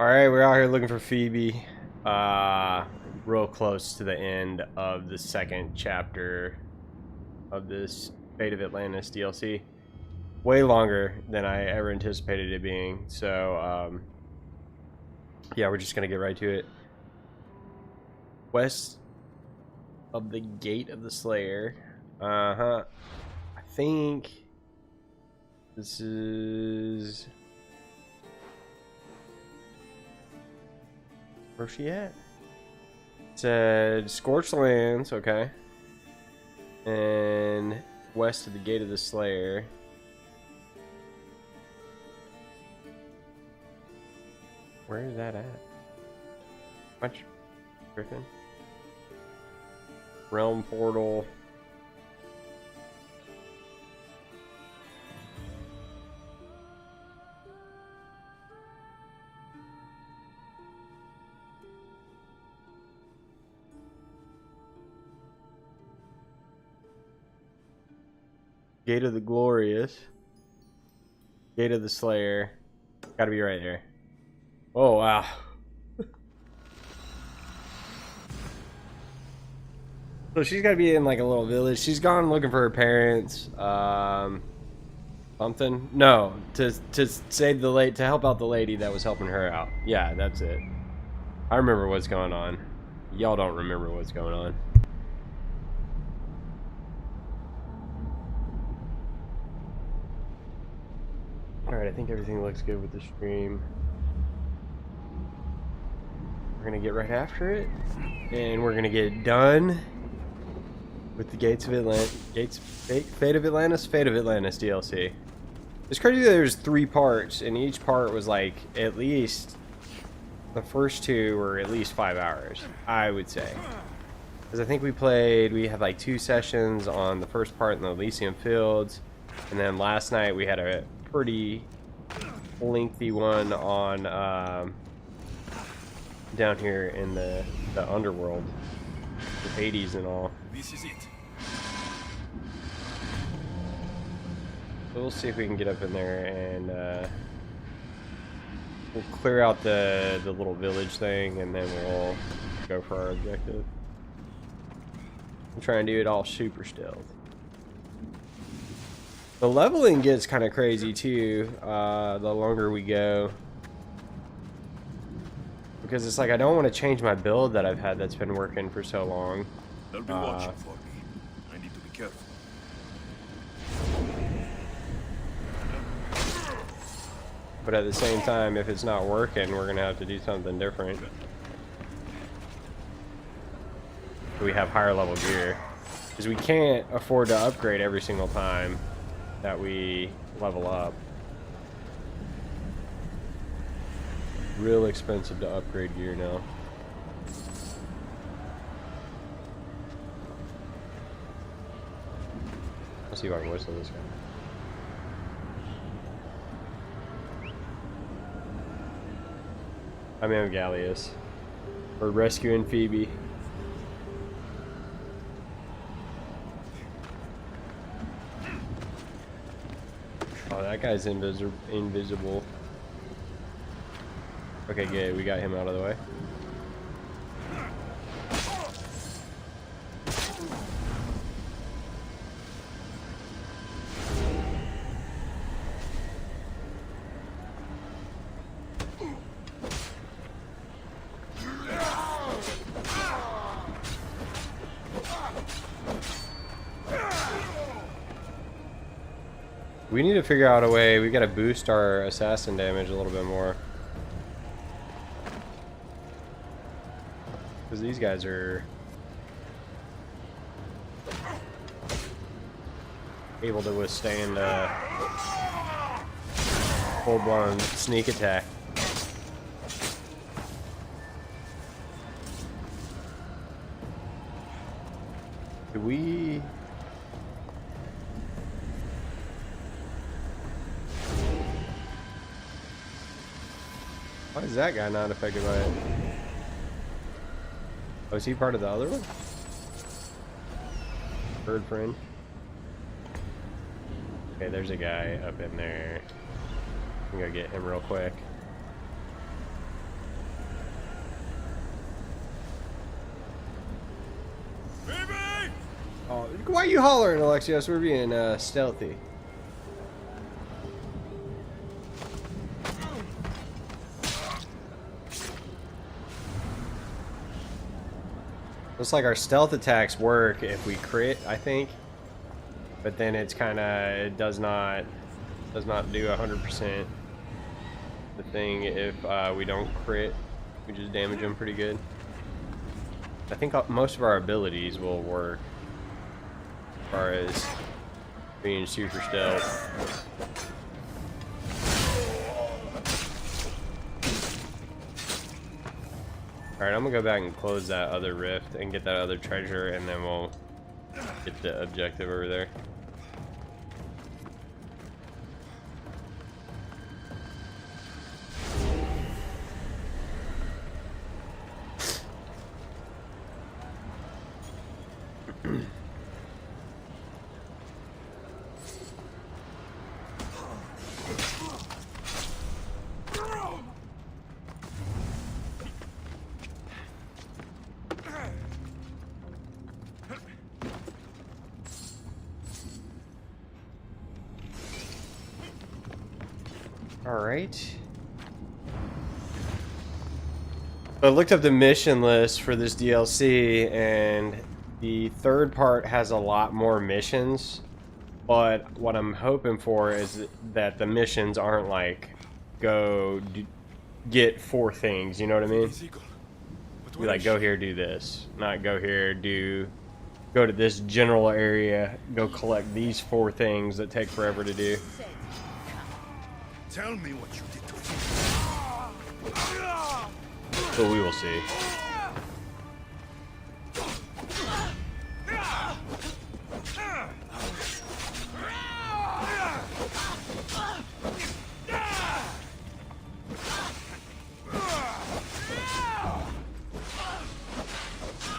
Alright, we're out here looking for Phoebe. Real close to the end of the second chapter of this Fate of Atlantis DLC. Way longer than I ever anticipated it being. So, yeah, we're just gonna get right to it. West of the Gate of the Slayer. I think this is... Where's she at? It said Scorched Lands, okay. And west of the Gate of the Slayer. Where is that at? Much Griffin? Realm Portal. Gate of the Glorious. Gate of the Slayer. Gotta be right there. Oh, wow. So she's gotta be in like a little village. She's gone looking for her parents. Something? No, to save the to help out the lady that was helping her out. Yeah, that's it. I remember what's going on. Y'all don't remember what's going on. Alright, I think everything looks good with the stream. We're gonna get right after it, and we're gonna get done with the Fate of Atlantis DLC. It's crazy that there's 3 parts, and each part was like at least the first 2 were at least 5 hours, I would say. Because I think we had like 2 sessions on the first part in the Elysium Fields, and then last night we had a pretty lengthy one on down here in the underworld with Hades and all. This is it. So we'll see if we can get up in there and we'll clear out the little village thing, and then we'll go for our objective. I'm trying to do it all super stealth. The leveling gets kind of crazy too, the longer we go. Because it's like I don't want to change my build that I've had that's been working for so long. They'll be watching for me. I need to be careful. But at the same time, if it's not working, we're going to have to do something different. We have higher level gear. Because we can't afford to upgrade every single time that we level up. Real expensive to upgrade gear now. Let's see if I can whistle this guy. I'm Gallius. We're rescuing Phoebe. Oh, that guy's invisible. Okay, good. We got him out of the way. We need to figure out a way. We gotta boost our assassin damage a little bit more. Because these guys are able to withstand full-blown sneak attack. Do we... Why is that guy not affected by it? Oh, is he part of the other one? Bird friend. Okay, there's a guy up in there. I'm gonna get him real quick. Why are you hollering, Alexios? We're being stealthy. Looks like our stealth attacks work if we crit, I think. But then it's kind of, it does not do 100% the thing if we don't crit. We just damage them pretty good. I think most of our abilities will work as far as being super stealth. Alright, I'm gonna go back and close that other rift and get that other treasure, and then we'll get the objective over there. Alright. I looked up the mission list for this DLC, and the third part has a lot more missions, but what I'm hoping for is that the missions aren't like, get 4 things, you know what I mean? Be like, go here, do this. Not go here, go to this general area, go collect these 4 things that take forever to do. Tell me what you did to But we will see.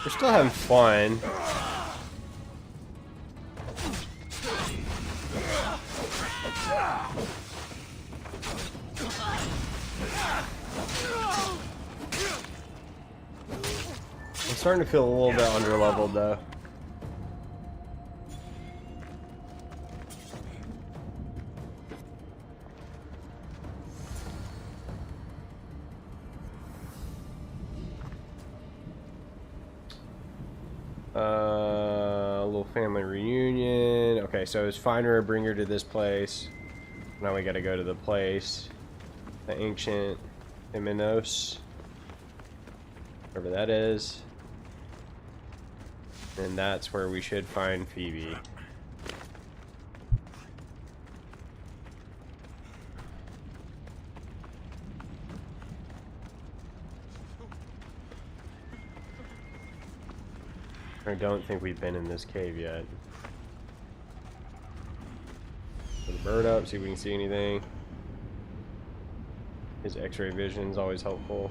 We're still having fun. I'm starting to feel a little bit underleveled though. A little family reunion. Okay, so it's find her, bring her to this place. Now we gotta go to the place. The ancient Hymnos. Whatever that is. And that's where we should find Phoebe. I don't think we've been in this cave yet. Put the bird up, see if we can see anything. His X-ray vision is always helpful.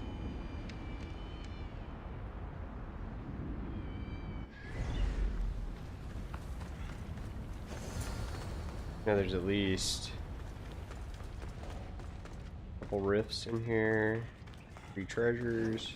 Now there's at least a couple rifts in here, 3 treasures.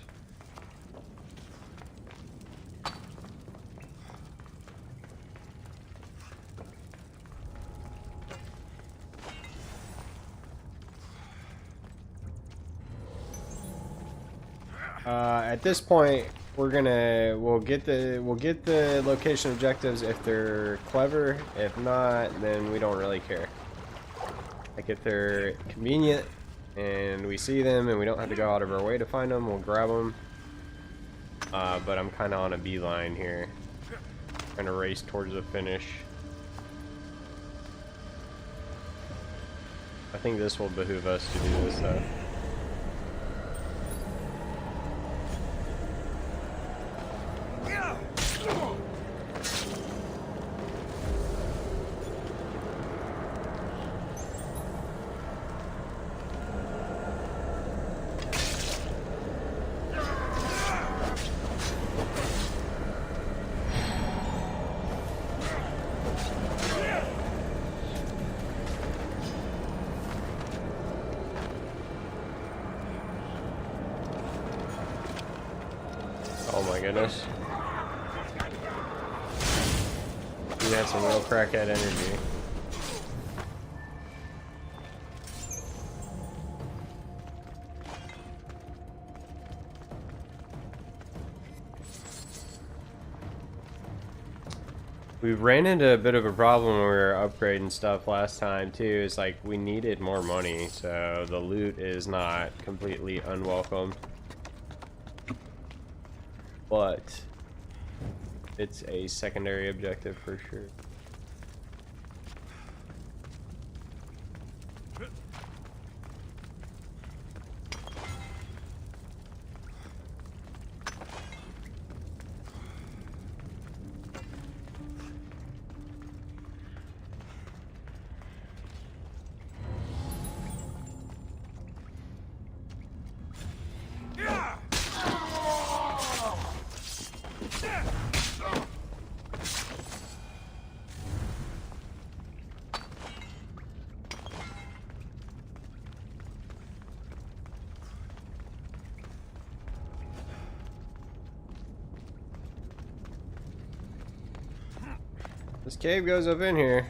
At this point, we'll get the location objectives if they're clever. If not, then we don't really care. Like if they're convenient and we see them and we don't have to go out of our way to find them, we'll grab them. But I'm kind of on a beeline here, trying to race towards the finish. I think this will behoove us to do this though. Oh my goodness. You had some real crackhead energy. We ran into a bit of a problem when we were upgrading stuff last time too. It's like we needed more money, so the loot is not completely unwelcome. But it's a secondary objective for sure. This cave goes up in here.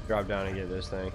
Drop down and get this thing.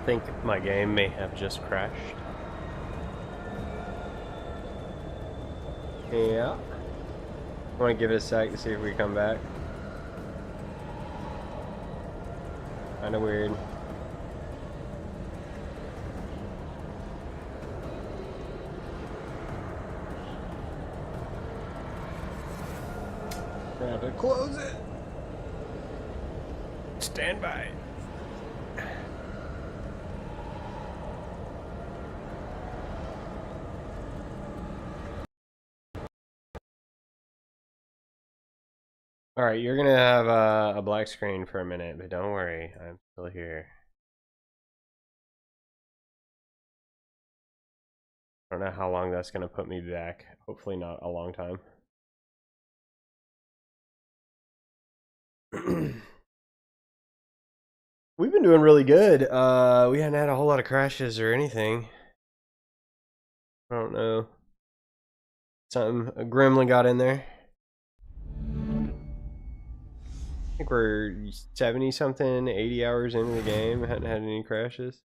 I think my game may have just crashed. Yeah. I want to give it a sec to see if we come back. Kinda weird. I have to close it. Stand by. Alright, you're gonna have a black screen for a minute, but don't worry, I'm still here. I don't know how long that's gonna put me back. Hopefully not a long time. We've been doing really good. We hadn't had a whole lot of crashes or anything. I don't know. A gremlin got in there. I think we're 70 something, 80 hours into the game. Hadn't had any crashes.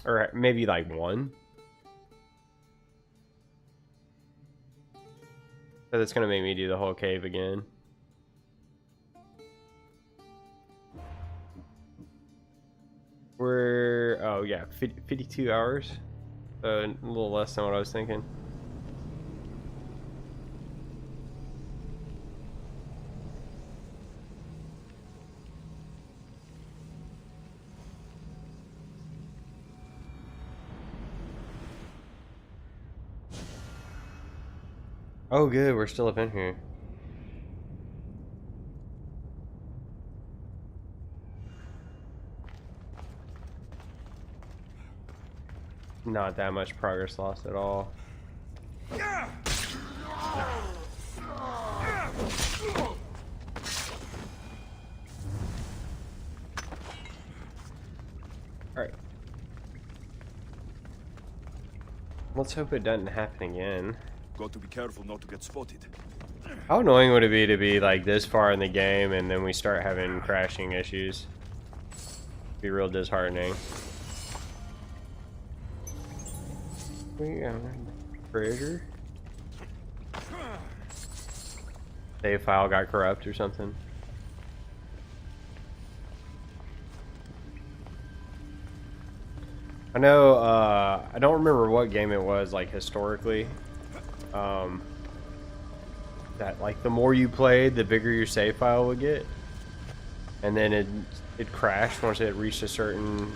Or maybe like one. But that's gonna make me do the whole cave again. We're, oh yeah, 52 hours. A little less than what I was thinking. Oh good, we're still up in here. Not that much progress lost at all. Alright. Let's hope it doesn't happen again. Got to be careful not to get spotted. How annoying would it be to be like this far in the game and then we start having crashing issues? Be real disheartening. We got treasure. Save file got corrupt or something. I know, I don't remember what game it was, like, historically. That, like, the more you played, the bigger your save file would get. And then it crashed once it reached a certain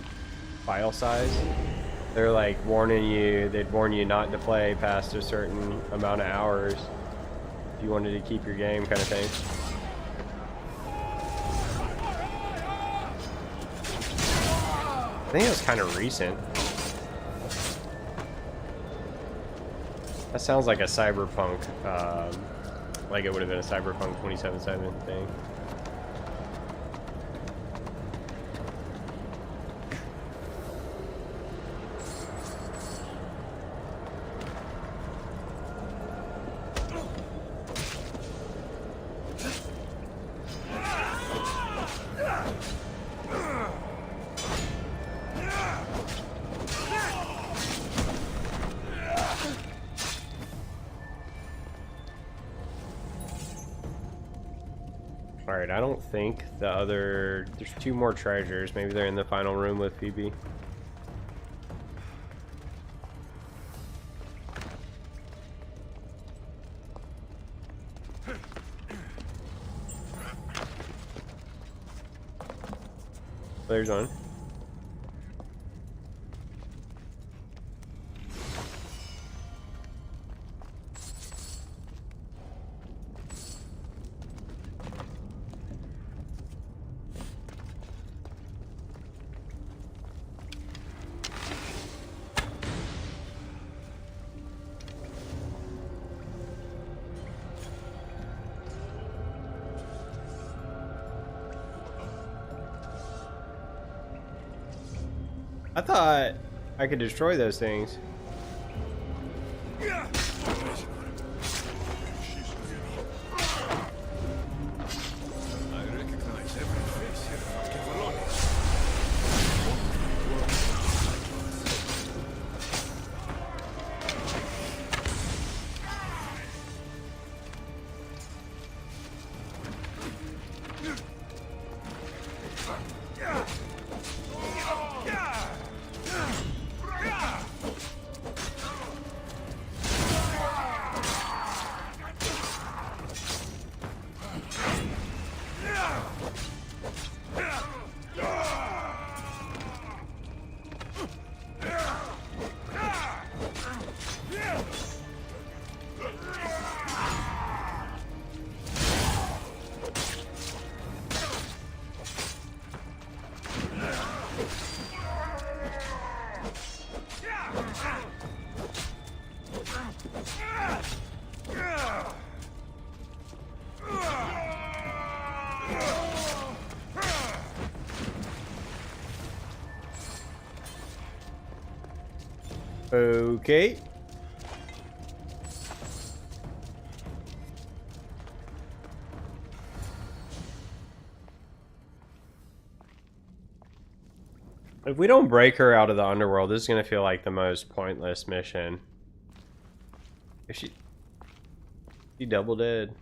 file size. They're, like, they'd warn you not to play past a certain amount of hours if you wanted to keep your game, kind of thing. I think it was kind of recent. That sounds like a cyberpunk, like it would have been a cyberpunk 2077 thing. Alright, I don't think there's 2 more treasures. Maybe they're in the final room with Phoebe. There's one. I thought I could destroy those things. Okay. If we don't break her out of the underworld, this is gonna feel like the most pointless mission. If she double dead.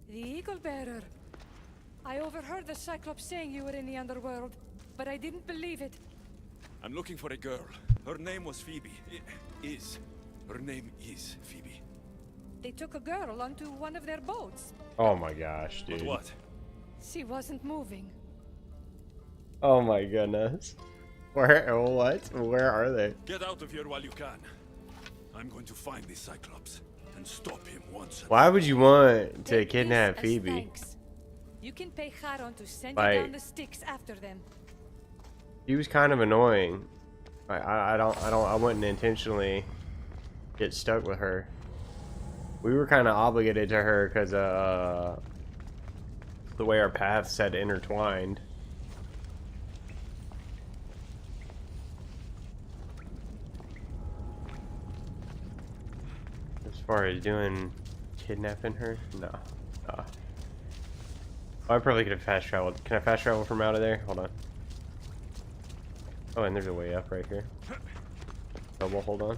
The Eagle Bearer. I overheard the Cyclops saying you were in the underworld, but I didn't believe it. I'm looking for a girl. Her name was Phoebe. Her name is Phoebe. They took a girl onto one of their boats. Oh my gosh, dude. But what? She wasn't moving. Oh my goodness. Where? What? Where are they? Get out of here while you can. I'm going to find this Cyclops and stop him once. Why would you want to Take kidnap this as Phoebe? thanks. You can pay Charon to send Like- you down the sticks after them. He was kind of annoying. I wouldn't intentionally get stuck with her. We were kind of obligated to her because the way our paths had intertwined. As far as kidnapping her, no. Oh, I probably could have fast traveled. Can I fast travel from out of there? Hold on. Oh, and there's a way up right here. Oh, well, hold on.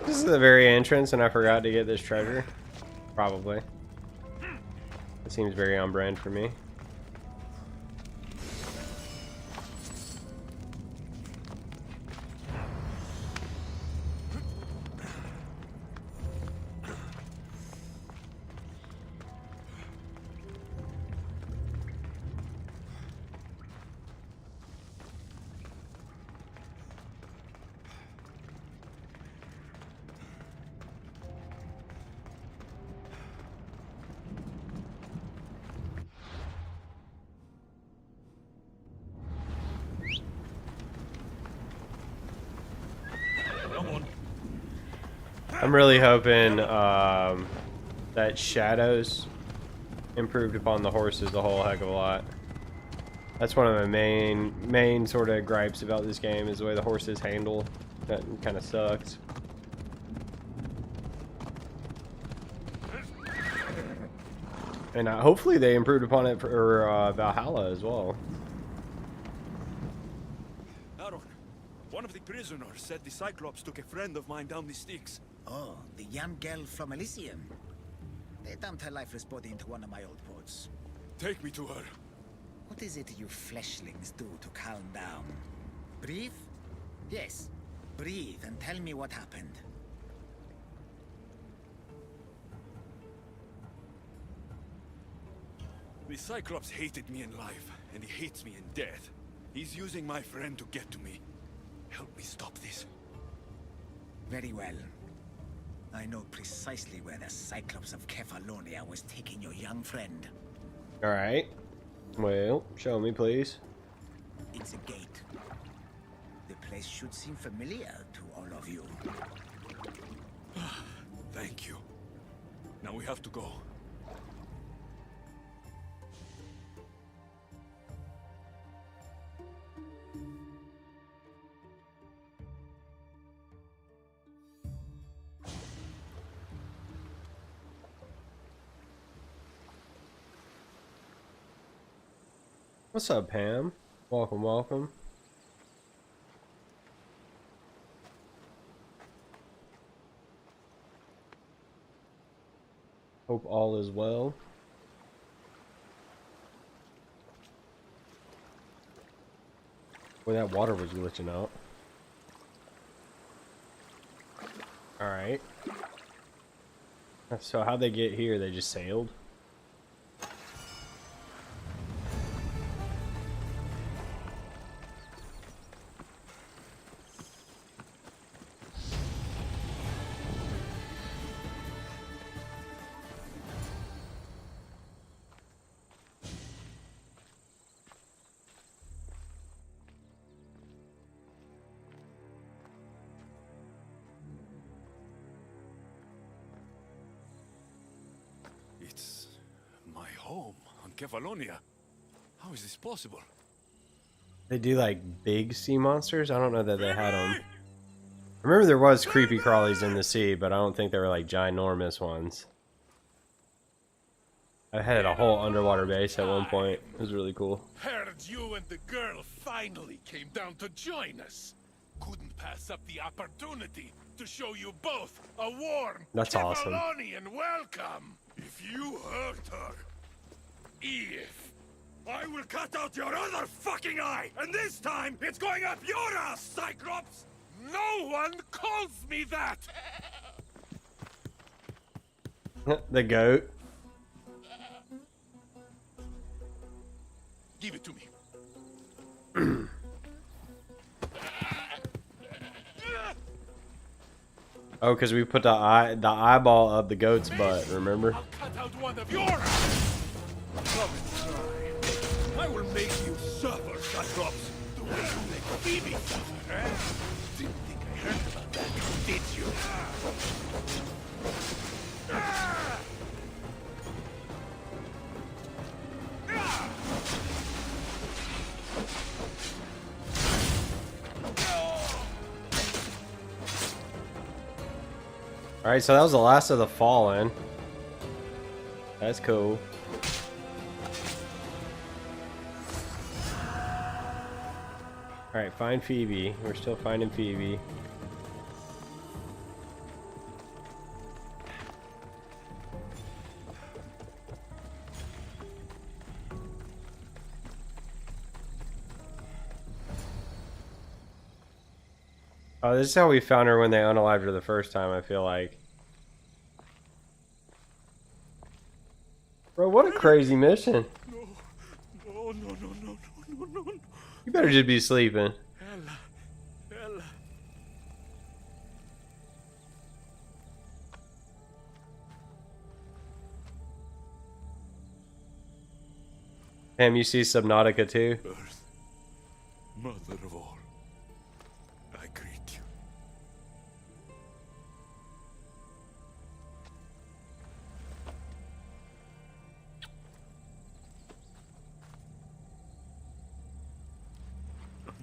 This is the very entrance, and I forgot to get this treasure. Probably. It seems very on brand for me. I'm really hoping that shadows improved upon the horses a whole heck of a lot. That's one of my main sort of gripes about this game, is the way the horses handle. That kind of sucks. And hopefully they improved upon it for Valhalla as well. Aaron, one of the prisoners said the Cyclops took a friend of mine down the sticks. Oh, the young girl from Elysium. They dumped her lifeless body into one of my old boats. Take me to her. What is it you fleshlings do to calm down? Breathe? Yes. Breathe and tell me what happened. The Cyclops hated me in life, and he hates me in death. He's using my friend to get to me. Help me stop this. Very well. I know precisely where the Cyclops of Kefalonia was taking your young friend. Alright. Well, show me, please. It's a gate. The place should seem familiar to all of you. Thank you. Now we have to go. What's up, Pam? Welcome, welcome. Hope all is well. Boy, that water was glitching out. Alright. So how'd they get here? They just sailed? It's my home on Kefalonia. How is this possible? They do like big sea monsters? I don't know that they had them. I remember there was creepy crawlies in the sea, but I don't think they were like ginormous ones. I had a whole underwater base at one point. It was really cool. Heard you and the girl finally came down to join us. Couldn't pass up the opportunity to show you both a warm That's awesome. Kefalonian welcome. If you hurt her, I will cut out your other fucking eye! And this time, it's going up your ass, Cyclops! No one calls me that! The goat. Give it to me. Oh, because we put the eyeball up the goat's butt, remember? I'll cut out one of your eyes. Come and try. I will make you suffer, Cyclops, the way you make Phoebe suffer, eh? Didn't think I heard about that, did you? Alright, so that was the last of the Fallen. That's cool. Alright, find Phoebe. We're still finding Phoebe. Oh, this is how we found her when they unalived her the first time, I feel like. Bro, what a crazy mission. No, no. You better just be sleeping. Ella. Damn, you see Subnautica too? Earth, mother of all, I greet you.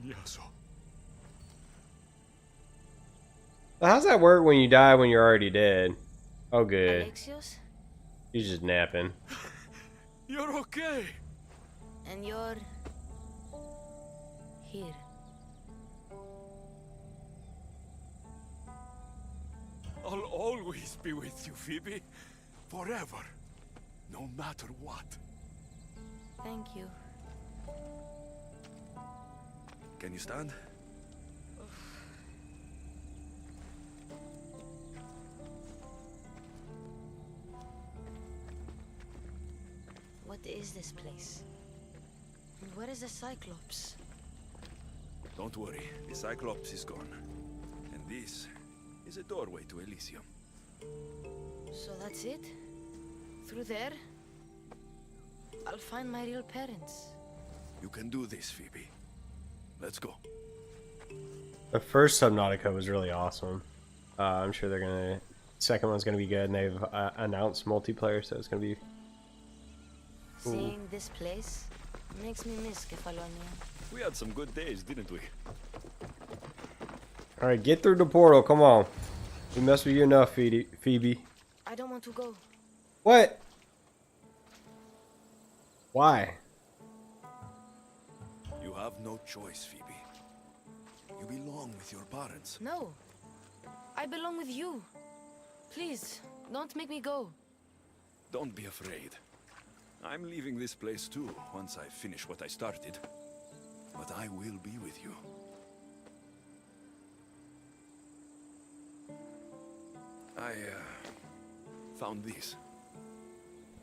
Yaso. How's that work when you die when you're already dead? Oh, good. Alexios, He's just napping. You're okay. and you're here. I'll always be with you, Phoebe. Forever. No matter what. Thank you. Can you stand? What is this place? And where is the Cyclops? Don't worry, the Cyclops is gone. And this is a doorway to Elysium. So that's it? Through there? I'll find my real parents. You can do this, Phoebe. Let's go. The first Subnautica was really awesome. I'm sure they're gonna. Second one's gonna be good, and they've announced multiplayer, so it's gonna be. Cool. Seeing this place makes me miss Kefalonia. We had some good days, didn't we? All right, get through the portal. Come on. We messed with you enough, Phoebe. I don't want to go. What? Why? You have no choice, Phoebe. You belong with your parents. No. I belong with you. Please, don't make me go. Don't be afraid. I'm leaving this place too, once I finish what I started. But I will be with you. I, found this.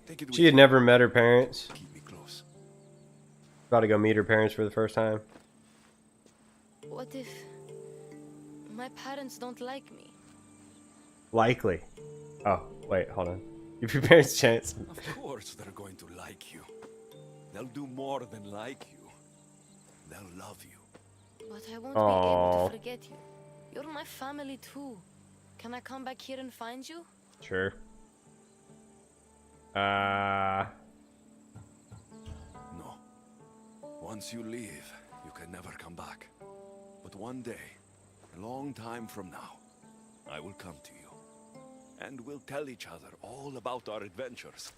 Take it with She had you. never met her parents. Keep me close. About to go meet her parents for the first time. What if my parents don't like me? Likely. Oh, wait, hold on. Give your parents a chance. Of course they're going to like you. They'll do more than like you. They'll love you. But I won't be Aw. able to forget you. You're my family too. Can I come back here and find you? Sure. No. Once you leave, you can never come back. But one day, a long time from now, I will come to you. And we'll tell each other all about our adventures.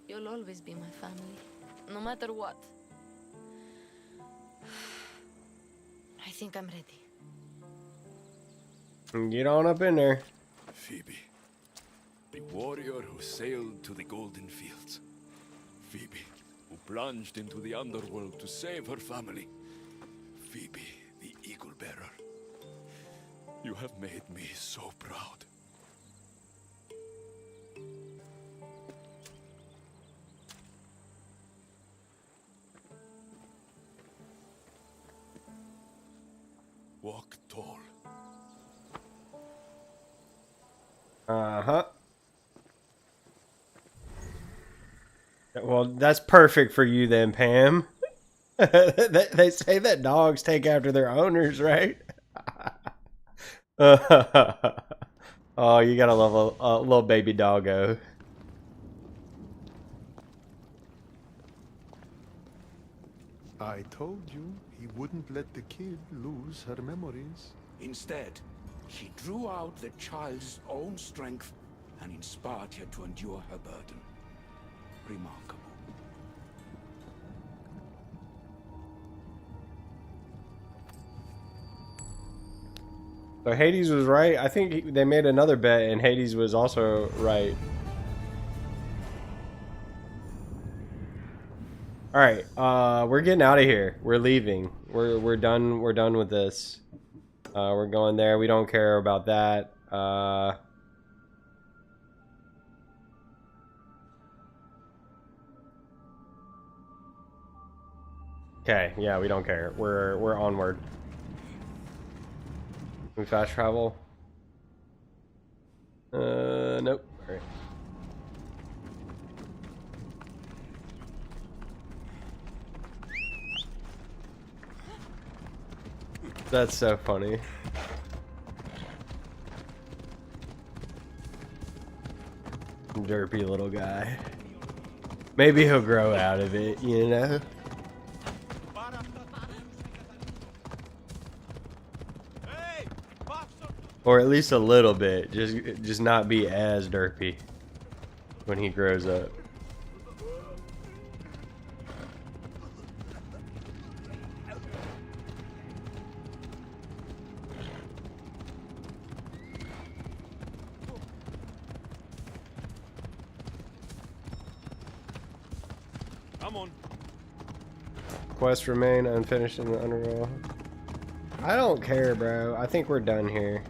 You'll always be my family, no matter what. I think I'm ready. Get on up in there. Phoebe, the warrior who sailed to the golden fields. Phoebe, who plunged into the underworld to save her family. Phoebe, the eagle bearer. You have made me so proud. Walk tall. Uh-huh. Well, that's perfect for you then, Pam. They say that dogs take after their owners, right? Oh, you gotta love a little baby doggo. I told you he wouldn't let the kid lose her memories. Instead, she drew out the child's own strength and inspired her to endure her burden. Remarkable. So Hades was right. I think they made another bet, and Hades was also right. All right, we're getting out of here. We're leaving. We're done. We're done with this. We're going there. We don't care about that. Okay, yeah, we don't care. We're onward. Can we fast travel? Nope. All right. That's so funny. Derpy little guy. Maybe he'll grow out of it, you know? Or at least a little bit. Just not be as derpy when he grows up. Come on. Quests remain unfinished in the underworld. I don't care, bro. I think we're done here.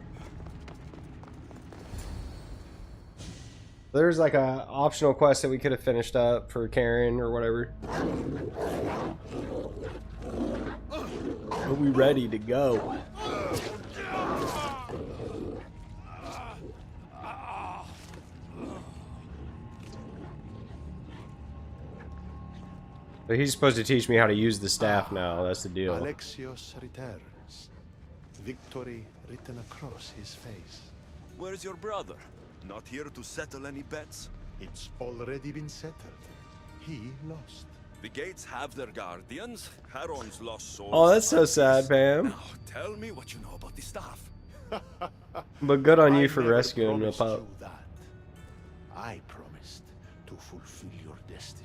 There's like a optional quest that we could have finished up for Karen or whatever. Are we ready to go? So he's supposed to teach me how to use the staff now. That's the deal. Alexios returns. Victory written across his face. Where's your brother? Not here to settle any bets? It's already been settled. He lost. The gates have their guardians. Charon's lost souls. Oh, that's so sad, Pam. Now, tell me what you know about the staff. But good on you I for never rescuing the promised pup. you that. I promised to fulfill your destiny.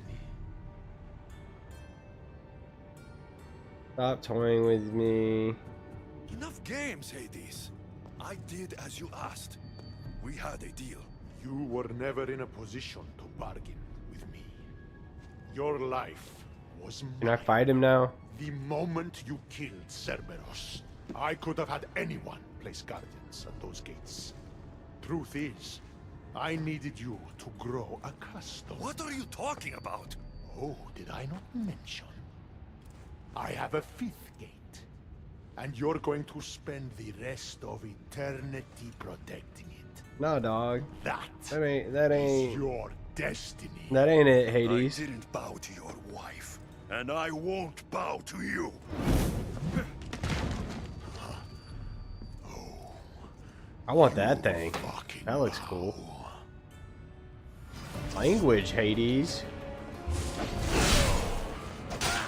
Stop toying with me. Enough games, Hades. I did as you asked. We had a deal. You were never in a position to bargain with me. Your life was Can I mine. fight him now? The moment you killed Cerberus, I could have had anyone place guardians at those gates. Truth is, I needed you to grow accustomed. What are you talking about? Oh, did I not mention? I have a fifth gate. And you're going to spend the rest of eternity protecting it. No, dog. That That is ain't. your destiny. That ain't it, Hades. I didn't bow to your wife, and I won't bow to you. I want that thing. Fucking That looks bow. cool. Language, Hades.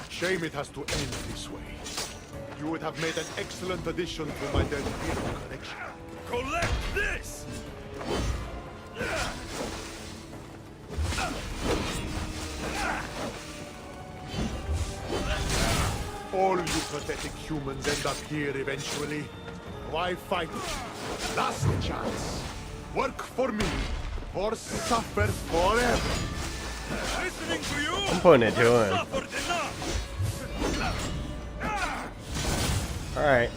Shame it has to end this way. You would have made an excellent addition to my Del Hero collection. Collect this! All you pathetic humans end up here eventually. Why fight? Last chance. Work for me, or suffer forever. Listening to you! I'm putting it to him. Suffered enough! Alright.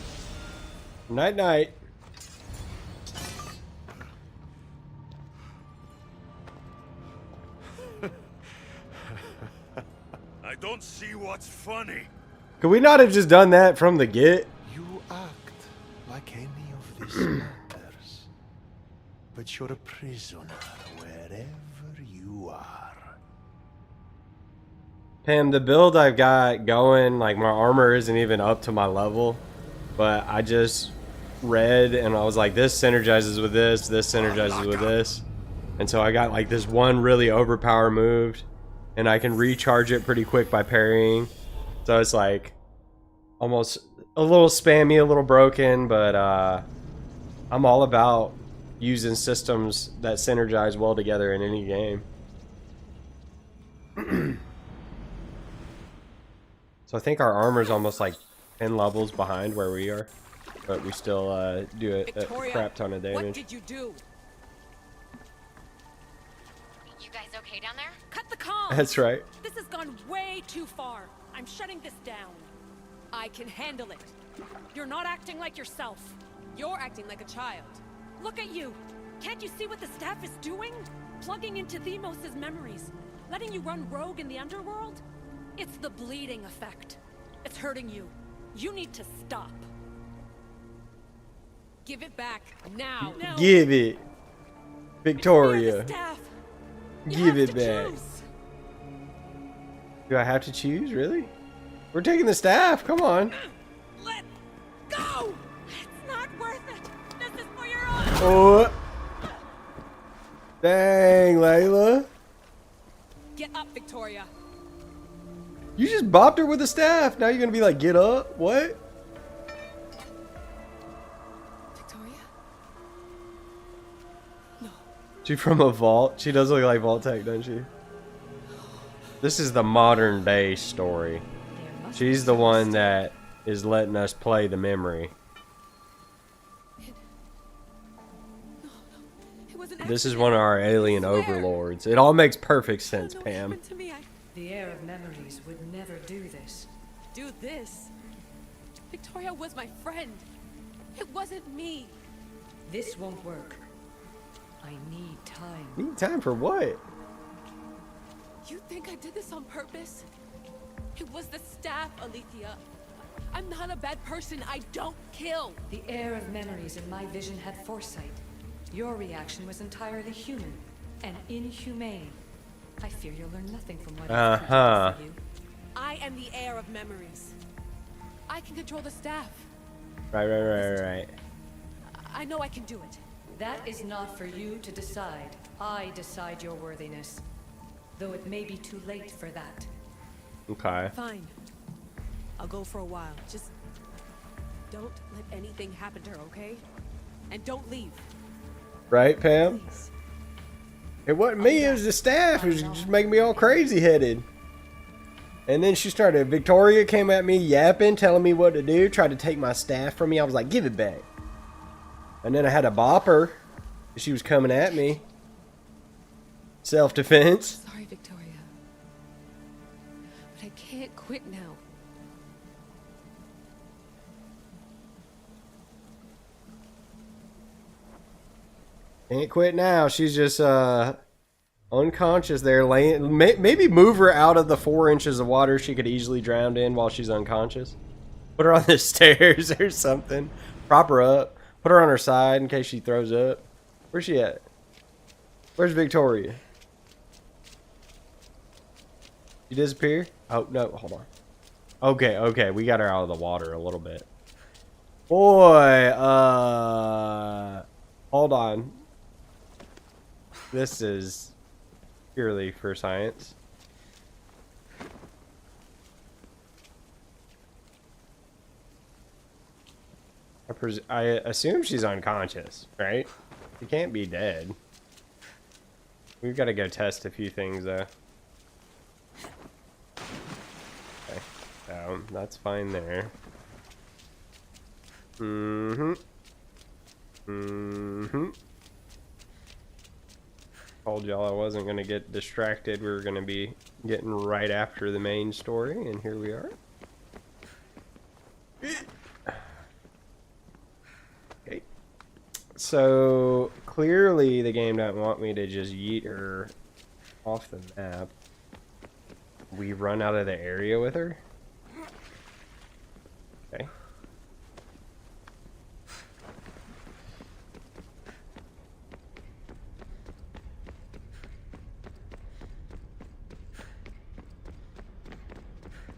Night night. what's funny. Could we not have just done that from the get? You act like any of these matters, but you're a prisoner wherever you are. Pam, the build I've got going, like my armor isn't even up to my level, but I just read and I was like, this synergizes with this synergizes with this. And so I got like this one really overpower move, and I can recharge it pretty quick by parrying. So it's like almost a little spammy, a little broken, but I'm all about using systems that synergize well together in any game. So I think our armor's almost like 10 levels behind where we are, but we still do a crap ton of damage. What did you do? You guys okay down there? Cut the comms! That's right. This has gone way too far. I'm shutting this down. I can handle it. You're not acting like yourself. You're acting like a child. Look at you. Can't you see what the staff is doing? Plugging into Themos's memories. Letting you run rogue in the underworld? It's the bleeding effect. It's hurting you. You need to stop. Give it back now. No. Give it. Victoria. It's the staff. You Give have it to back. choose. Do I have to choose? Really? We're taking the staff. Come on. Let go! It's not worth it. This is for your own. Oh. Dang, Layla. Get up, Victoria. You just bopped her with the staff. Now you're going to be like, get up? What? Victoria? No. She from a vault? She does look like Vault-Tec, doesn't she? This is the modern day story. She's the one that is letting us play the memory. This is one of our alien overlords. It all makes perfect sense, Pam. The heir of memories would never do this. Do this? Victoria was my friend. It wasn't me. This won't work. I need time. Need time for what? You think I did this on purpose? It was the staff, Alethea. I'm not a bad person. I don't kill. The heir of memories in my vision had foresight. Your reaction was entirely human and inhumane. I fear you'll learn nothing from what I've created for you. I am the heir of memories. I can control the staff. Right. I know I can do it. That is not for you to decide. I decide your worthiness. Though it may be too late for that. Okay. Fine. I'll go for a while. Just don't let anything happen to her, okay? And don't leave. Right, Pam? Please. It wasn't me, it was the staff. It was just making me all crazy headed. And then she started, Victoria came at me yapping, telling me what to do, tried to take my staff from me. I was like, give it back. And then I had to bop her. She was coming at me. Self-defense. Sorry, Victoria. But I can't quit now. Can't quit now. She's just unconscious there, laying. Maybe move her out of the 4 inches of water she could easily drown in while she's unconscious. Put her on the stairs or something. Prop her up. Put her on her side in case she throws up. Where's she at? Where's Victoria? She disappear? Oh no, hold on. Okay, we got her out of the water a little bit. Boy, hold on. This is purely for science. I assume she's unconscious, right? She can't be dead. We've got to go test a few things, though. Okay, so that's fine there. Told y'all I wasn't going to get distracted. We were going to be getting right after the main story, and here we are. Okay. So, clearly the game doesn't want me to just yeet her off the map. we run out of the area with her? Okay.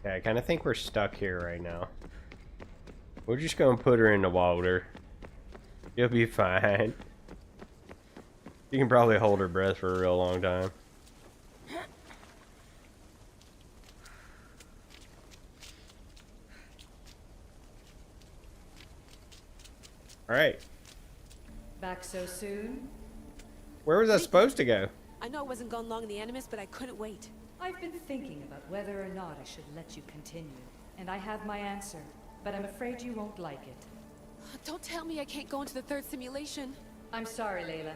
Yeah, I kind of think we're stuck here right now. We're just gonna put her in the water. You'll be fine. You can probably hold her breath for a real long time. Alright. Back so soon? Where was I supposed to go? I know I wasn't gone long in the Animus, but I couldn't wait. I've been thinking about whether or not I should let you continue, and I have my answer, but I'm afraid you won't like it. Don't tell me I can't go into the third simulation. I'm sorry, Layla.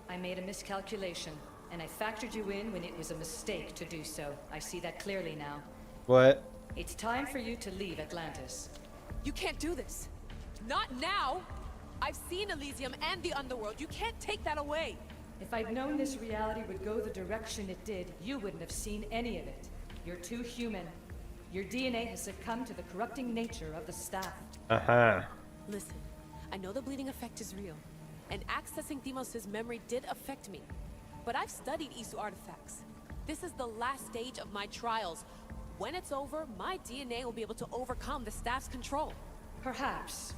I made a miscalculation, and I factored you in when it was a mistake to do so. I see that clearly now. What? It's time for you to leave Atlantis. You can't do this. Not now! I've seen Elysium and the Underworld. You can't take that away! If I'd known this reality would go the direction it did, you wouldn't have seen any of it. You're too human. Your DNA has succumbed to the corrupting nature of the staff. Uh-huh. Listen, I know the bleeding effect is real, and accessing Deimos' memory did affect me. But I've studied Isu artifacts. This is the last stage of my trials. When it's over, my DNA will be able to overcome the staff's control. Perhaps.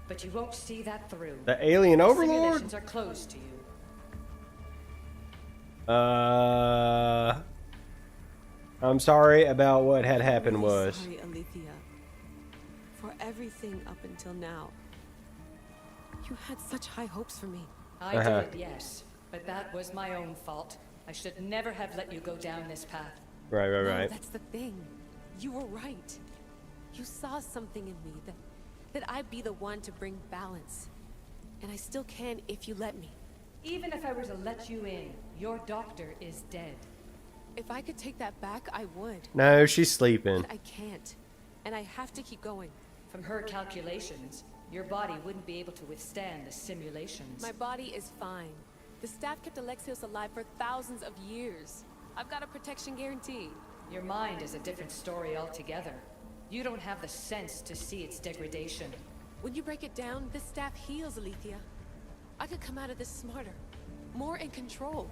But you won't see that through. The alien overlord? Simulations are closed to you. I'm sorry about what had happened was. Sorry, Alethea. For everything up until now. You had such high hopes for me. I did, yes. But that was my own fault. I should never have let you go down this path. Right. No, that's the thing. You were right. You saw something in me that I'd be the one to bring balance. And I still can if you let me. Even if I were to let you in, your doctor is dead. If I could take that back, I would. No, she's sleeping. But I can't. And I have to keep going. From her calculations, your body wouldn't be able to withstand the simulations. My body is fine. The staff kept Alexios alive for thousands of years. I've got a protection guarantee. Your mind is a different story altogether. You don't have the sense to see its degradation. When you break it down, this staff heals, Alethea. I could come out of this smarter, more in control.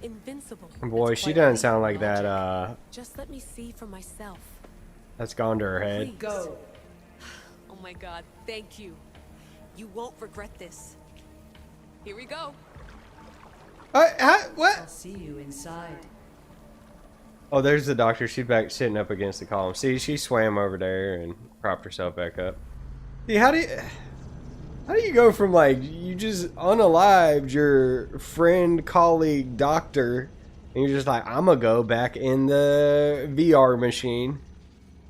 Invincible. Boy, she doesn't sound like that, Just let me see for myself. that's gone to her head. Please. Go. Oh my god, thank you. You won't regret this. Here we go. What? I'll see you inside. Oh, there's the doctor. She's back sitting up against the column. See, she swam over there and propped herself back up. See, how do you go from, like, you just unalived your friend, colleague, doctor, and you're just like, I'm gonna go back in the VR machine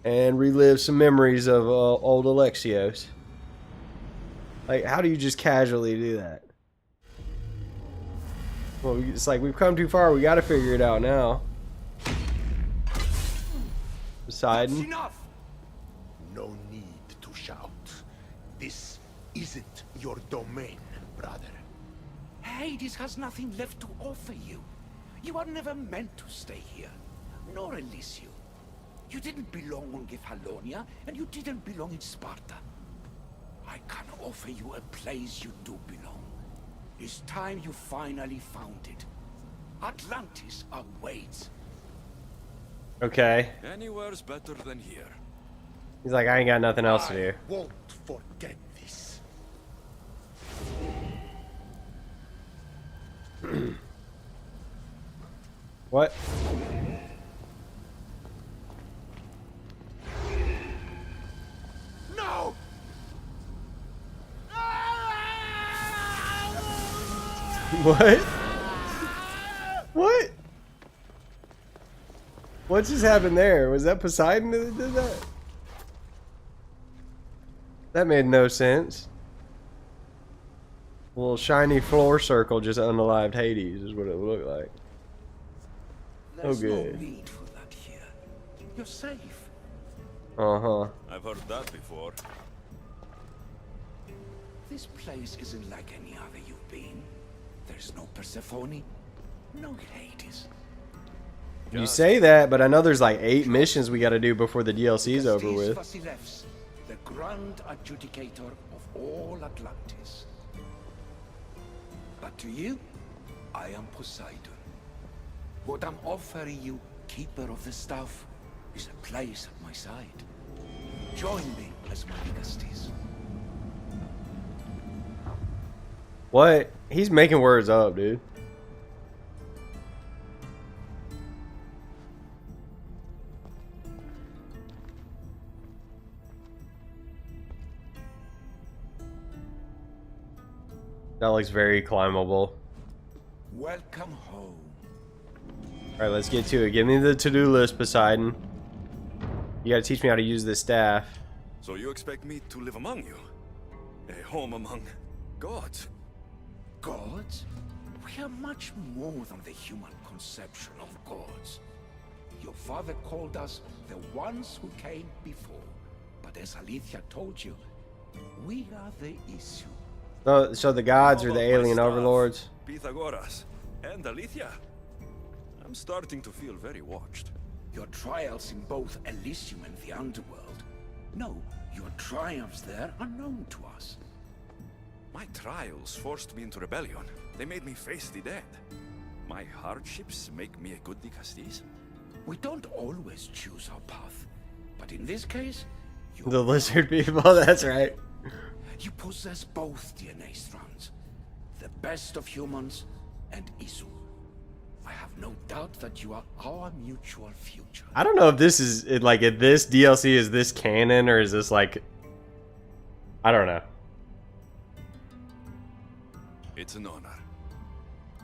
and relive some memories of old Alexios. Like, how do you just casually do that? Well, it's like, we've come too far. We gotta figure it out now. Poseidon. Enough! No need to shout. This isn't your domain, brother. Hades has nothing left to offer you. You are never meant to stay here, nor Elysium. You didn't belong on Kefalonia, and you didn't belong in Sparta. I can offer you a place you do belong. It's time you finally found it. Atlantis awaits. Okay. Anywhere's better than here. He's like, I ain't got nothing else to do. I won't forget this. What? No! What? What? What just happened there? Was that Poseidon that did that? That made no sense. A little shiny floor circle just unalived Hades is what it would look like. There's no good. need for that here. You're safe. Uh-huh. I've heard that before. This place isn't like any other you've been. There's no Persephone, no Hades. You say that, but I know there's like 8 missions we got to do before the DLC's over with. Vasilevs, the grand adjudicator of all Atlantis. But to you, I am Poseidon. What I'm offering you, keeper of the staff, is a place at my side. Join me as my legastes. What? He's making words up, dude. That looks very climbable. Welcome home. Alright, let's get to it. Give me the to-do list, Poseidon. You gotta teach me how to use this staff. So you expect me to live among you? A home among gods? Gods? We are much more than the human conception of gods. Your father called us the ones who came before. But as Alethea told you, we are the issue. So the gods are the alien overlords? Pythagoras and Alethea. I'm starting to feel very watched. Your trials in both Elysium and the underworld. No, your triumphs there are known to us. My trials forced me into rebellion. They made me face the dead. My hardships make me a good legastes. We don't always choose our path, but in this case, The lizard people, that's right. You possess both DNA strands, the best of humans and Isu. I have no doubt that you are our mutual future. I don't know if this is, like, if this DLC is this canon, or is this, like... I don't know. It's an honor.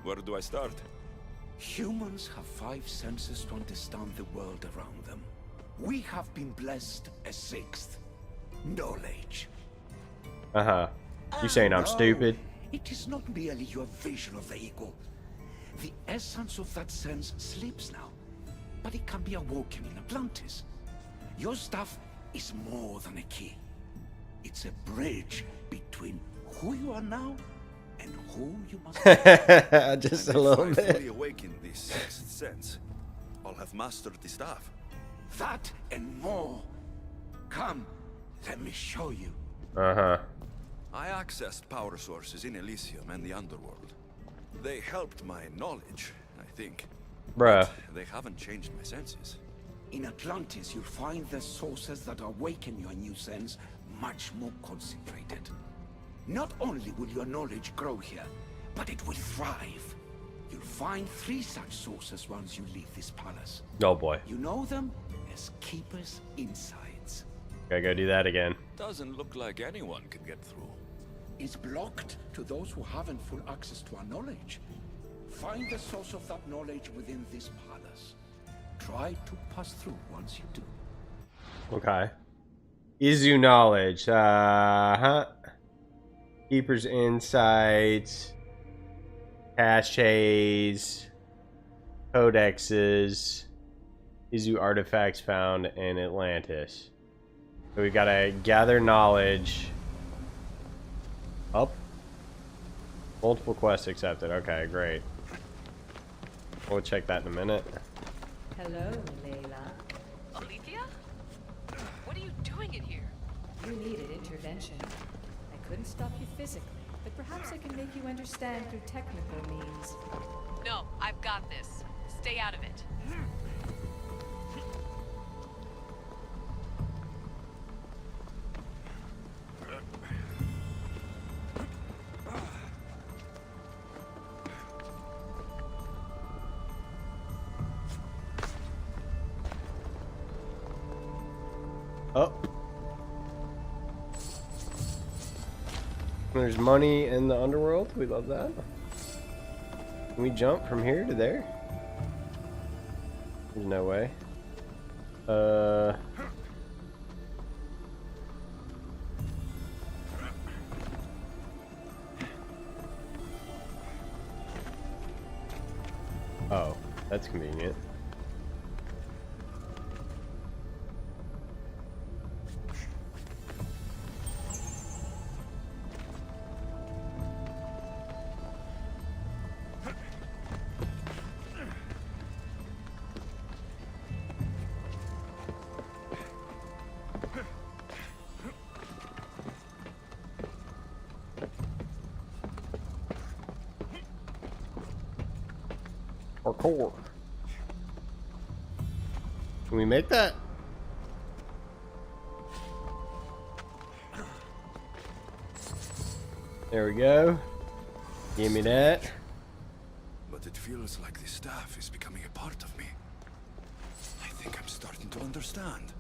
Where do I start? Humans have 5 senses to understand the world around them. We have been blessed a 6th. Knowledge. Uh-huh. You saying I'm No, stupid? It is not merely your vision of the ego. The essence of that sense sleeps now, but it can be awoken in Atlantis. Your stuff is more than a key. It's a bridge between who you are now and who you must be. Just a And little if I fully bit. awaken this sixth sense, I'll have mastered the staff. That and more. Come, let me show you. Uh-huh. I accessed power sources in Elysium and the underworld. They helped my knowledge, I think. Bruh. They haven't changed my senses. In Atlantis, you'll find the sources that awaken your new sense much more concentrated. Not only will your knowledge grow here, but it will thrive. You'll find 3 such sources once you leave this palace. Oh boy. You know them as Keeper's Insides. Gotta go do that again. Doesn't look like anyone can get through. It's blocked to those who haven't full access to our knowledge. Find the source of that knowledge within this palace. Try to pass through once you do. Okay. Izu knowledge. Uh-huh. Keeper's insights. Caches. Codexes. Izu artifacts found in Atlantis. So we gotta gather knowledge. Up. Multiple quests accepted. Okay, great. We'll check that in a minute. Hello, Layla. Alethea? What are you doing in here? You needed intervention. I couldn't stop you physically, but perhaps I can make you understand through technical means. No, I've got this. Stay out of it. Up. There's money in the underworld. We love that. Can we jump from here to there? There's no way. Oh, that's convenient. Parkour. Can we make that? There we go. Give me that. But it feels like the staff is becoming a part of me. I think I'm starting to understand.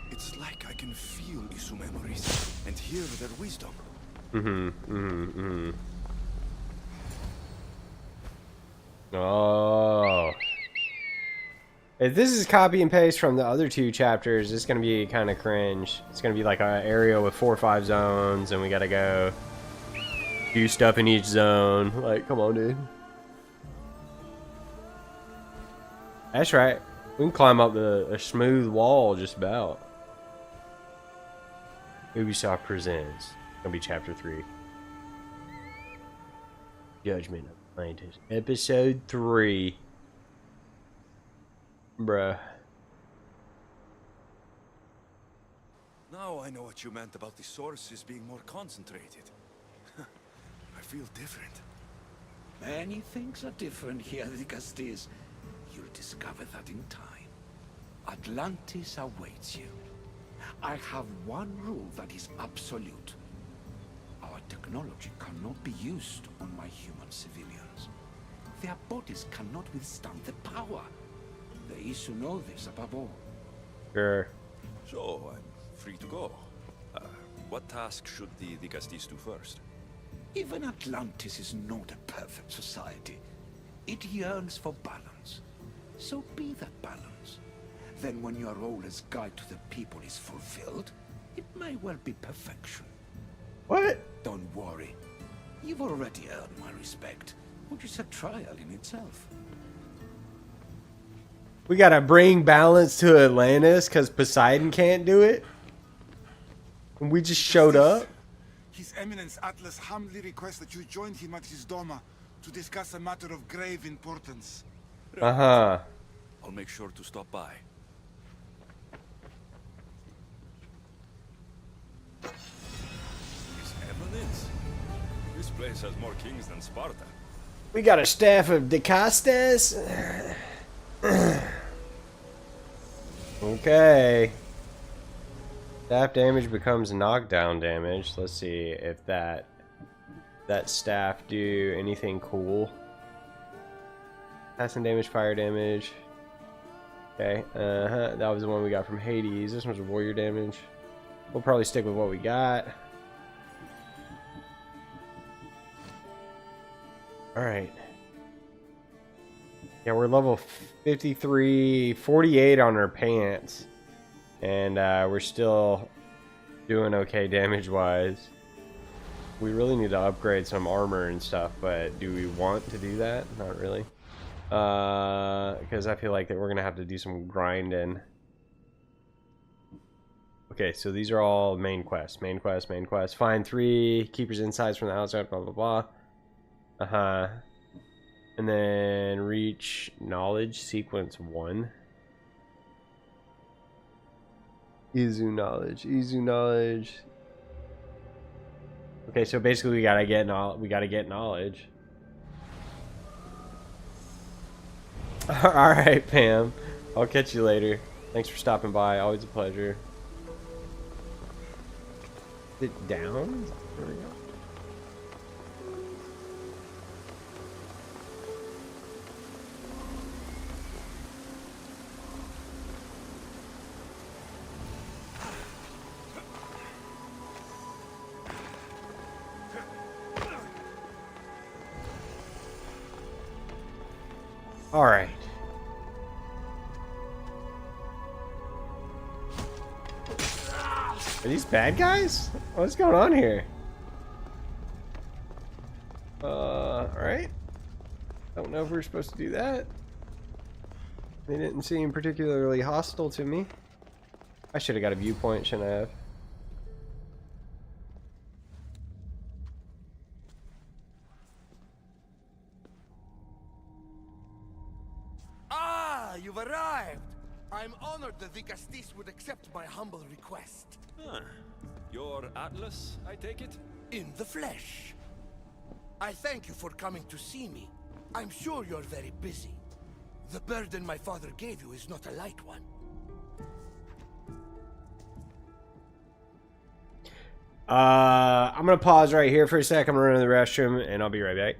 It's like I can feel Isu memories and hear their wisdom. Oh. If this is copy and paste from the other two chapters, it's gonna be kind of cringe. It's gonna be like an area with 4 or 5 zones, and we gotta go do stuff in each zone. Like, come on, dude. That's right. We can climb up a smooth wall just about. Ubisoft presents. It's gonna be chapter 3. Judgment of Atlantis. Episode 3. Bruh. Now I know what you meant about the sources being more concentrated. I feel different. Many things are different here, Atlantis. You'll discover that in time. Atlantis awaits you. I have one rule that is absolute. Our technology cannot be used on my human civilians. Their bodies cannot withstand the power. The Isu know this above all. Sure. So, I'm free to go. What task should the Atlantis do first? Even Atlantis is not a perfect society. It yearns for balance. So be that balance. Then when your role as guide to the people is fulfilled, it may well be perfection. What? Don't worry. You've already earned my respect, which is a trial in itself. We gotta bring balance to Atlantis because Poseidon can't do it? And we just showed up? His Eminence Atlas humbly requests that you join him at his Doma to discuss a matter of grave importance. Uh-huh. I'll make sure to stop by. His Eminence? This place has more kings than Sparta. We got a staff of Decastes. Okay. Staff damage becomes knockdown damage. Let's see if that staff do anything cool. Passing damage, fire damage. Okay, that was the one we got from Hades. This one's warrior damage. We'll probably stick with what we got. Alright. Yeah, we're level 53, 48 on our pants. And we're still doing okay damage-wise. We really need to upgrade some armor and stuff, but do we want to do that? Not really. Because I feel like that we're going to have to do some grinding. Okay, so these are all main quests. Main quest, main quest. Find 3 Keeper's Insights from the outside, blah, blah, blah. Uh-huh. And then reach knowledge sequence 1. Izu knowledge. Izu knowledge. Okay, so basically we gotta get knowledge. Alright, Pam. I'll catch you later. Thanks for stopping by. Always a pleasure. Is it down? There we go. All right. Are these bad guys? What's going on here? All right. Don't know if we're supposed to do that. They didn't seem particularly hostile to me. I should have got a viewpoint, shouldn't I have? You've arrived! I'm honored that the Castis would accept my humble request. Huh. Your Atlas, I take it? In the flesh. I thank you for coming to see me. I'm sure you're very busy. The burden my father gave you is not a light one. I'm gonna pause right here for a sec. I'm gonna run to the restroom, and I'll be right back.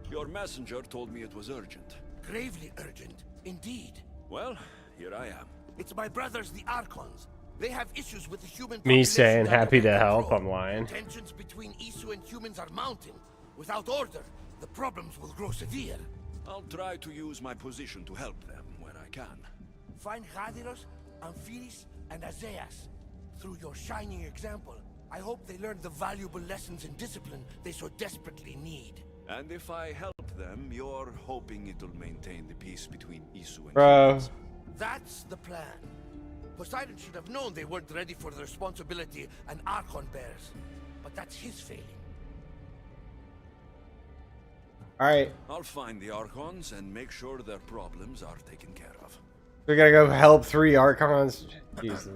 Your messenger told me it was urgent. Gravely urgent, indeed. Well, here I am. It's my brothers, the Archons. They have issues with the human Me population saying under happy their to help, control. I'm lying. Tensions between Isu and humans are mounting. Without order, the problems will grow severe. I'll try to use my position to help them where I can. Find Hadiros, Amphiris, and Azeas. Through your shining example, I hope they learn the valuable lessons in discipline they so desperately need. And if I help them, you're hoping it'll maintain the peace between Isu and Bro. humans. That's the plan. Poseidon should have known they weren't ready for the responsibility an Archon bears. But that's his failing. Alright, I'll find the Archons and make sure their problems are taken care of. we gotta go help 3 Archons. Jeez.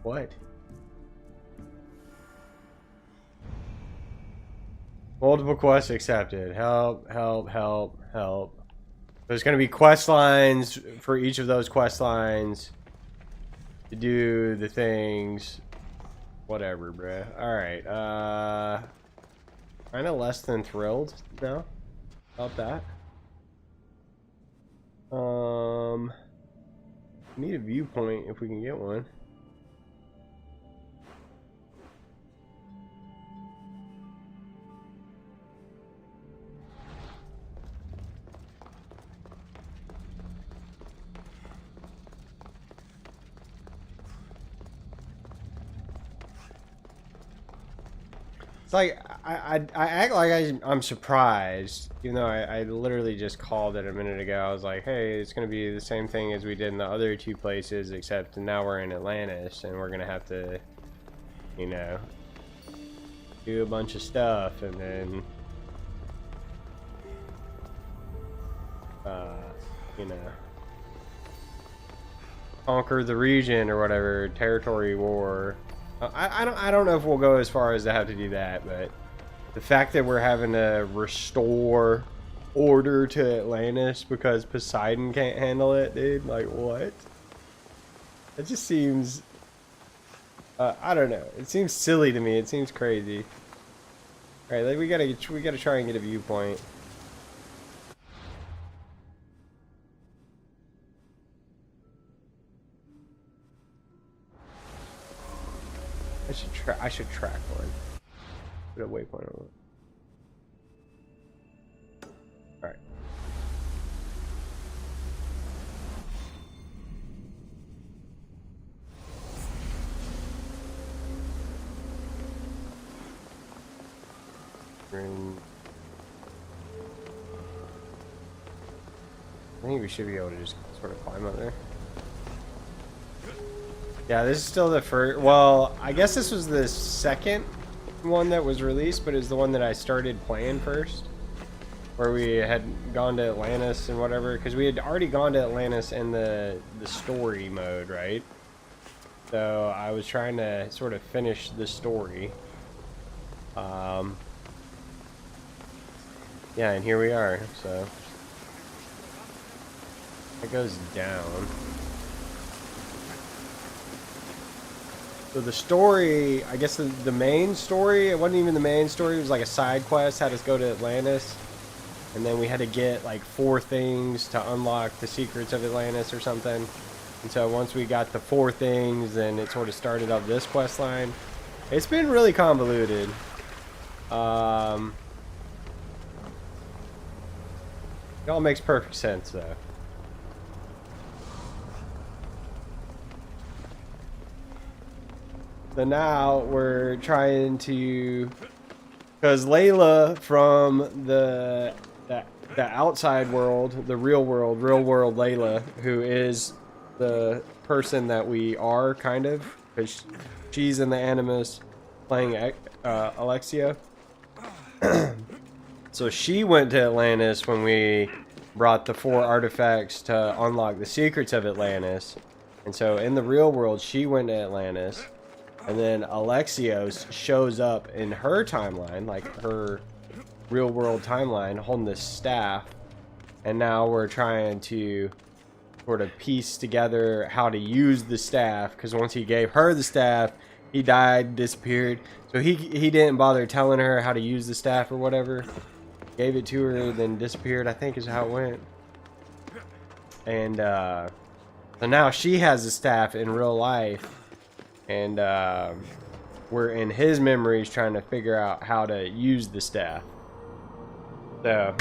What? Multiple quests accepted. Help, help, help, help. There's going to be quest lines for each of those quest lines to do the things. Whatever, bruh. Alright, kind of less than thrilled now about that. Need a viewpoint if we can get one. It's like I act like I'm surprised, even though I literally just called it a minute ago. I was like, hey, it's gonna be the same thing as we did in the other 2 places, except now we're in Atlantis and we're gonna have to, you know, do a bunch of stuff and then you know, conquer the region or whatever, territory war. I don't know if we'll go as far as to have to do that, but the fact that we're having to restore order to Atlantis because Poseidon can't handle it, dude, like what? It just seems, I don't know. It seems silly to me. It seems crazy. All right, like we gotta try and get a viewpoint. I should track one. Put a waypoint on it. All right. I think we should be able to just sort of climb up there. Yeah, this is still the first. Well, I guess this was the second one that was released, but it's the one that I started playing first, where we had gone to Atlantis and whatever, because we had already gone to Atlantis in the story mode, right? So I was trying to sort of finish the story. Yeah, and here we are. So it goes down. So the story, I guess the main story, it wasn't even the main story, it was like a side quest, had us go to Atlantis. And then we had to get like 4 things to unlock the secrets of Atlantis or something. And so once we got the 4 things, then it sort of started up this quest line. It's been really convoluted. It all makes perfect sense though. So now we're trying to, because Layla from the outside world, the real world Layla, who is the person that we are kind of, because she's in the Animus playing Alexia. So she went to Atlantis when we brought the 4 artifacts to unlock the secrets of Atlantis. And so in the real world, she went to Atlantis. And then Alexios shows up in her timeline, like her real world timeline, holding this staff. And now we're trying to sort of piece together how to use the staff, because once he gave her the staff, he died, disappeared. So he didn't bother telling her how to use the staff or whatever. Gave it to her, then disappeared, I think is how it went. And so now she has the staff in real life. And we're in his memories trying to figure out how to use the staff. So,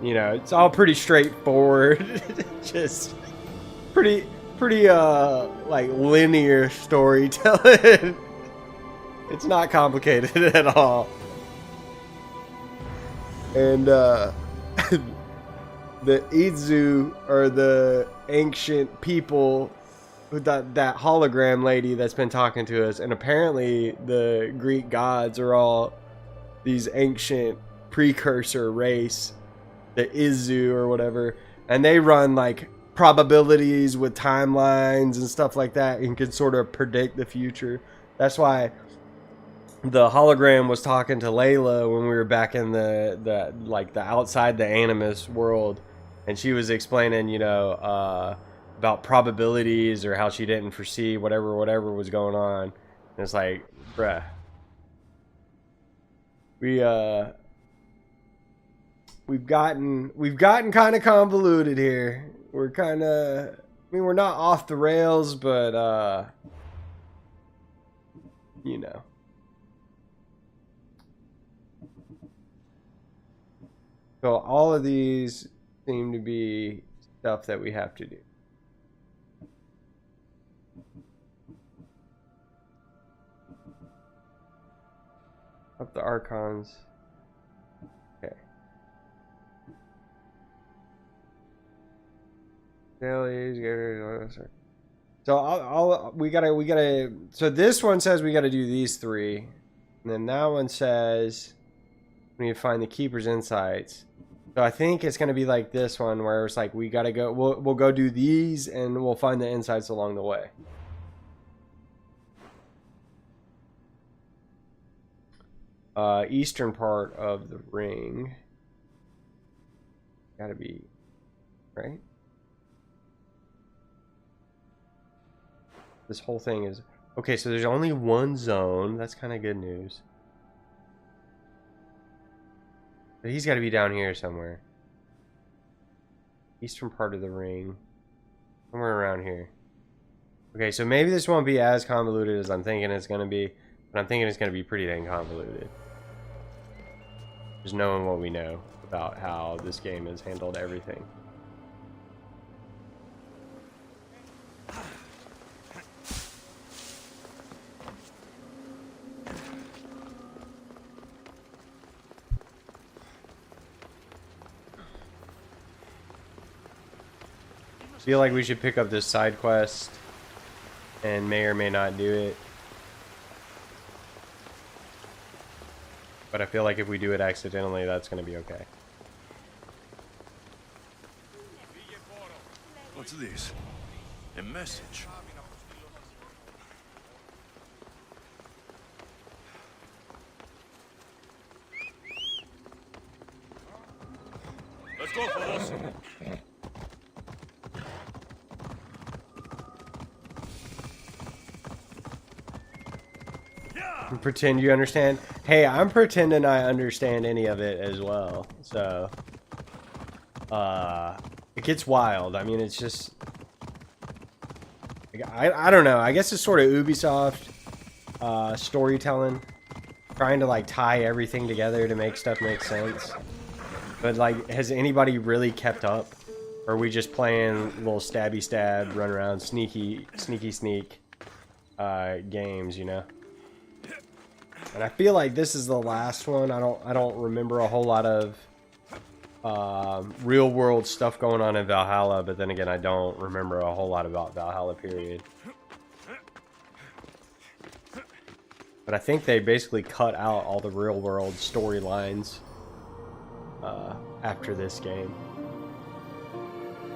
you know, it's all pretty straightforward. Just pretty like linear storytelling. It's not complicated at all. And the Izu are the ancient people, that hologram lady that's been talking to us, and apparently the Greek gods are all these ancient precursor race, the Izu or whatever, and they run like probabilities with timelines and stuff like that and can sort of predict the future. That's why the hologram was talking to Layla when we were back in the outside the Animus world, and she was explaining, you know, about probabilities or how she didn't foresee whatever was going on. And it's like, bruh, we've gotten kind of convoluted here. We're kind of, I mean, we're not off the rails, but you know. So all of these seem to be stuff that we have to do. Up the Archons. Okay. So we gotta. So this one says we gotta do these 3, and then that one says we need to find the Keeper's Insights, So I think it's gonna be like this one where it's like we gotta go. We'll go do these and we'll find the insights along the way. Eastern part of the ring. Gotta be right. This whole thing is okay. So there's only one zone. That's kind of good news. But he's got to be down here somewhere. Eastern part of the ring. Somewhere around here. Okay, so maybe this won't be as convoluted as I'm thinking it's going to be. But I'm thinking it's going to be pretty dang convoluted. Just knowing what we know about how this game has handled everything. Feel like we should pick up this side quest and may or may not do it. But I feel like if we do it accidentally, that's going to be okay. What's this? A message? Let's go, fellas. Pretend you understand. Hey, I'm pretending I understand any of it as well. So, it gets wild. I mean, it's just, I don't know. I guess it's sort of Ubisoft storytelling, trying to like tie everything together to make stuff make sense. But like, has anybody really kept up? Or are we just playing little stabby stab, run around, sneak games, you know? And I feel like this is the last one. I don't remember a whole lot of real world stuff going on in Valhalla, but then again, I don't remember a whole lot about Valhalla, period. But I think they basically cut out all the real world storylines after this game.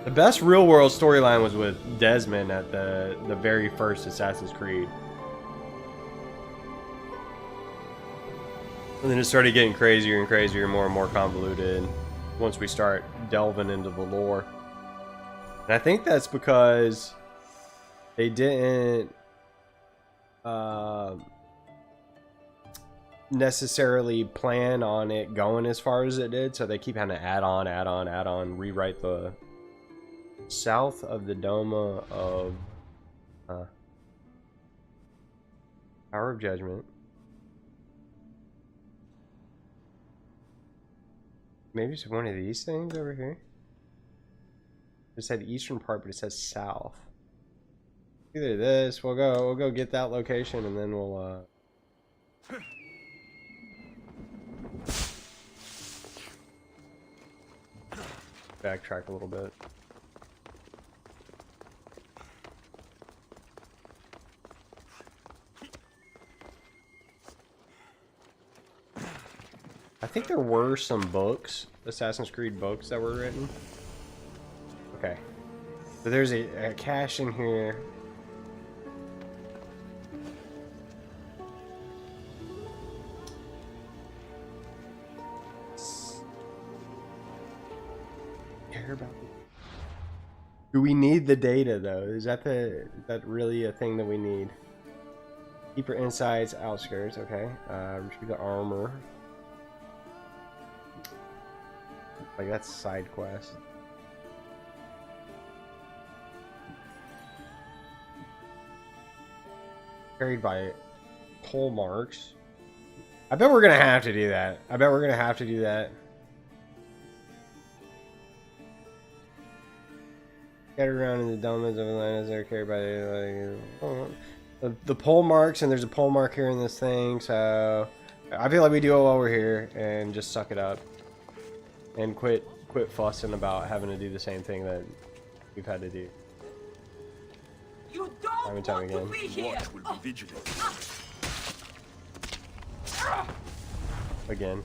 The best real world storyline was with Desmond at the very first Assassin's Creed. And then it started getting crazier and crazier, more and more convoluted once we start delving into the lore. And I think that's because they didn't necessarily plan on it going as far as it did, so they keep having to add on, rewrite the south of the Doma of Power of Judgment. Maybe it's one of these things over here. It said eastern part, but it says south. Either this, we'll go get that location, and then we'll backtrack a little bit. I think there were some books, Assassin's Creed books that were written. Okay. So there's a cache in here. Care about it. Do we need the data though? Is that really a thing that we need? Deeper insights, outskirts, okay. Retrieve the armor. Like, that's side quest. Carried by pole marks. I bet we're gonna have to do that. Scattered around in the domains of Atlantis, they're carried by the pole marks, and there's a pole mark here in this thing, so I feel like we do it while we're here and just suck it up. And quit fussing about having to do the same thing that we've had to do. You don't want to be here. What will be vigilant? Again.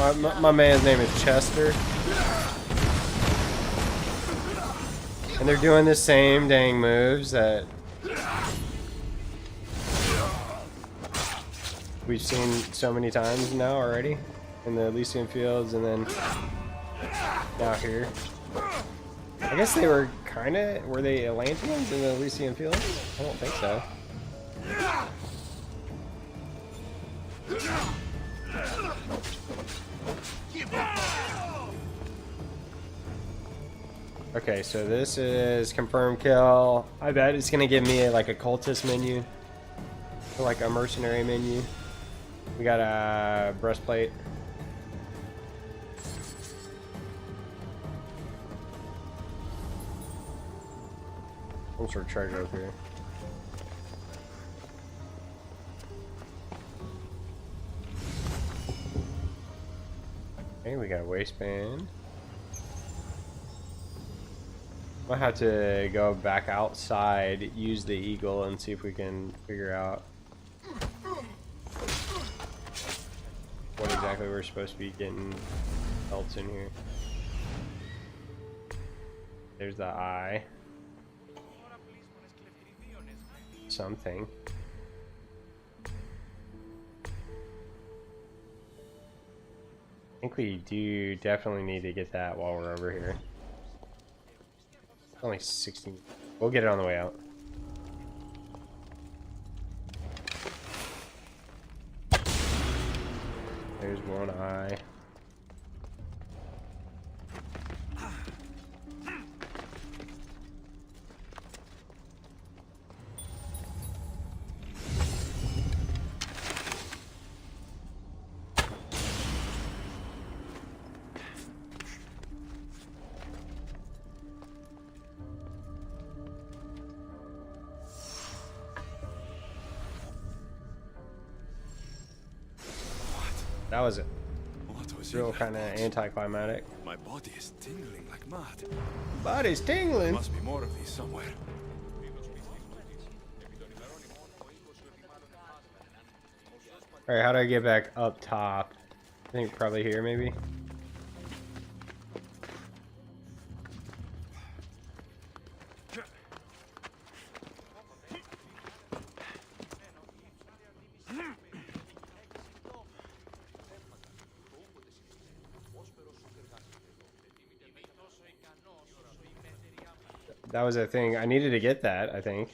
My man's name is Chester. And they're doing the same dang moves that we've seen so many times now already in the Elysian Fields, and then now here. I guess they were were they Atlanteans in the Elysian Fields? I don't think so. Okay, so this is confirm kill. I bet it's gonna give me like a cultist menu, or like a mercenary menu. We got a breastplate. Some sort of treasure over here. Okay, we got a waistband. I'll have to go back outside, use the eagle, and see if we can figure out what exactly we're supposed to be getting else in here. There's the eye. Something. I think we do definitely need to get that while we're over here. Only 16. We'll get it on the way out. There's one eye. That was it. What was Real kind of anticlimactic. My body is tingling like mad. Body's tingling. There must be more of these somewhere. Alright, how do I get back up top? I think probably here, maybe. That was a thing. I needed to get that, I think.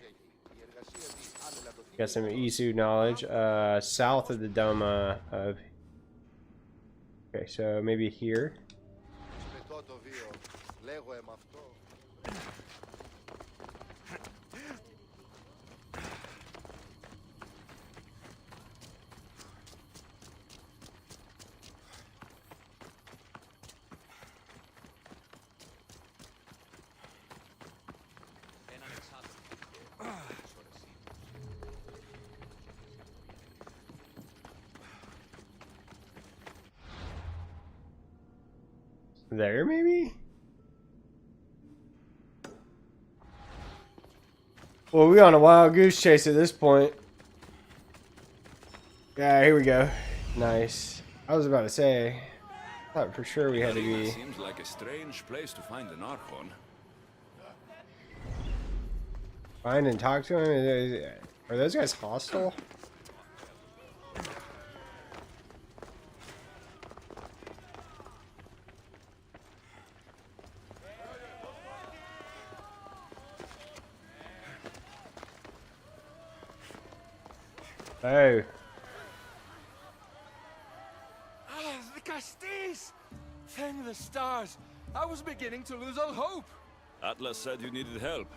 Got some Isu knowledge. South of the Doma of... Okay, so maybe here. There, maybe? Well, we're on a wild goose chase at this point. Yeah, here we go. Nice. I was about to say, I thought for sure we had to be... Seems like a strange place to find an Archon. Find and talk to him? Are those guys hostile? Oh. Ah, the Castis! Thank the stars. I was beginning to lose all hope. Atlas said you needed help.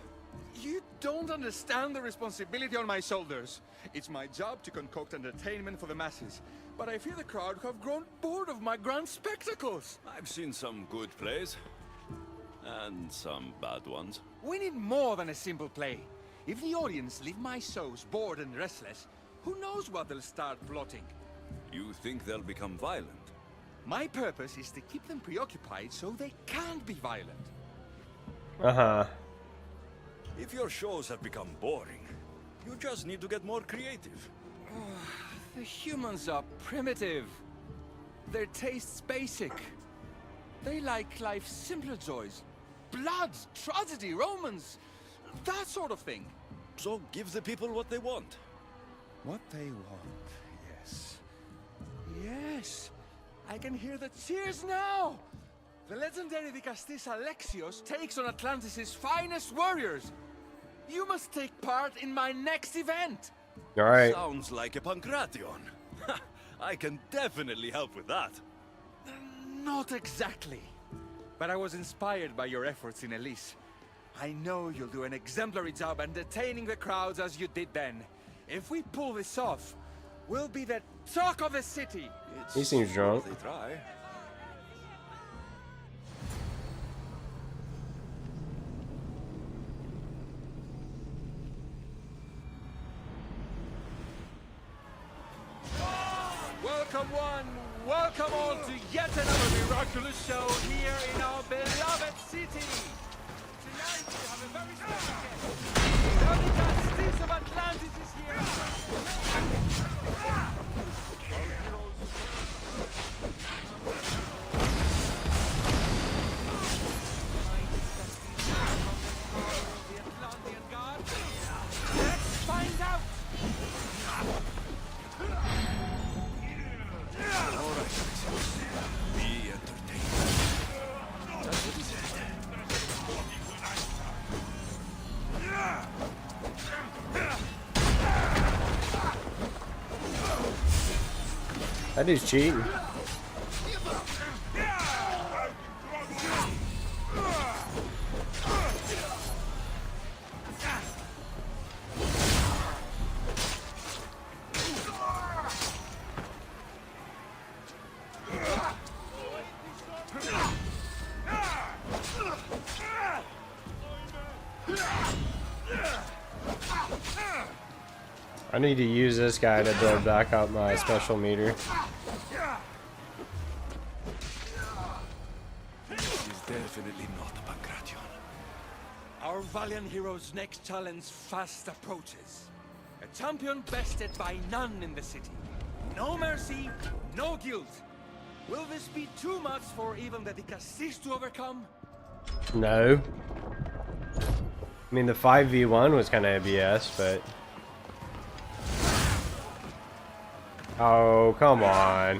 You don't understand the responsibility on my shoulders. It's my job to concoct entertainment for the masses. But I fear the crowd have grown bored of my grand spectacles. I've seen some good plays. And some bad ones. We need more than a simple play. If the audience leave my shows bored and restless, who knows what they'll start plotting? You think they'll become violent? My purpose is to keep them preoccupied so they can't be violent. Uh-huh. If your shows have become boring, you just need to get more creative. The humans are primitive. Their tastes basic. They like life's simpler joys. Blood, tragedy, romance, that sort of thing. So give the people what they want. What they want, yes. Yes, I can hear the cheers now! The legendary Dicastis Alexios takes on Atlantis' finest warriors. You must take part in my next event. All right. Sounds like a Pancration. I can definitely help with that. Not exactly. But I was inspired by your efforts in Elise. I know you'll do an exemplary job entertaining the crowds as you did then. If we pull this off, we'll be the talk of the city. He seems drunk. They try. Welcome one, welcome all to yet another miraculous show here in our beloved city. Tonight we have a very special guest. The Atlantis of Atlantis is here. The Atlantean Guard. Let's find out. Be entertained. That's what he said. That dude's cheating. I need to use this guy to build back up my special meter. This is definitely not a Pancration. Our valiant hero's next challenge fast approaches. A champion bested by none in the city. No mercy, no guilt. Will this be too much for even the Dicastis to overcome? No. I mean, the 5v1 was kind of BS, but... Oh, come on.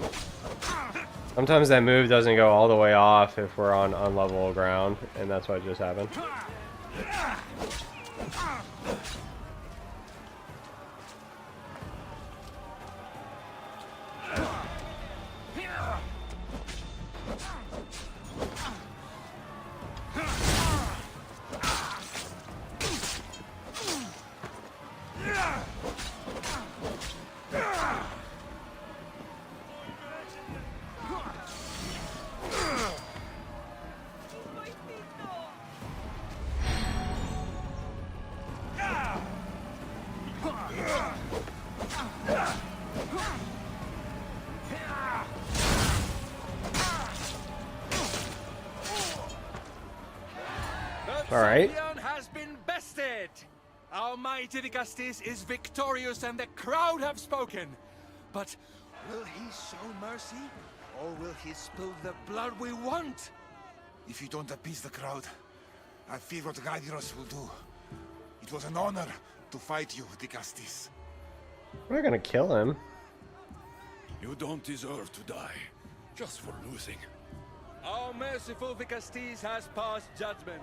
Sometimes that move doesn't go all the way off if we're on unlevel ground, and that's what just happened. All right. Champion has been bested. Our mighty Dicastis is victorious and the crowd have spoken. But will he show mercy? Or will he spill the blood we want? If you don't appease the crowd, I fear what Gaidiros will do. It was an honor to fight you, Dicastis. We're not gonna kill him. You don't deserve to die, just for losing. Our merciful Dicastis has passed judgment.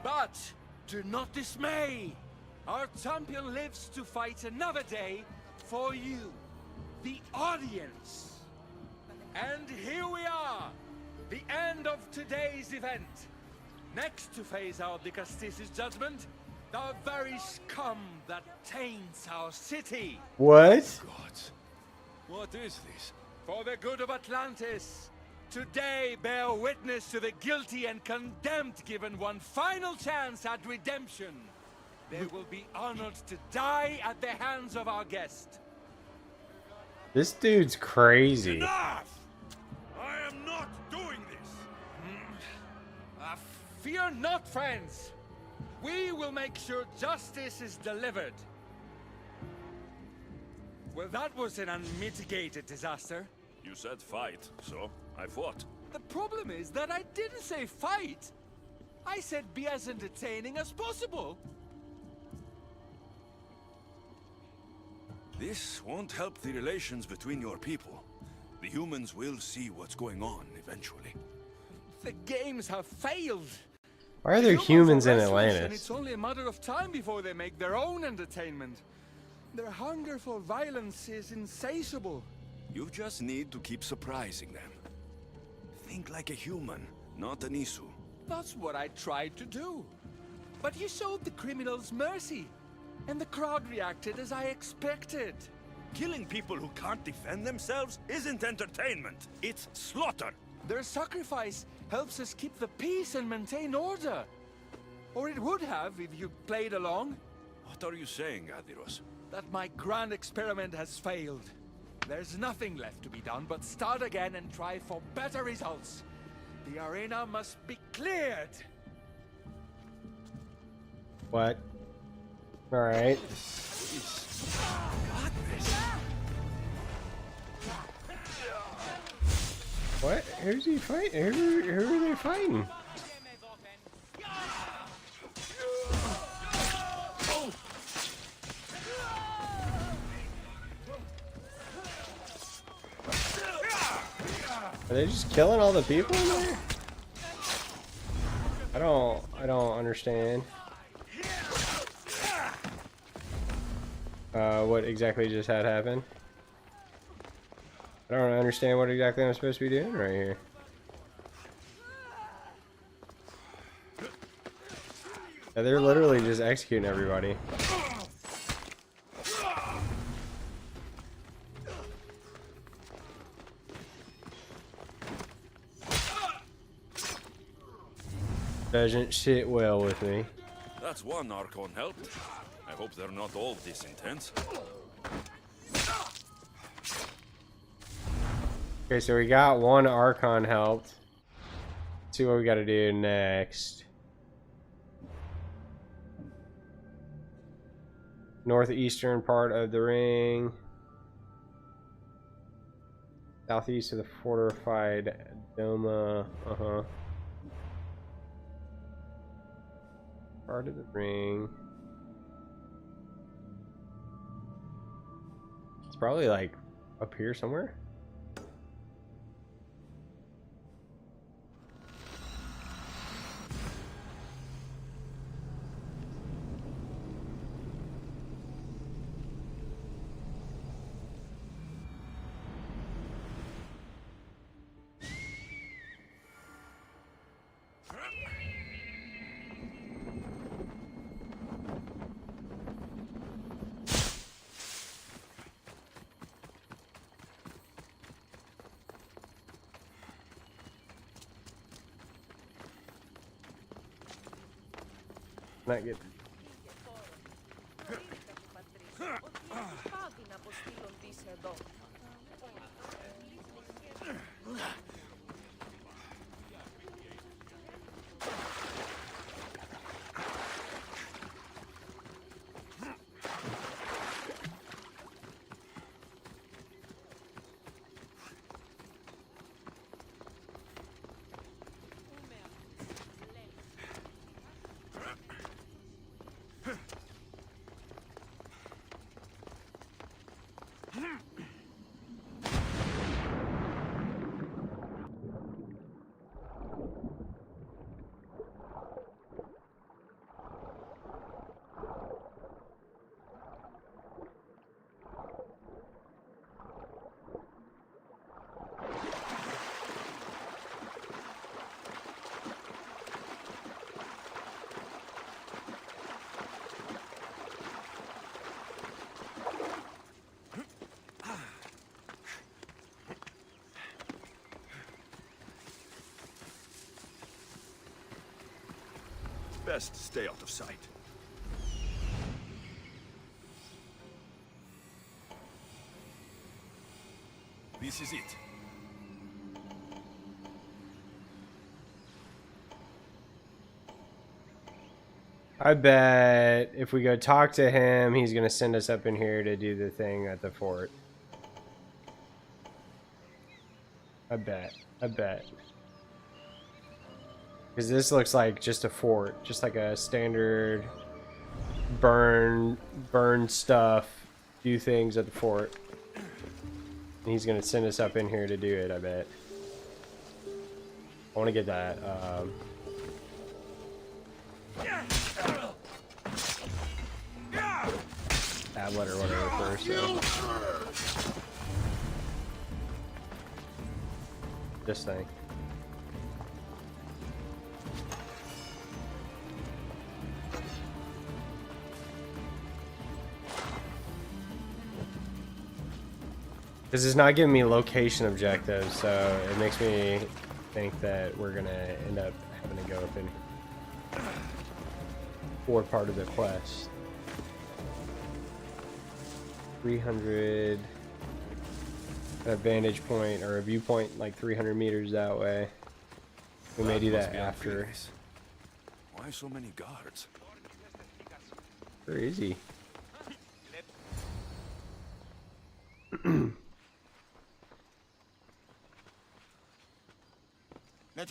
But do not dismay. Our champion lives to fight another day for you, the audience. And here we are, the end of today's event. Next to face our Dicastis' judgment, the very scum that taints our city. What? God, what is this? For the good of Atlantis, today bear witness to the guilty and condemned given one final chance at redemption. They will be honored to die at the hands of our guest. This dude's crazy. Enough! I am not doing this. Fear not, friends. We will make sure justice is delivered. Well, that was an unmitigated disaster. You said fight, so I fought. The problem is that I didn't say fight. I said be as entertaining as possible. This won't help the relations between your people. The humans will see what's going on eventually. The games have failed. Why are there humans in And Atlantis? it's only a matter of time before they make their own entertainment. Their hunger for violence is insatiable. You just need to keep surprising them. Think like a human, not an Isu. That's what I tried to do. But you showed the criminals mercy, and the crowd reacted as I expected. Killing people who can't defend themselves isn't entertainment. It's slaughter. Their sacrifice helps us keep the peace and maintain order. Or it would have if you played along. What are you saying, Adiros? That my grand experiment has failed. There's nothing left to be done but start again and try for better results. The arena must be cleared. What? Alright. What? Who's he fighting? Who are they fighting? Are they just killing all the people in there? I don't understand. What exactly just had happened? I don't understand what exactly I'm supposed to be doing right here. Yeah, they're literally just executing everybody. Doesn't sit well with me. That's one Archon helped. I hope they're not all this intense. Okay, so we got one Archon helped. Let's see what we gotta do next. Northeastern part of the ring. Southeast of the fortified Doma. Part of the ring. It's probably like up here somewhere. Not good. Best stay out of sight. This is it. I bet if we go talk to him, he's gonna send us up in here to do the thing at the fort. I bet. Because this looks like just a fort, just like a standard burn stuff, do things at the fort. And he's gonna send us up in here to do it, I bet. I want to get that. Tablet or whatever first. So. This thing. Because it's not giving me location objectives, so it makes me think that we're gonna end up having to go up in for part of the quest. 300 a vantage point or a viewpoint, like 300 meters that way. We may do that after. Why so many guards? Crazy.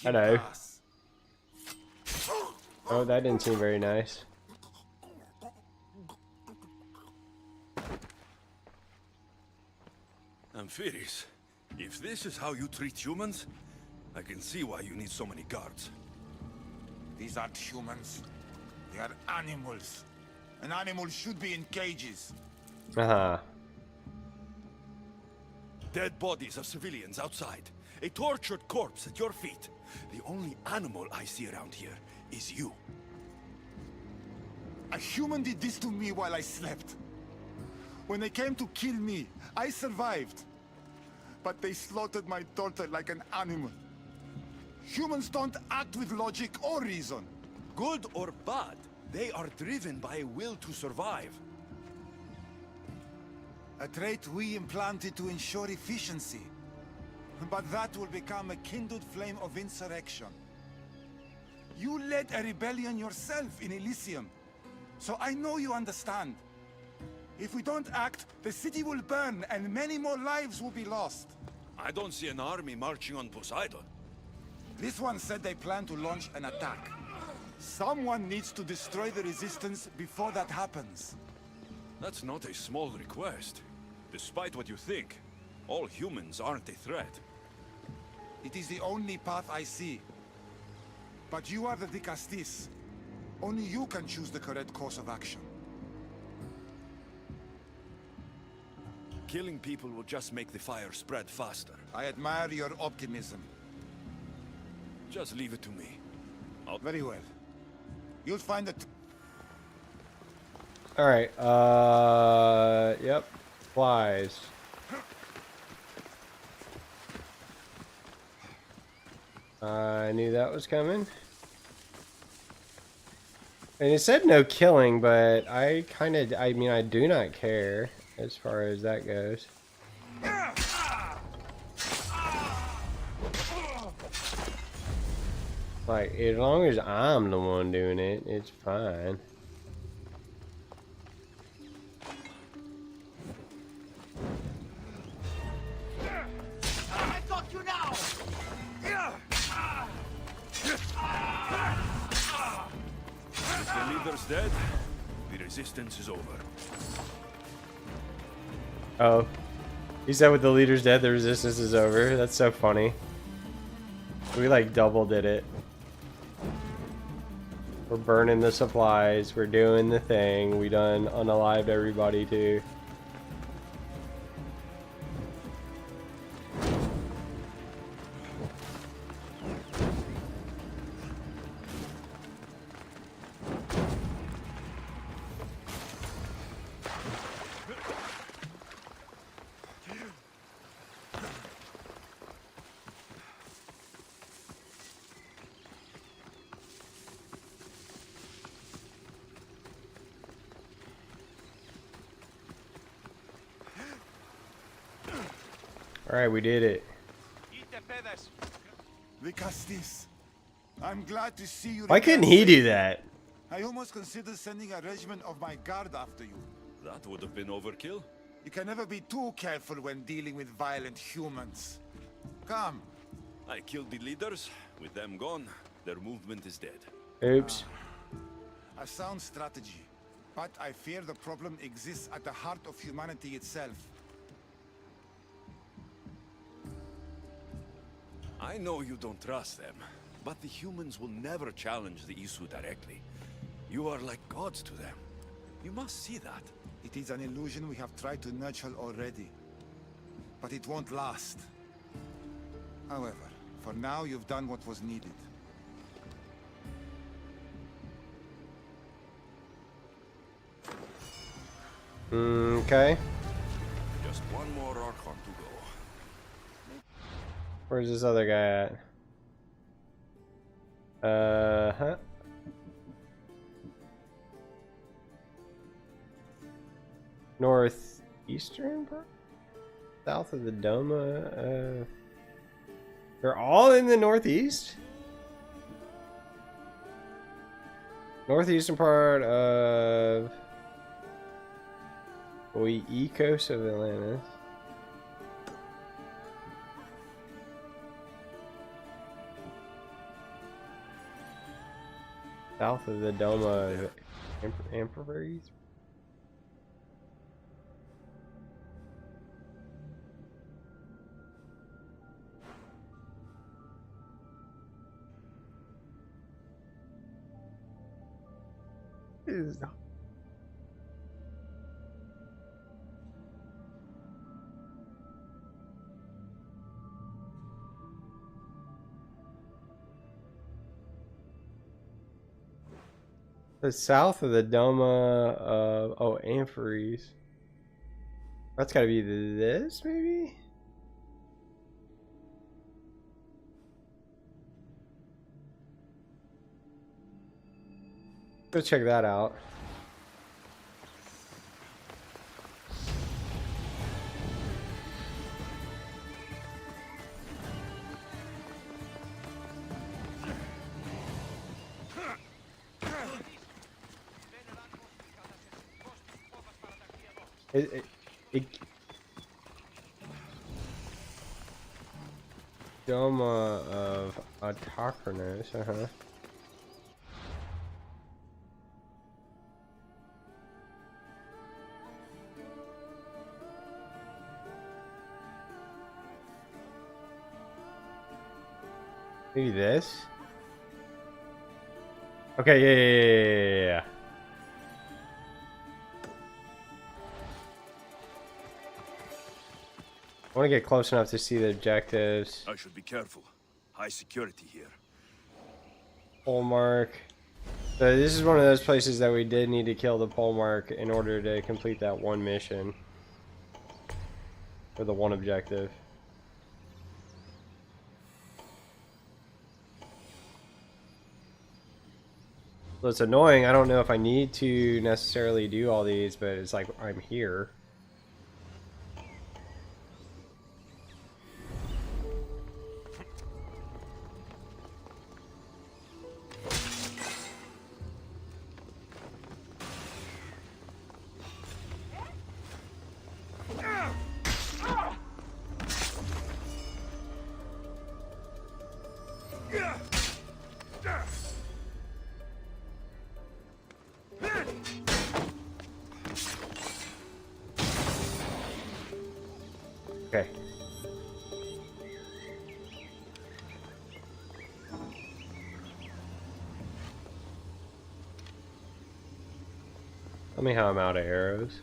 Hello. Oh, that didn't seem very nice. Amphiris, if this is how you treat humans, I can see why you need so many guards. These aren't humans. They are animals. An animal should be in cages. Uh-huh. Dead bodies of civilians outside. A tortured corpse at your feet. The only animal I see around here is you. A human did this to me while I slept. When they came to kill me, I survived. But they slaughtered my daughter like an animal. Humans don't act with logic or reason. Good or bad, they are driven by a will to survive. A trait we implanted to ensure efficiency. But that will become a kindled flame of insurrection. You led a rebellion yourself in Elysium, so I know you understand. If we don't act, the city will burn and many more lives will be lost. I don't see an army marching on Poseidon. This one said they plan to launch an attack. Someone needs to destroy the resistance before that happens. That's not a small request. Despite what you think, all humans aren't a threat. It is the only path I see. But you are the Dicastis. Only you can choose the correct course of action. Killing people will just make the fire spread faster. I admire your optimism. Just leave it to me. Very well. You'll find it. Alright, yep. Flies. I knew that was coming. And it said no killing, but I mean, I do not care as far as that goes. Like, as long as I'm the one doing it, it's fine. I got you now! If the leader's dead, the resistance is over. Oh. He said with the leader's dead, the resistance is over. That's so funny. We like double did it. We're burning the supplies. We're doing the thing. We done unalived everybody too. Alright, we did it. Dicastis, I'm glad to see you. Why couldn't he do that? I almost considered sending a regiment of my guard after you. That would have been overkill. You can never be too careful when dealing with violent humans. Come. I killed the leaders. With them gone, their movement is dead. Oops. A sound strategy. But I fear the problem exists at the heart of humanity itself. I know you don't trust them, but the humans will never challenge the Isu directly. You are like gods to them. You must see that. It is an illusion we have tried to nurture already. But it won't last. However, for now you've done what was needed. Okay. Just one more Archon to go. Where's this other guy at? Huh? Northeastern part? South of the Doma? They're all in the northeast? Northeastern part of the east coast of Atlantis. South of the Doma Amperberries? Is the south of the Doma of Amphories. That's gotta be this, maybe? Go check that out. Doma of Autochronos, Maybe this? Okay, yeah. I want to get close enough to see the objectives. I should be careful. High security here. Pole mark. So this is one of those places that we did need to kill the pole mark in order to complete that one mission. Or the one objective. So it's annoying. I don't know if I need to necessarily do all these, but it's like I'm here. Okay. Tell me how I'm out of arrows.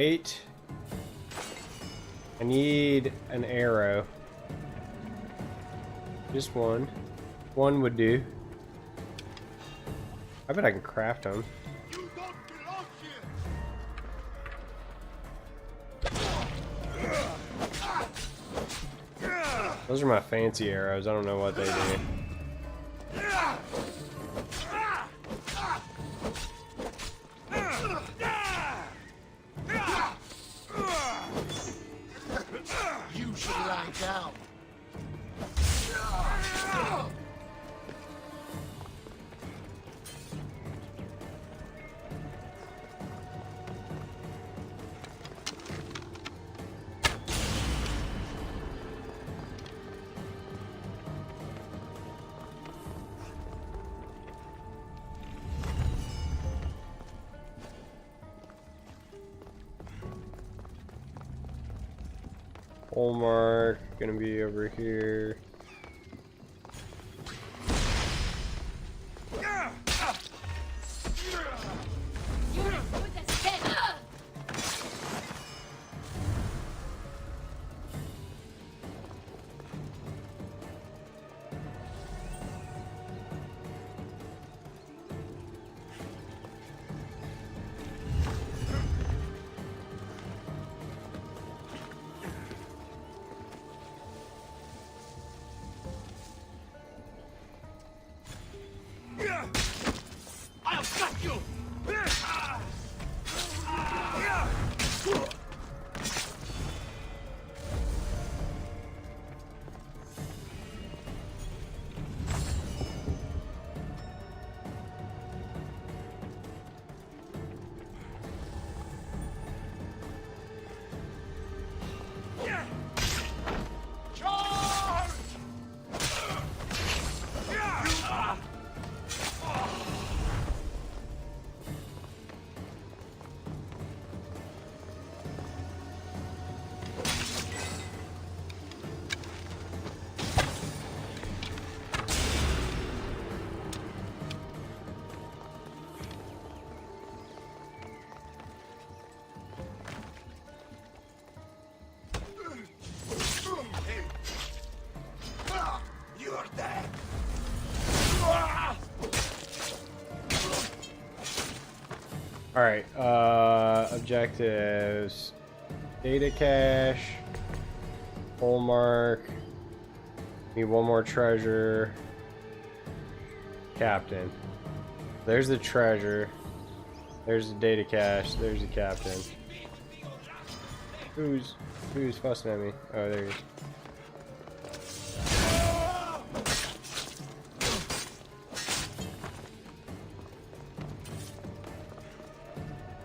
right. I need an arrow. Just one. One would do. I bet I can craft them. You don't belong here. Those are my fancy arrows. I don't know what they do. You should lie down. Hallmark gonna be over here. I'll cut you! You're dead. Alright, objectives. Data cache. Hallmark. Need one more treasure. Captain. There's the treasure. There's the data cache. There's the captain. Who's fussing at me? Oh, there he is.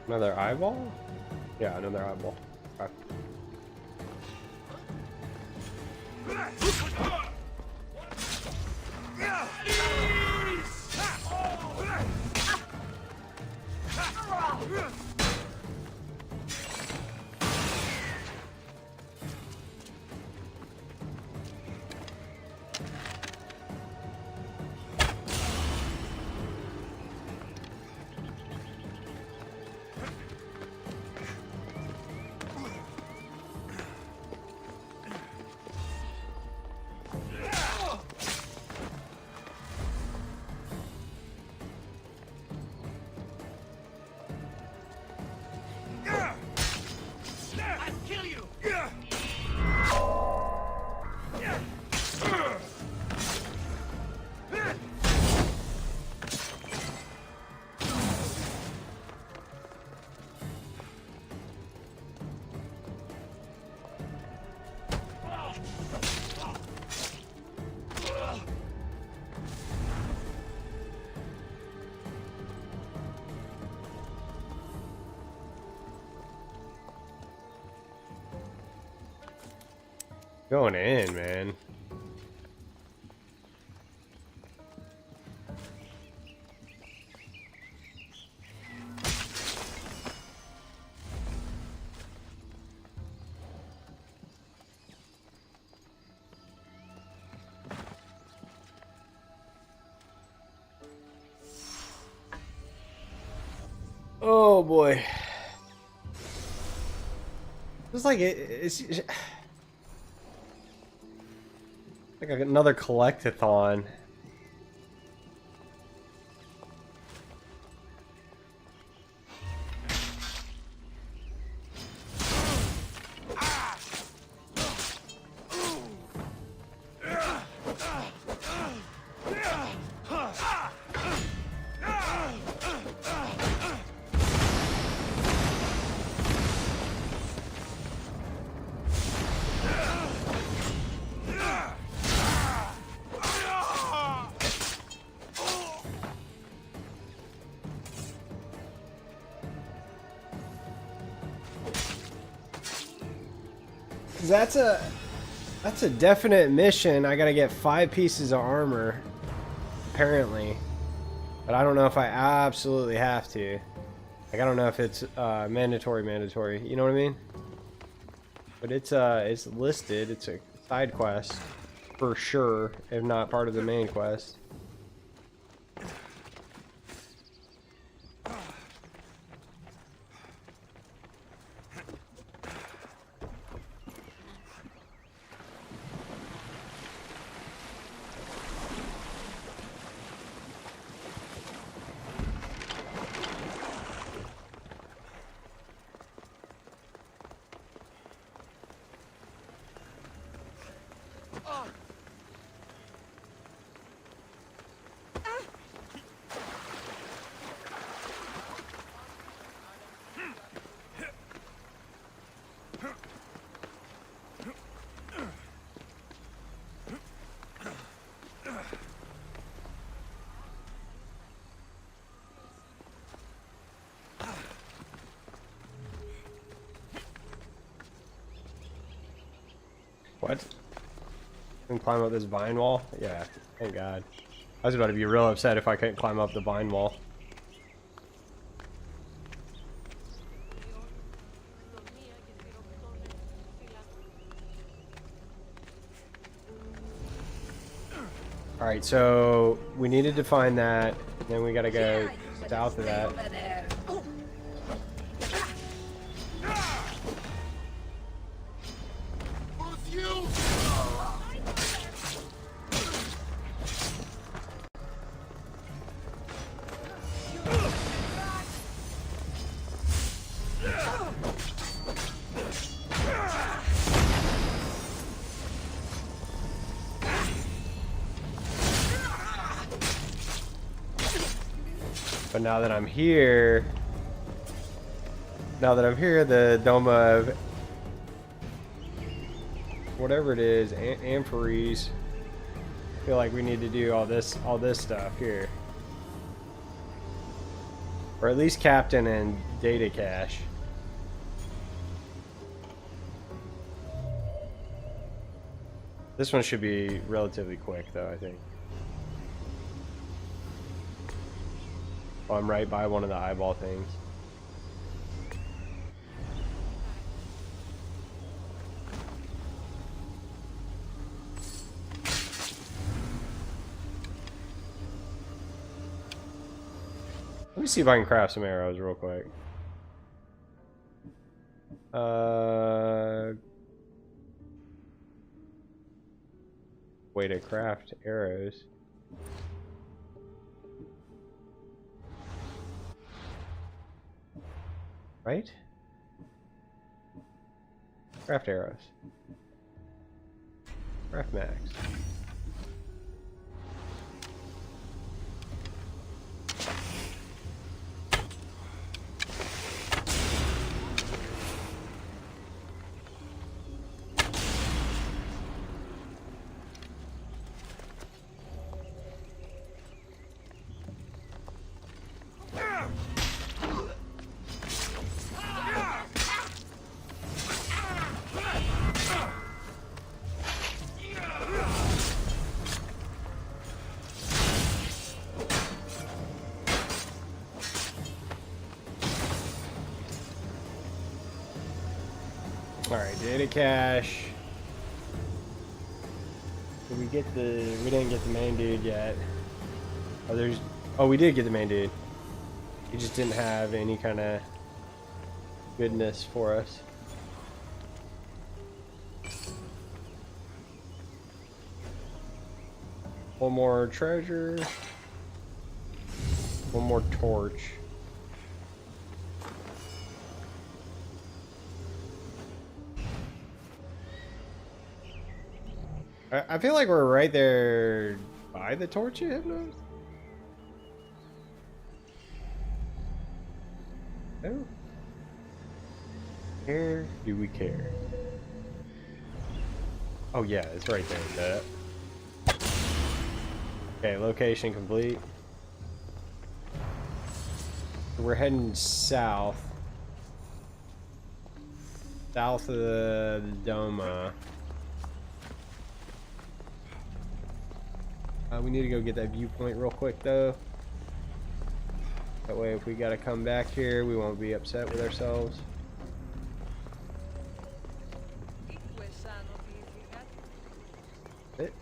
Another eyeball? Yeah, another eyeball. Okay. I'll kill you! Going in, man. Oh boy. It's like it's like another collectathon. That's a definite mission. I gotta get 5 pieces of armor, apparently, but I don't know if I absolutely have to. Like, I don't know if it's mandatory. You know what I mean? But it's listed. It's a side quest for sure, if not part of the main quest. What? Can climb up this vine wall? Yeah, thank God. I was about to be real upset if I couldn't climb up the vine wall. Alright, so we needed to find that, then we gotta go south of that. But now that I'm here, the Doma of whatever it is, Amphories, I feel like we need to do all this stuff here, or at least Captain and Data Cache. This one should be relatively quick, though, I think. Oh, I'm right by one of the eyeball things. Let me see if I can craft some arrows real quick. Way to craft arrows. Right? Craft arrows. Craft max. Alright, data cache. Did we get the... we didn't get the main dude yet. Oh, we did get the main dude. He just didn't have any kind of goodness for us. One more treasure. One more torch. I feel like we're right there by the torch you Hypnos? Oh. Care? Do we care? Oh yeah, it's right there. Okay, location complete. We're heading south. South of the Doma. We need to go get that viewpoint real quick though. That way if we gotta come back here, we won't be upset with ourselves. It.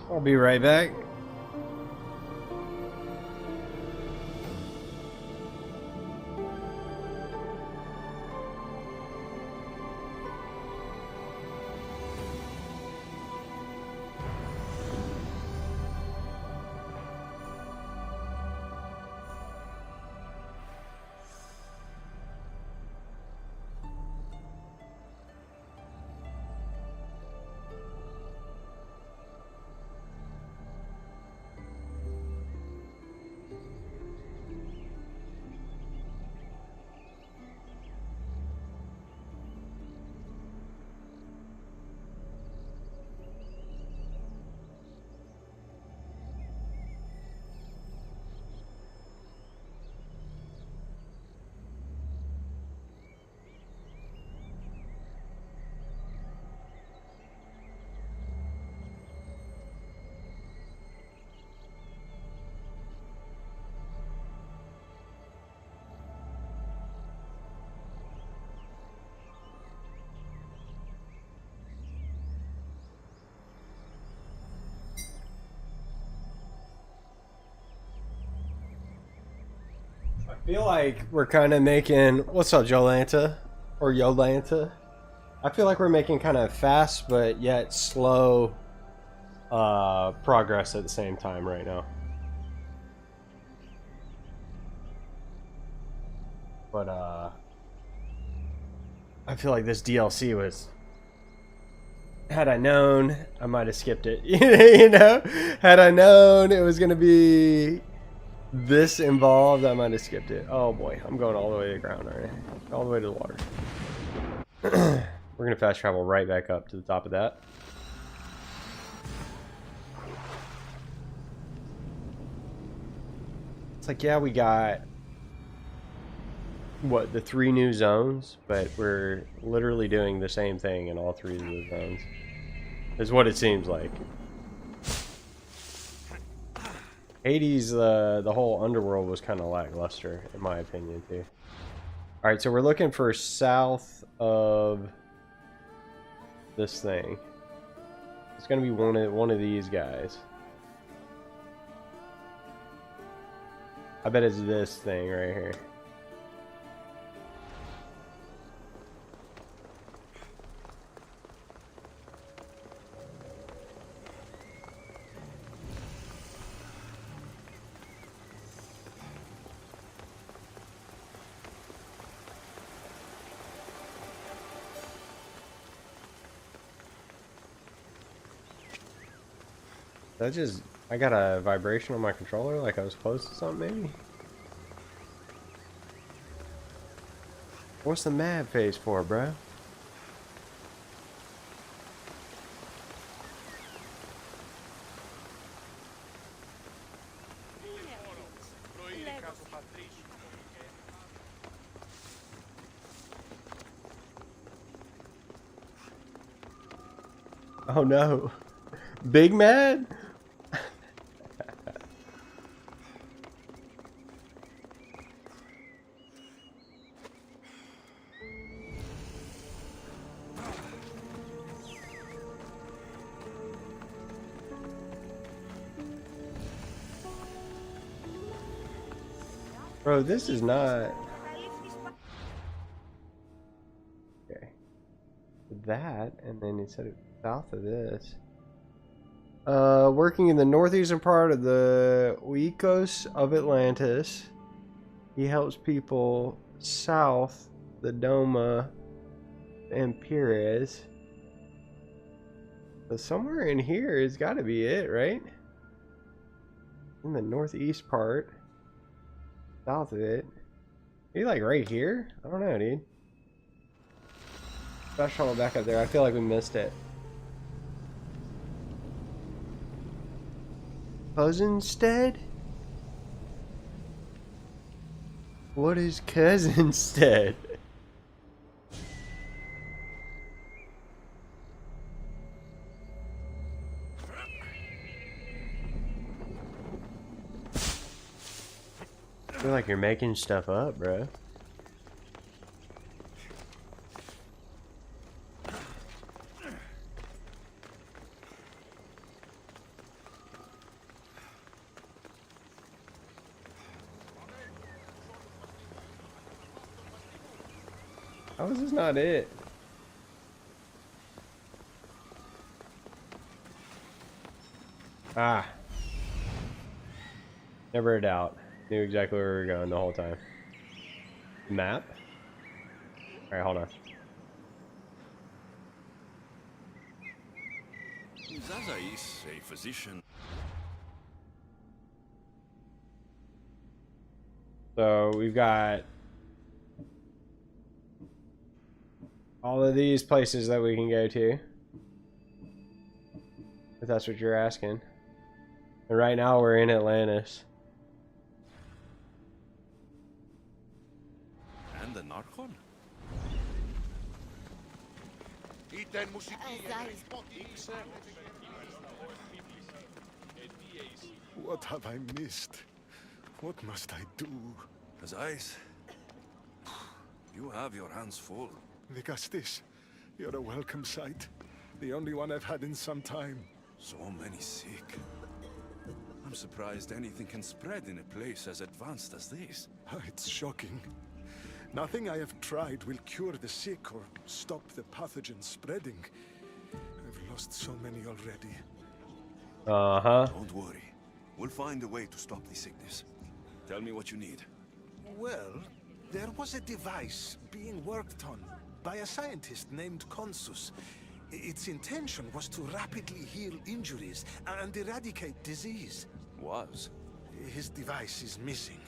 I'll be right back. I feel like we're kind of making... What's up, Jolanta? Or Yolanta? I feel like we're making kind of fast but yet slow progress at the same time right now. But I feel like this DLC was... Had I known, I might have skipped it. You know? Had I known it was going to be this involved, I might have skipped it. Oh boy, I'm going all the way to the ground, aren't I? All the way to the water. We're going to fast travel right back up to the top of that. It's like, yeah, we got... What, the 3 new zones? But we're literally doing the same thing in all 3 of the zones. Is what it seems like. Hades, the whole underworld was kind of lackluster, in my opinion, too. Alright, so we're looking for south of this thing. It's going to be one of these guys. I bet it's this thing right here. That just... I got a vibration on my controller like I was close to something, maybe? What's the mad face for, bro? Oh no. Big mad? Bro, this is not... Okay. That, and then it said it south of this. Working in the northeastern part of the Oikos of Atlantis. He helps people south the Doma and Pires. So somewhere in here has got to be it, right? In the northeast part. South of it. Maybe like right here? I don't know, dude. Flash all back up there. I feel like we missed it. Cousinstead? What is Cousinstead? I feel like you're making stuff up, bro. How is this not it? Ah. Never a doubt. Knew exactly where we were going the whole time. Map? Alright, hold on. Zaza is a physician. So we've got all of these places that we can go to. If that's what you're asking. And right now we're in Atlantis. And the Narcon? What have I missed? What must I do? Azais, you have your hands full. Vigastis, you're a welcome sight. The only one I've had in some time. So many sick. I'm surprised anything can spread in a place as advanced as this. It's shocking. Nothing I have tried will cure the sick or stop the pathogen spreading. I've lost so many already. Uh-huh. Don't worry. We'll find a way to stop the sickness. Tell me what you need. Well, there was a device being worked on by a scientist named Consus. Its intention was to rapidly heal injuries and eradicate disease. Was? His device is missing.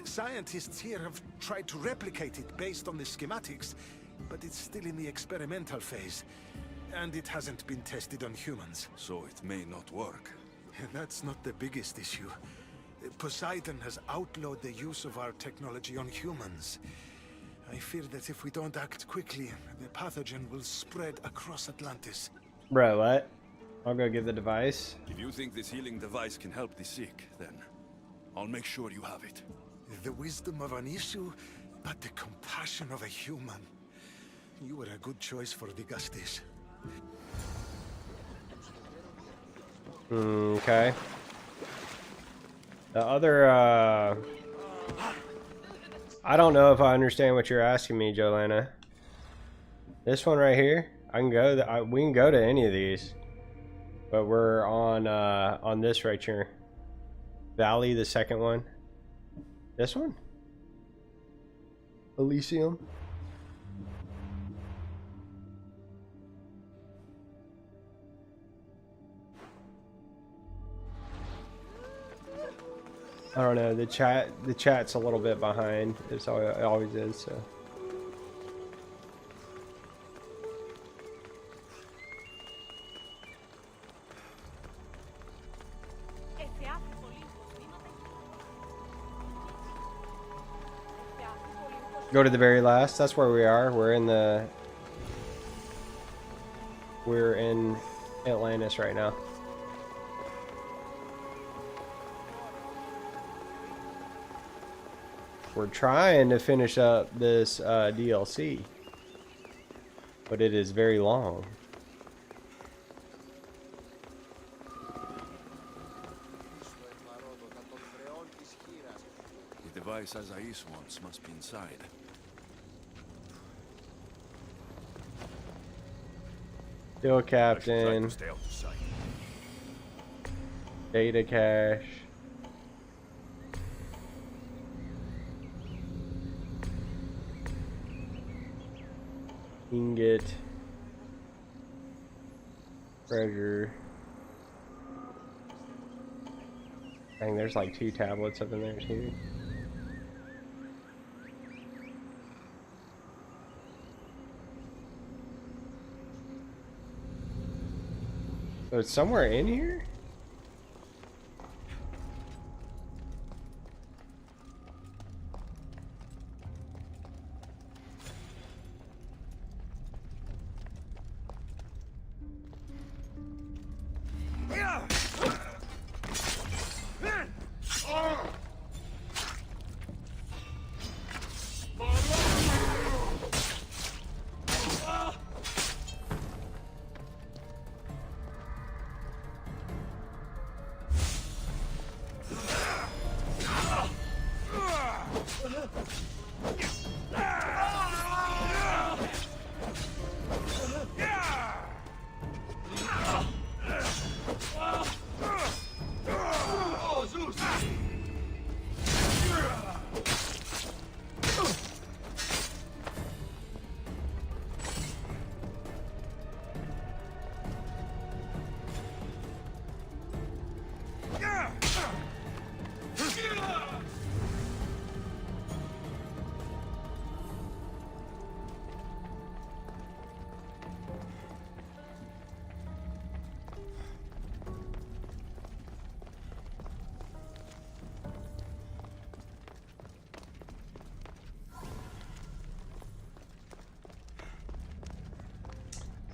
Scientists here have tried to replicate it based on the schematics, but it's still in the experimental phase. And it hasn't been tested on humans. So it may not work. That's not the biggest issue. Poseidon has outlawed the use of our technology on humans. I fear that if we don't act quickly, the pathogen will spread across Atlantis. Bro, what? I'll go get the device. If you think this healing device can help the sick, then I'll make sure you have it. The wisdom of an issue, but the compassion of a human. You were a good choice for Vigastis. Okay. The other, I don't know if I understand what you're asking me, Jolana. This one right here, I can go. We can go to any of these, but we're on this right here. Valley, the second one. This one. Elysium. I don't know, the chat's a little bit behind. It always is, so. Go to the very last. That's where we are. We're in Atlantis right now. We're trying to finish up this DLC, but it is very long. The device Azais wants must be inside. Still Captain. Stay out of sight. Data cache. Ingot. Treasure. Dang, there's like 2 tablets up in there too. So it's somewhere in here?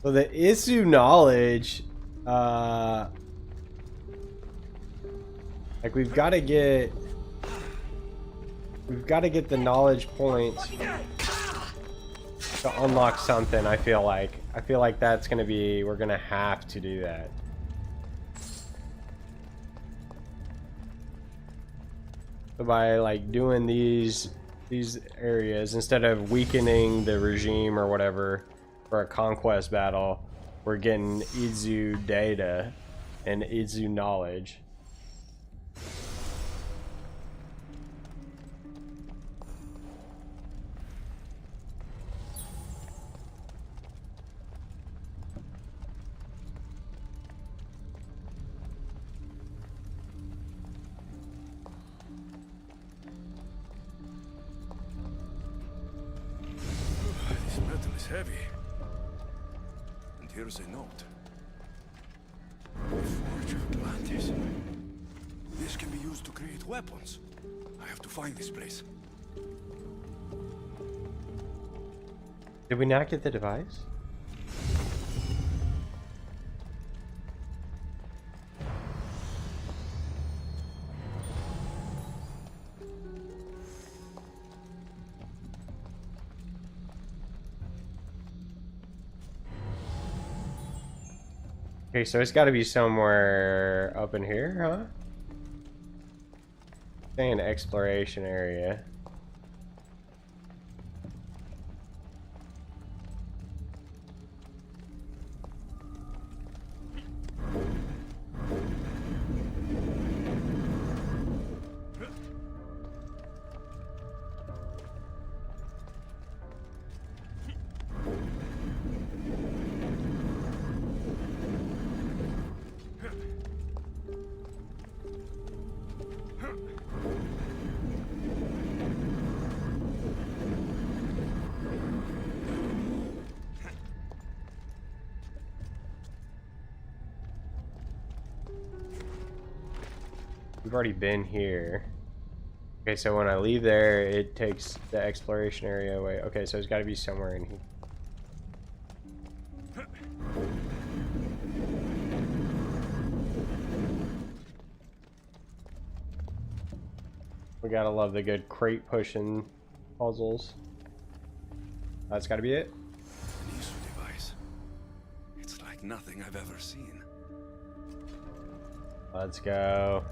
So the Isu knowledge, like we've got to get the knowledge points to unlock something. I feel like that's gonna be, we're gonna have to do that. So by like doing these areas, instead of weakening the regime or whatever for a conquest battle, we're getting Izu data and Izu knowledge. This metal is heavy. And here's a note. Forge of Atlantis. This can be used to create weapons. I have to find this place. Did we not get the device? Okay, so it's got to be somewhere up in here, huh? Say an exploration area. We've already been here. Okay, so when I leave there, it takes the exploration area away. Okay, so it's got to be somewhere in here. We gotta love the good crate pushing puzzles. That's gotta be it. An Isu device. It's like nothing I've ever seen. Let's go.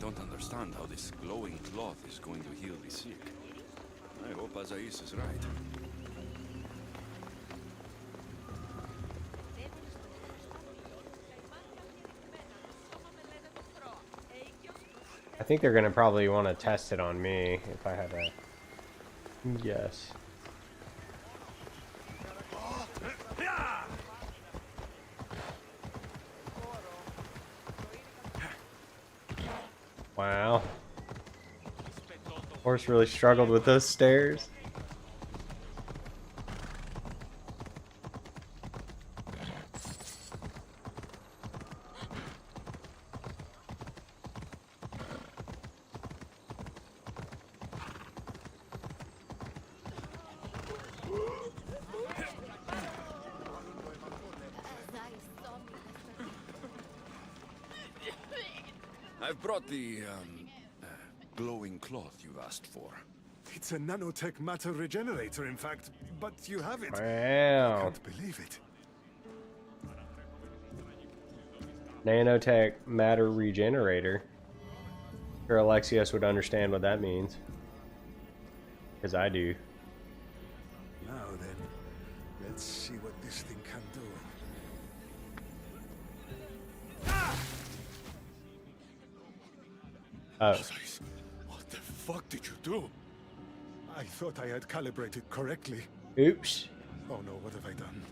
don't understand how this glowing cloth is going to heal the sick. I hope Azais is right. I think they're gonna probably want to test it on me if I have a guess. Wow. Horse really struggled with those stairs. I've brought the, glowing cloth you asked for. It's a nanotech matter regenerator, in fact, but you have it. Wow. I can't believe it. Nanotech matter regenerator. Sure, Alexios would understand what that means. Because I do. Now then, let's see what this thing can do. Oh. What the fuck did you do? I thought I had calibrated correctly. Oops. Oh no, what have I done?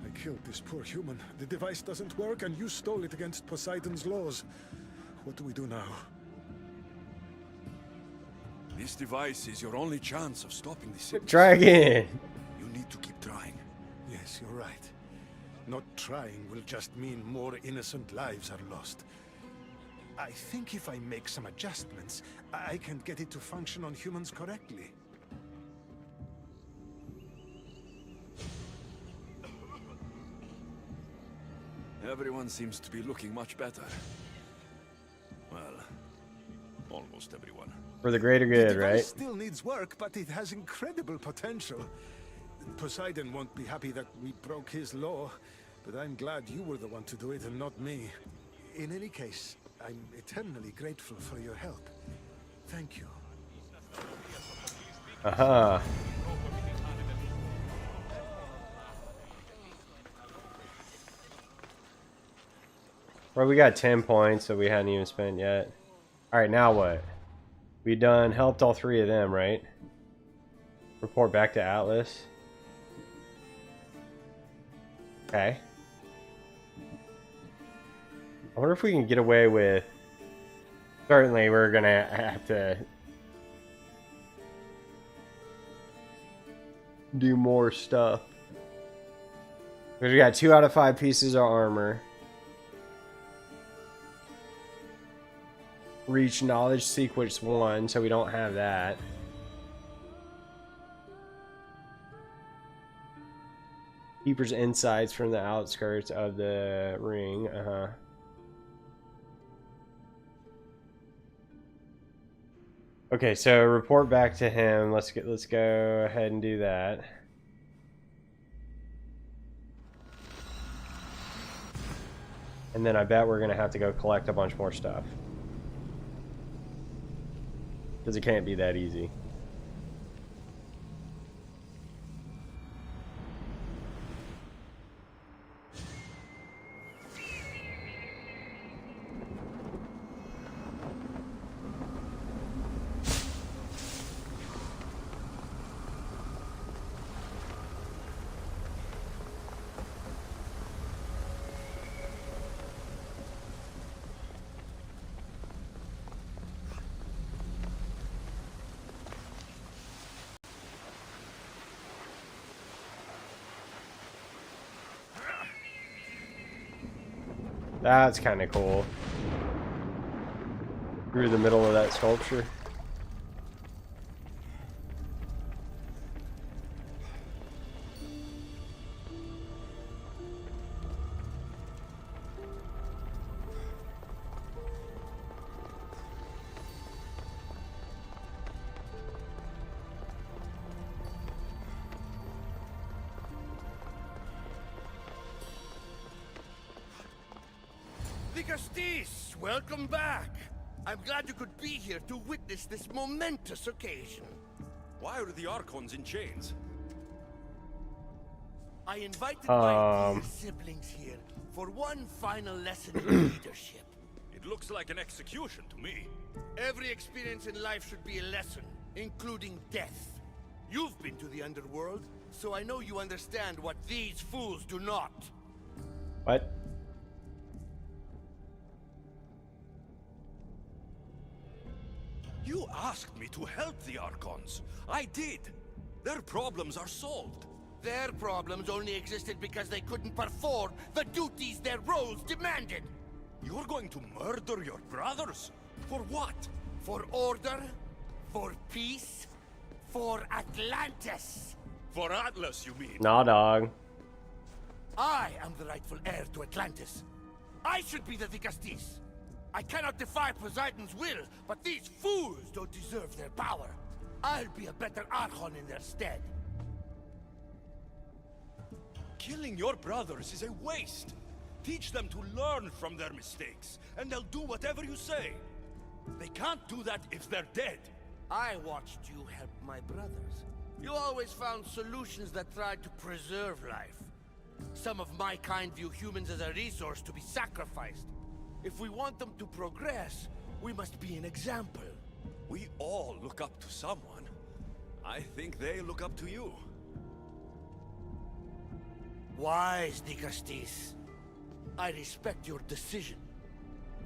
I killed this poor human. The device doesn't work and you stole it against Poseidon's laws. What do we do now? This device is your only chance of stopping the sickness. Try again. You need to keep trying. Yes, you're right. Not trying will just mean more innocent lives are lost. I think if I make some adjustments, I can get it to function on humans correctly. Everyone seems to be looking much better. Well, almost everyone. For the greater good, The device right? still needs work, but it has incredible potential. Poseidon won't be happy that we broke his law, but I'm glad you were the one to do it and not me. In any case, I'm eternally grateful for your help. Thank you. Aha. Well, we got 10 points that we hadn't even spent yet. Alright, now what? We done helped all three of them, right? Report back to Atlas. Okay. I wonder if we can get away with... Certainly we're gonna have to do more stuff. Because we got 2 out of 5 pieces of armor. Reach knowledge sequence 1, so we don't have that. Keeper's insights from the outskirts of the ring. Okay, so report back to him. Let's go ahead and do that. And then I bet we're gonna have to go collect a bunch more stuff. Because it can't be that easy. That's kind of cool. Through the middle of that sculpture. Vicastis, welcome back. I'm glad you could be here to witness this momentous occasion. Why are the Archons in chains? I invited my dear siblings here for one final lesson in leadership. It looks like an execution to me. Every experience in life should be a lesson, including death. You've been to the underworld, so I know you understand what these fools do not. What? You asked me to help the Archons. I did. Their problems are solved. Their problems only existed because they couldn't perform the duties their roles demanded. You're going to murder your brothers? For what? For order, for peace, for Atlantis. For Atlas, you mean? Nah, dog. I am the rightful heir to Atlantis. I should be the Dicastis. I cannot defy Poseidon's will, but these fools don't deserve their power. I'll be a better Archon in their stead. Killing your brothers is a waste. Teach them to learn from their mistakes, and they'll do whatever you say. They can't do that if they're dead. I watched you help my brothers. You always found solutions that tried to preserve life. Some of my kind view humans as a resource to be sacrificed. If we want them to progress, we must be an example. We all look up to someone. I think they look up to you. Wise, Dicastis. I respect your decision.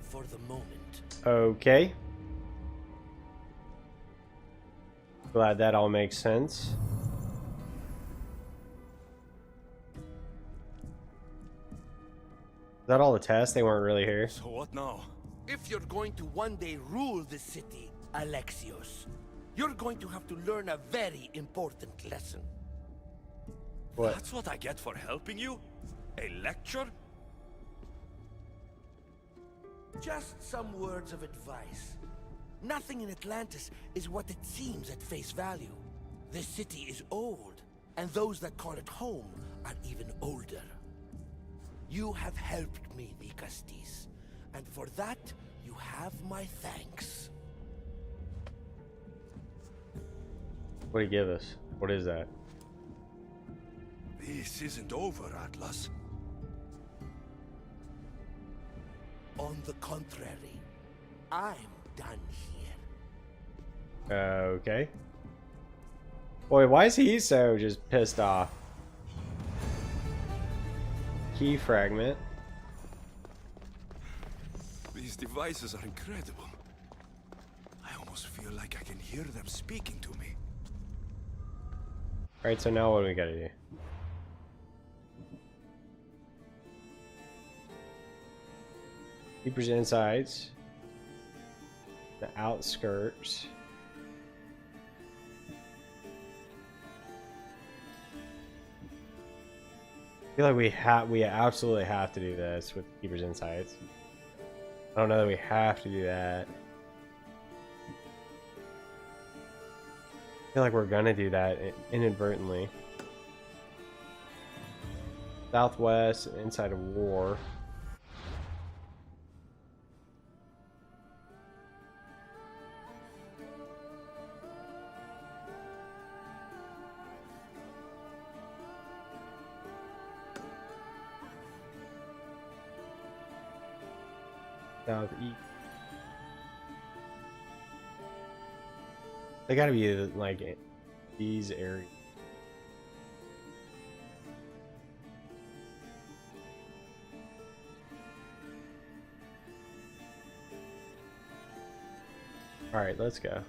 For the moment. Okay. Glad that all makes sense. Is that all the tests? They weren't really here. So what now? If you're going to one day rule this city, Alexios, you're going to have to learn a very important lesson. What? That's what I get for helping you? A lecture? Just some words of advice. Nothing in Atlantis is what it seems at face value. This city is old, and those that call it home are even older. You have helped me, Dicastis, and for that, you have my thanks. What do you give us? What is that? This isn't over, Atlas. On the contrary, I'm done here. Okay. Boy, why is he so just pissed off? Key fragment. These devices are incredible. I almost feel like I can hear them speaking to me. Alright, so now what do we gotta do? Keeper's insides. The outskirts. I feel like we absolutely have to do this with Keeper's Insights. I don't know that we have to do that. I feel like we're gonna do that inadvertently. Southwest, inside of war. Southeast. They gotta be like these areas. Alright, let's go.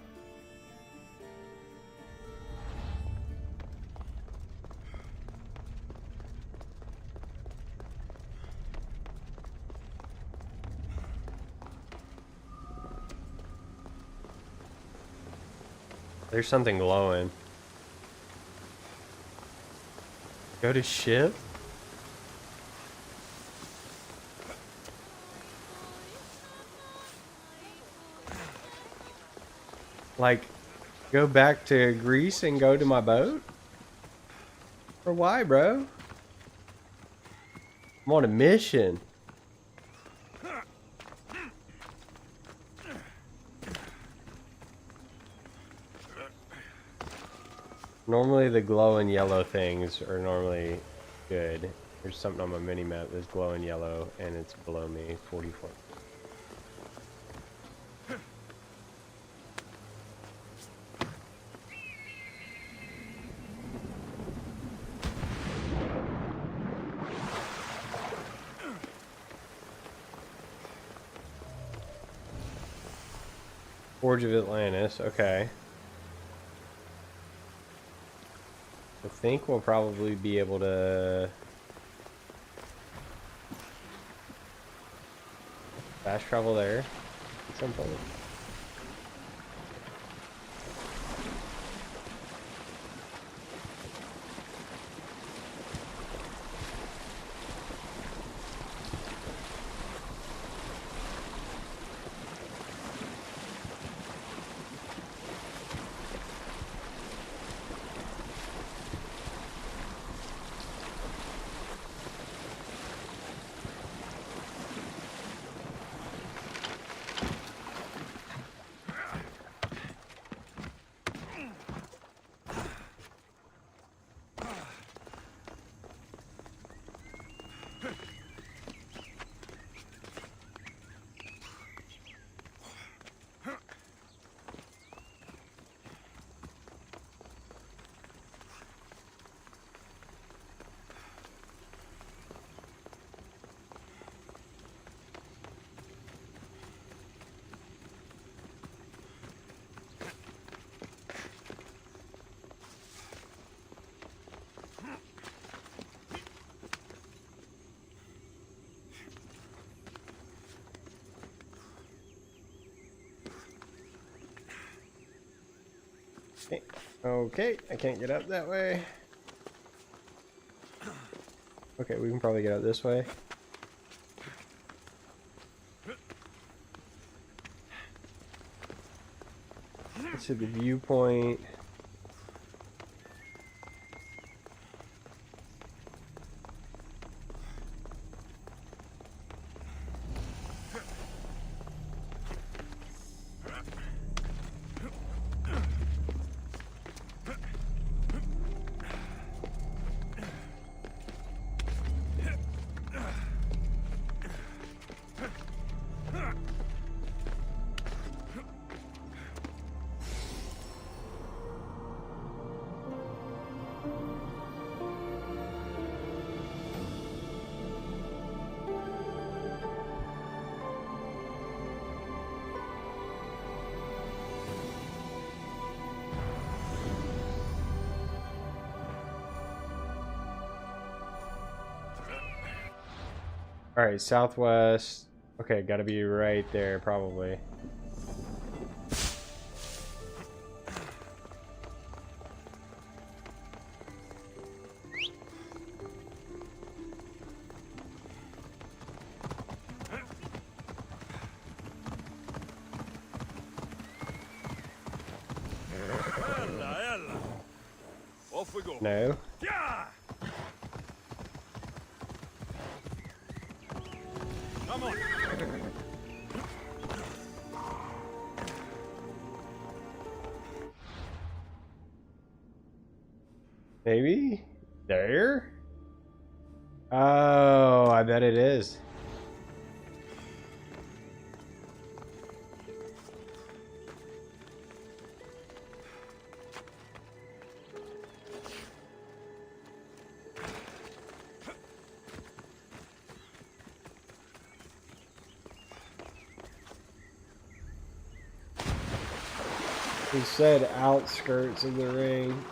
There's something glowing. Go to ship? Like, go back to Greece and go to my boat? Or why, bro? I'm on a mission. Normally the glowing yellow things are normally good. There's something on my mini map that's glowing yellow and it's below me, 44. Forge of Atlantis, okay. I think we'll probably be able to fast travel there at some point. Okay, I can't get up that way. Okay, we can probably get up this way. Let's see the viewpoint. Alright, southwest. Okay, gotta be right there, probably. Off we go. No. Yeah! Come on. Maybe? There? Oh, I bet it is. He said outskirts of the ring.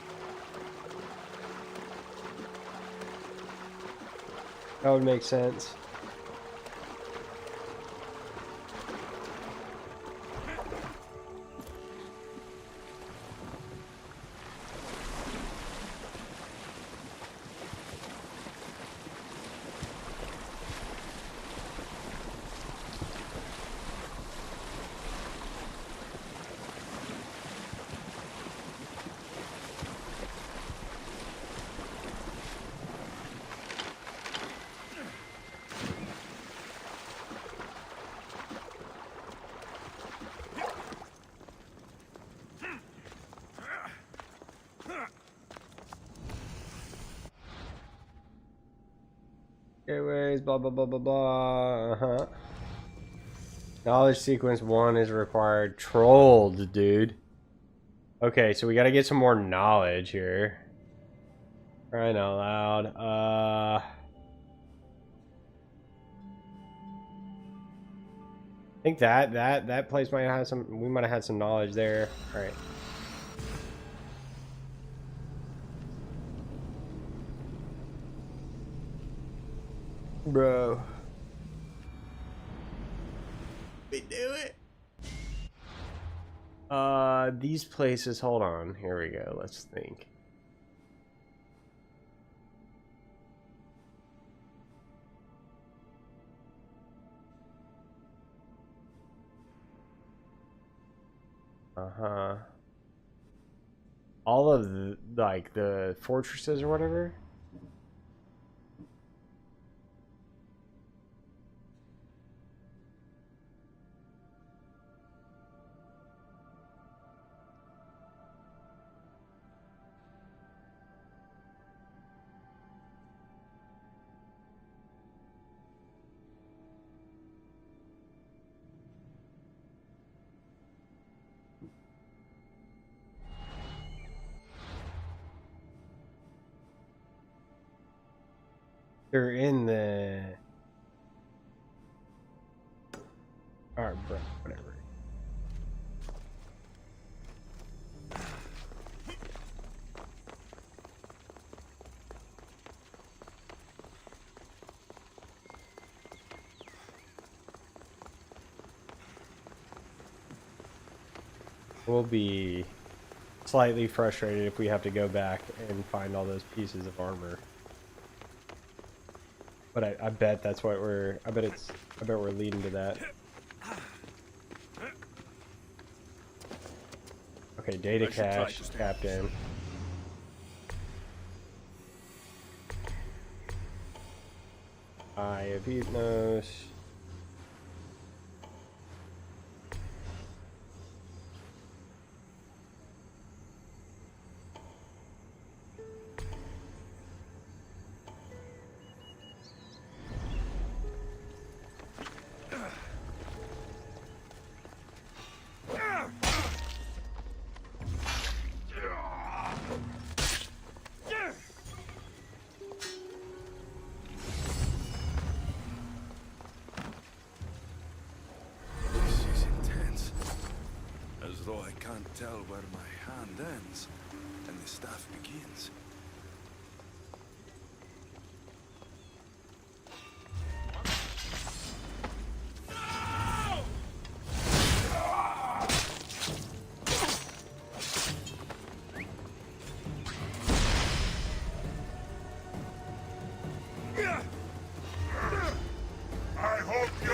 That would make sense. Gateways, blah, blah, blah, blah, blah. Uh-huh. Knowledge sequence 1 is required. Trolled, dude. Okay, so we gotta get some more knowledge here. Crying out loud. I think that place might have some. We might have had some knowledge there. All right. Bro. We do it. These places, hold on. Here we go. Let's think. Uh-huh. All of the, like, the fortresses or whatever. They're in the... Alright, bro, whatever. We'll be slightly frustrated if we have to go back and find all those pieces of armor. But I bet that's what we're... I bet we're leading to that. Okay, data cache, Captain. Eye of Ethnos. Tell where my hand ends and the staff begins. I hope you...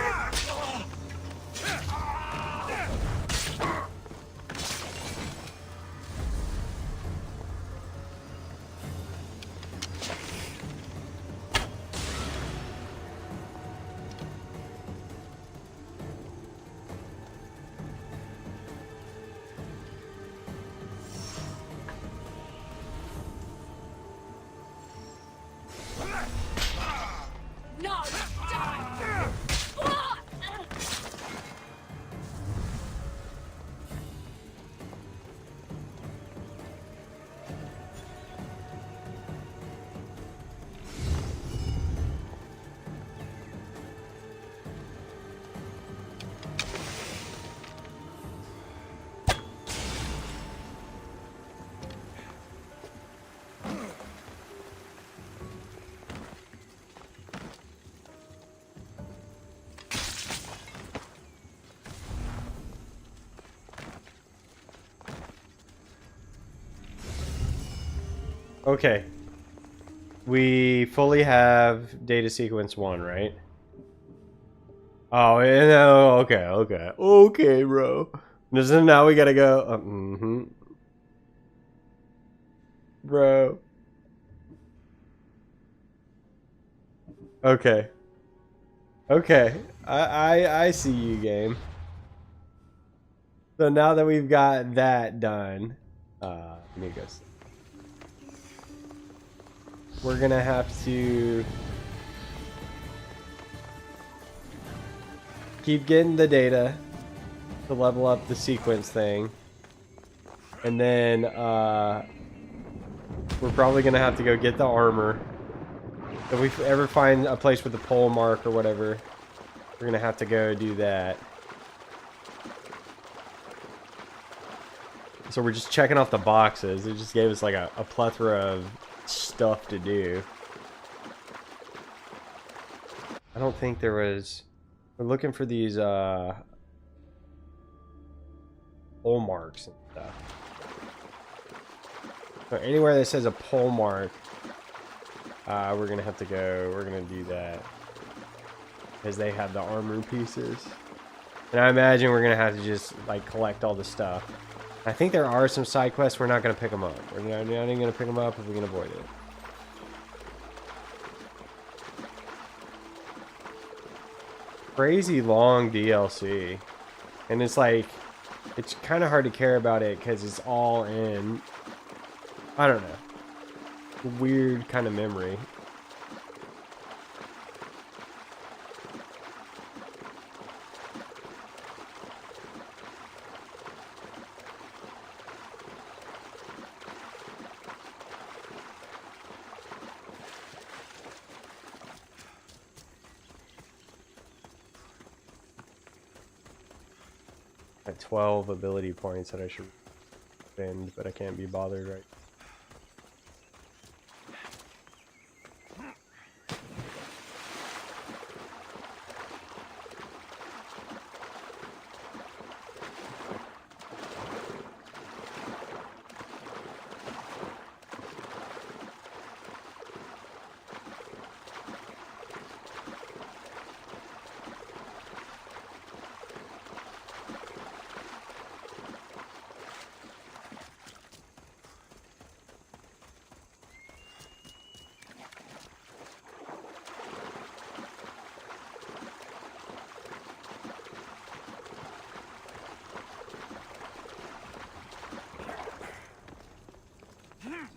No! Die! Okay. We fully have data sequence 1, right? Oh, no, okay. Okay, bro. So now we gotta go... Bro. Okay. Okay. I see you, game. So now that we've got that done... let me go see. We're gonna have to keep getting the data to level up the sequence thing. And then we're probably gonna have to go get the armor. If we ever find a place with a pole mark or whatever, we're gonna have to go do that. So we're just checking off the boxes. It just gave us like a plethora of stuff to do. I don't think there was... We're looking for these pole marks and stuff. So anywhere that says a pole mark, we're gonna have to go. We're gonna do that because they have the armor pieces, and I imagine we're gonna have to just like collect all the stuff. I think there are some side quests. We're not gonna pick them up. We're not even gonna pick them up if we can avoid it. Crazy long DLC, and it's like it's kind of hard to care about it because it's all in, I don't know, weird kind of memory. At 12 ability points that I should spend, but I can't be bothered right.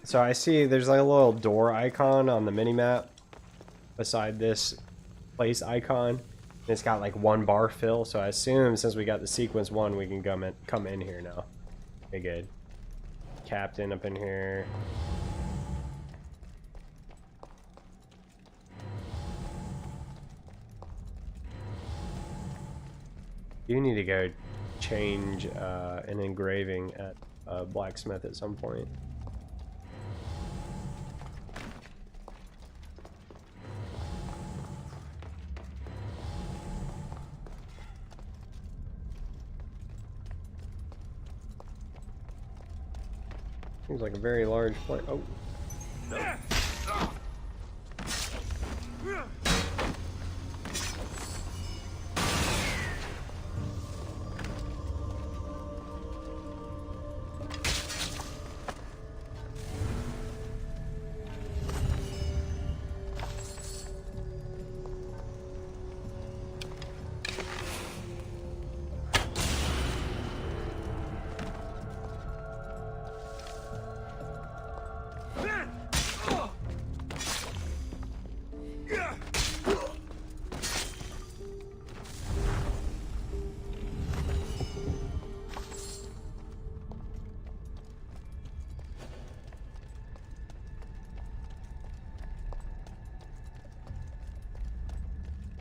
So I see there's like a little door icon on the mini-map beside this place icon. And it's got like 1 bar fill, so I assume since we got the sequence 1, we can come in here now. Okay, good. Captain up in here. You need to go change an engraving at a blacksmith at some point. Seems like a very large place. Oh.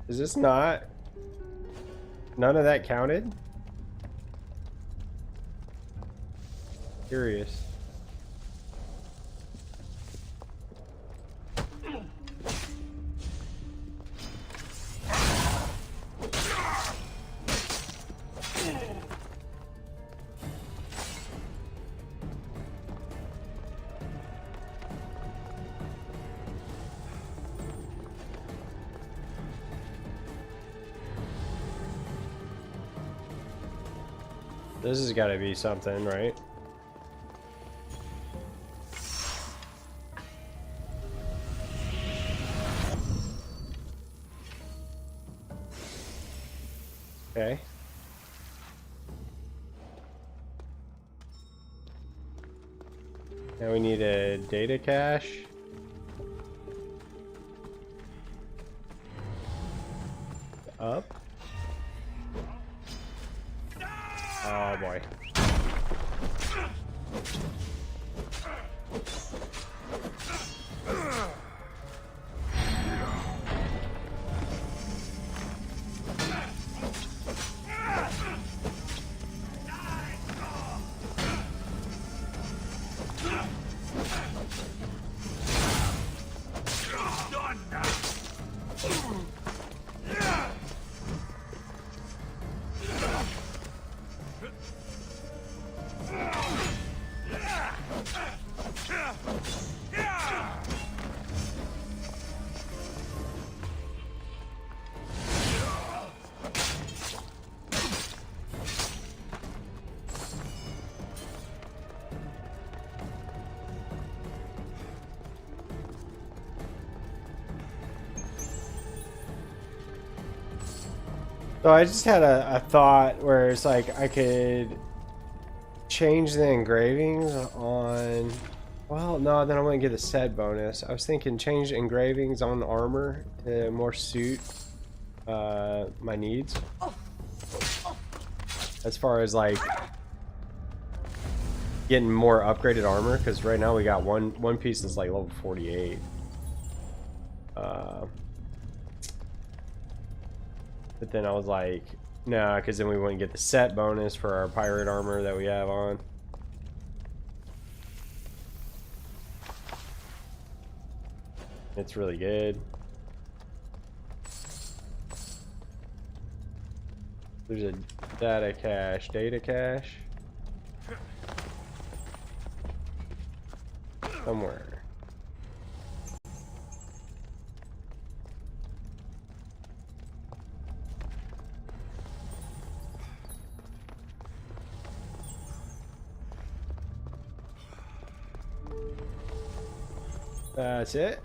Is this not? None of that counted? Curious. This has got to be something, right? Okay. Now we need a data cache. Up. So I just had a thought where it's like I could change the engravings on... Well, no, then I wouldn't get the set bonus. I was thinking change engravings on armor to more suit my needs. As far as like getting more upgraded armor, because right now we got one piece that's like level 48. But then I was like, nah, because then we wouldn't get the set bonus for our pirate armor that we have on. It's really good. There's a data cache somewhere. That's it.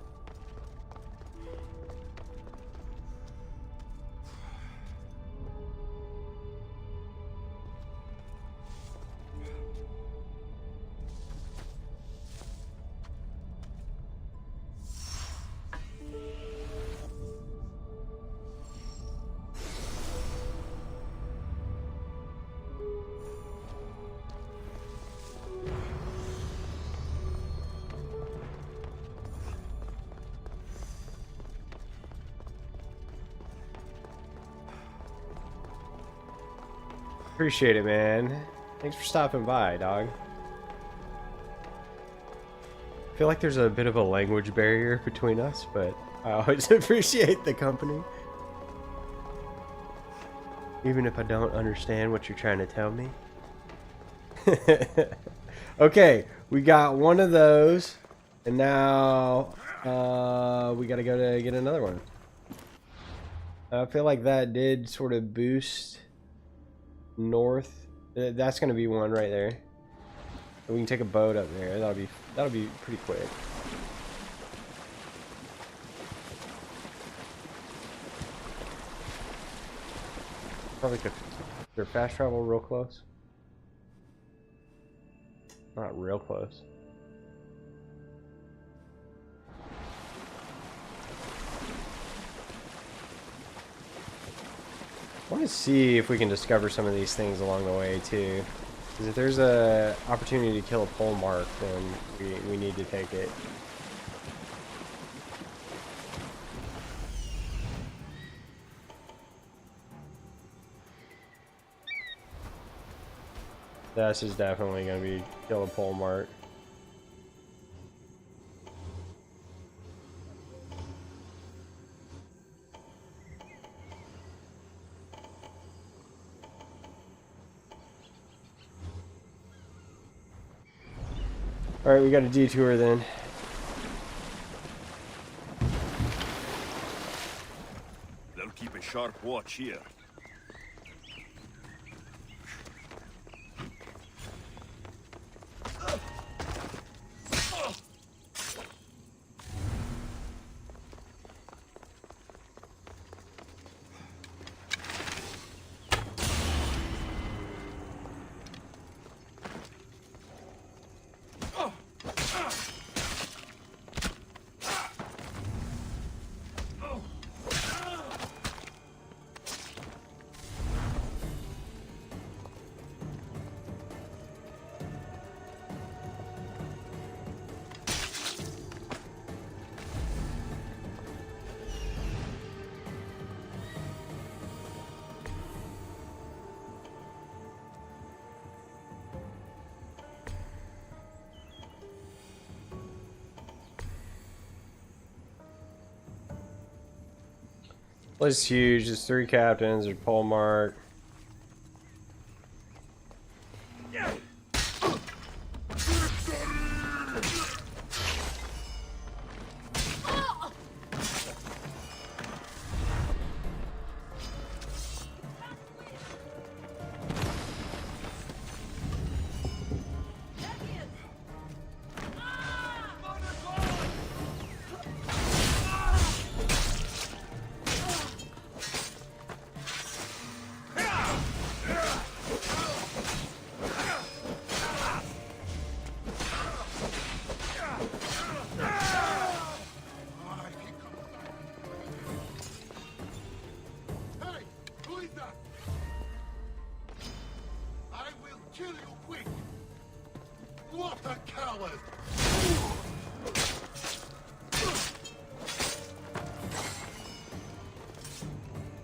Appreciate it, man. Thanks for stopping by, dog. I feel like there's a bit of a language barrier between us, but I always appreciate the company. Even if I don't understand what you're trying to tell me. Okay, we got one of those, and now we gotta go to get another one. I feel like that did sort of boost north. That's gonna be one right there. We can take a boat up there. That'll be pretty quick. Probably could. Is there fast travel real close? Not real close. I want to see if we can discover some of these things along the way too. Because if there's a opportunity to kill a pole mark, then we need to take it. This is definitely going to be kill a pole mark. Alright, we got a detour then. They'll keep a sharp watch here. Well, it's huge. There's 3 captains. There's pole mark.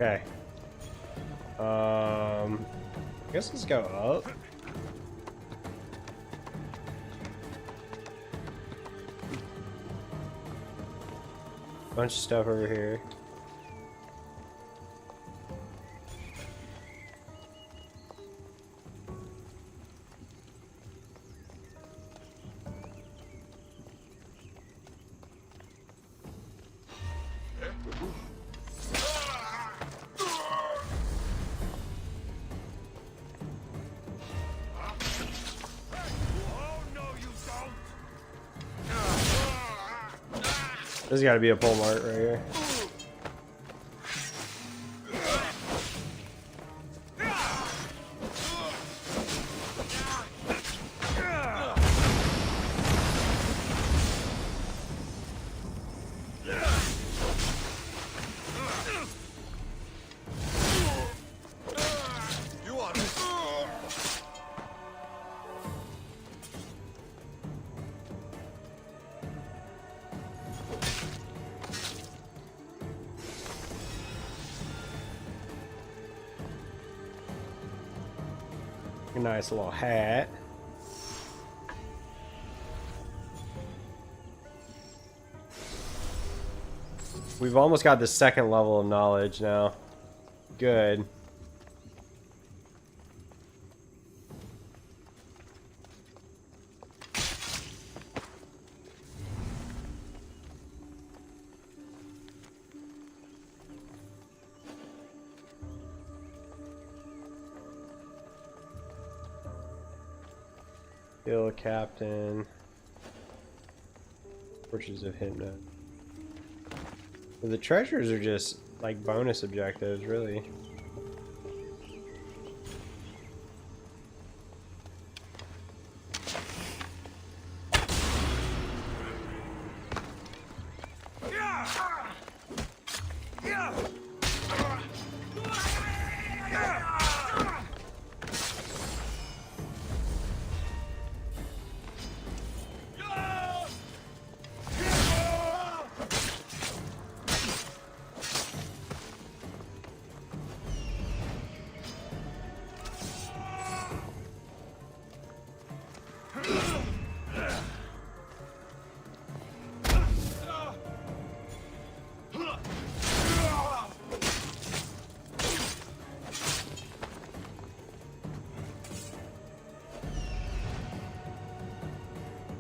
Okay. I guess let's go up. Bunch of stuff over here. There's got to be a pole mart right here. A nice little hat. We've almost got the second level of knowledge now. Good. Kill Captain. Fortress of Hypno. The treasures are just like bonus objectives, really.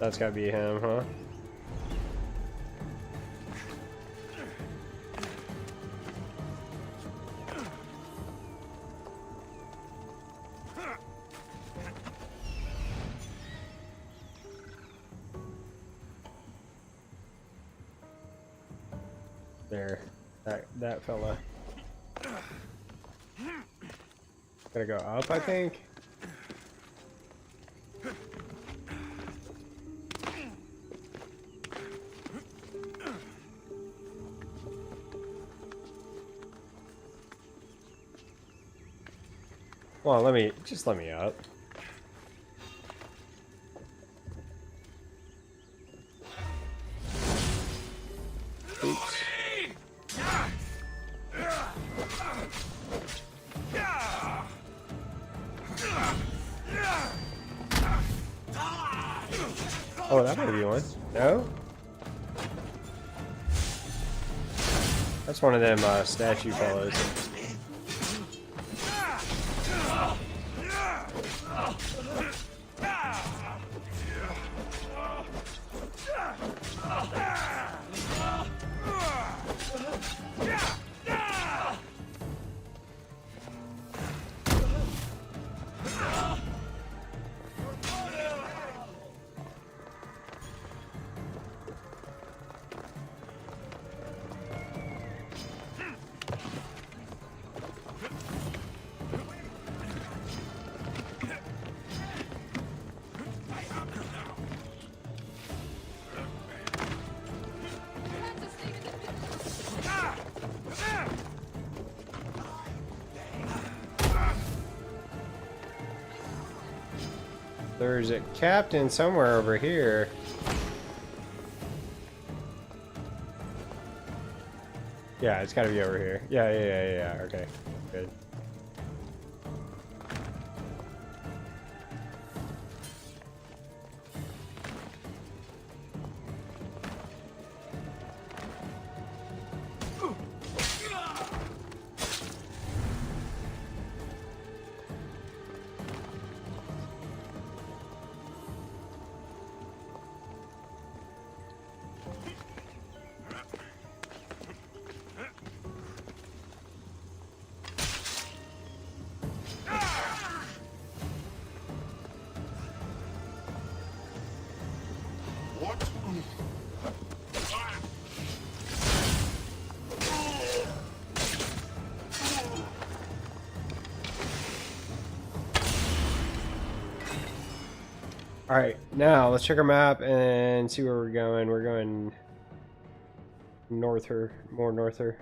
That's gotta be him, huh? There. That fella. Gotta go up, I think. Well, let me up. Oops. Oh, that might be one. No? That's one of them statue fellows. There's a captain somewhere over here. Yeah, it's gotta be over here. Yeah. Okay, good. Alright, now let's check our map and see where we're going. We're going norther, more norther.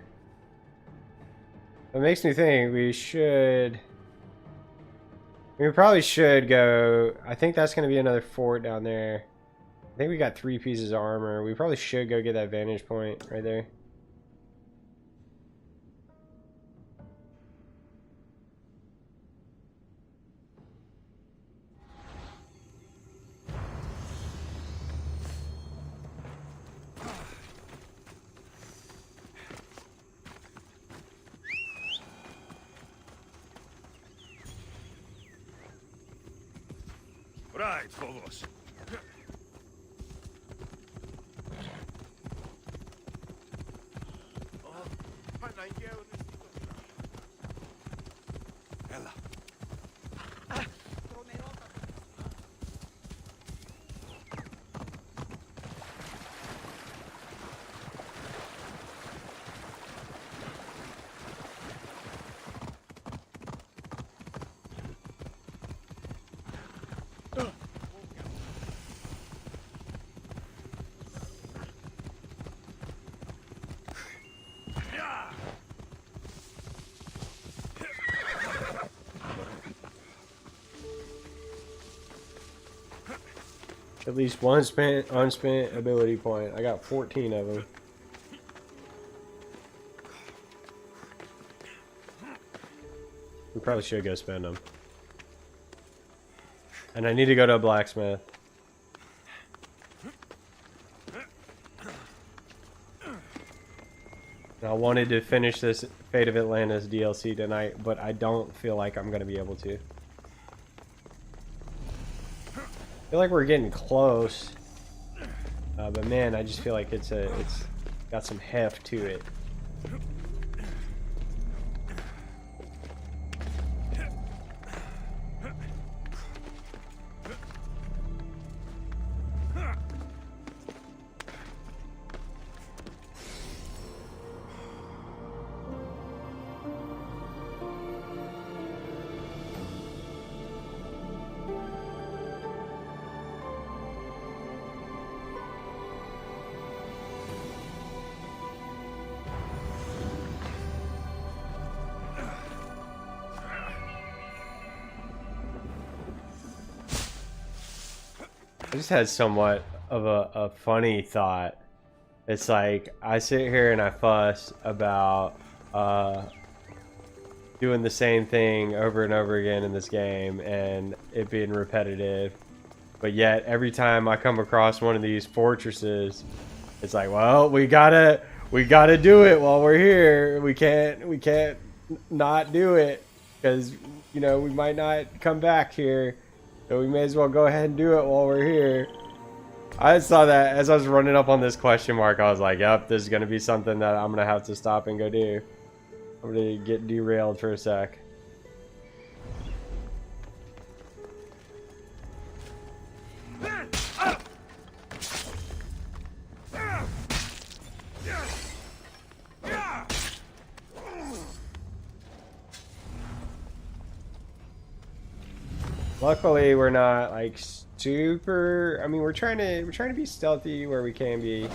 It makes me think we probably should go. I think that's going to be another fort down there. I think we got 3 pieces of armor. We probably should go get that vantage point right there. Right, Phobos. Ella. At least one unspent ability point. I got 14 of them. We probably should go spend them. And I need to go to a blacksmith. I wanted to finish this Fate of Atlantis DLC tonight, but I don't feel like I'm going to be able to. I feel like we're getting close, but man, I just feel like it's got some heft to it. I just had somewhat of a funny thought. It's like I sit here and I fuss about doing the same thing over and over again in this game and it being repetitive, but yet every time I come across one of these fortresses, it's like, well, we gotta do it while we're here. We can't not do it because, you know, we might not come back here. So we may as well go ahead and do it while we're here. I just saw that as I was running up on this question mark. I was like, yep, this is going to be something that I'm going to have to stop and go do. I'm going to get derailed for a sec. Luckily, we're not like super. I mean, we're trying to be stealthy where we can be.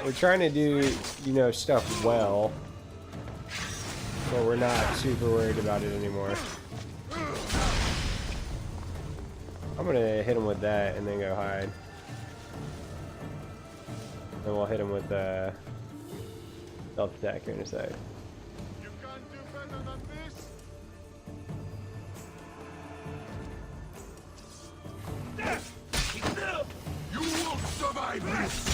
We're trying to do, you know, stuff well, but we're not super worried about it anymore. I'm gonna hit him with that and then go hide. Then we'll hit him with stealth attack here in a sec. You can't do better than this. You won't survive this!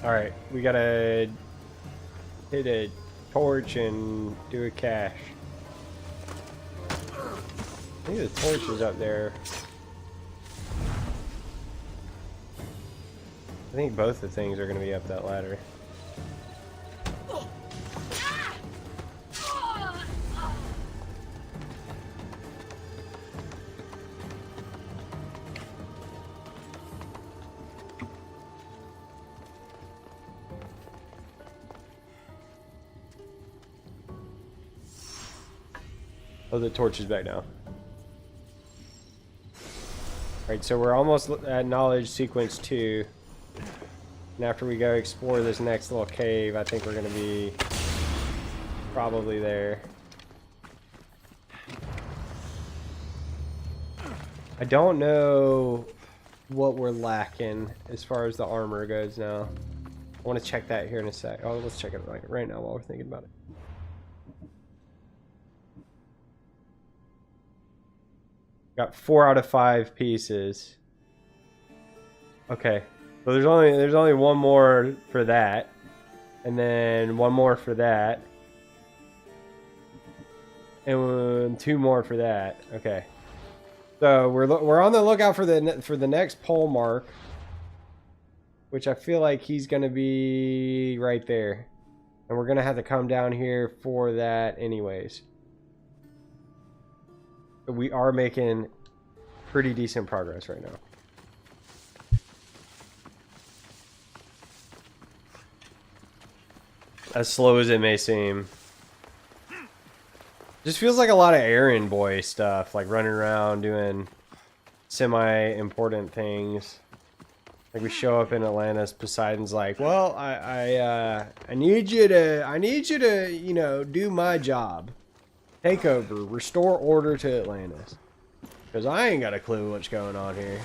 Alright, we gotta hit a torch and do a cache. I think the torch is up there. I think both the things are gonna be up that ladder. Oh, the torch is back now. Alright, so we're almost at knowledge sequence 2. And after we go explore this next little cave, I think we're going to be probably there. I don't know what we're lacking as far as the armor goes now. I want to check that here in a sec. Oh, let's check it right now while we're thinking about it. Got 4 out of 5 pieces. Okay, so there's only one more for that, and then one more for that, and 2 more for that. Okay, so we're on the lookout for the next pole mark, which I feel like he's gonna be right there, and we're gonna have to come down here for that anyways. We are making pretty decent progress right now. As slow as it may seem. Just feels like a lot of errand boy stuff, like running around doing semi-important things. Like we show up in Atlantis, Poseidon's like, "Well, I need you to, you know, do my job. Take over, restore order to Atlantis. Because I ain't got a clue what's going on here."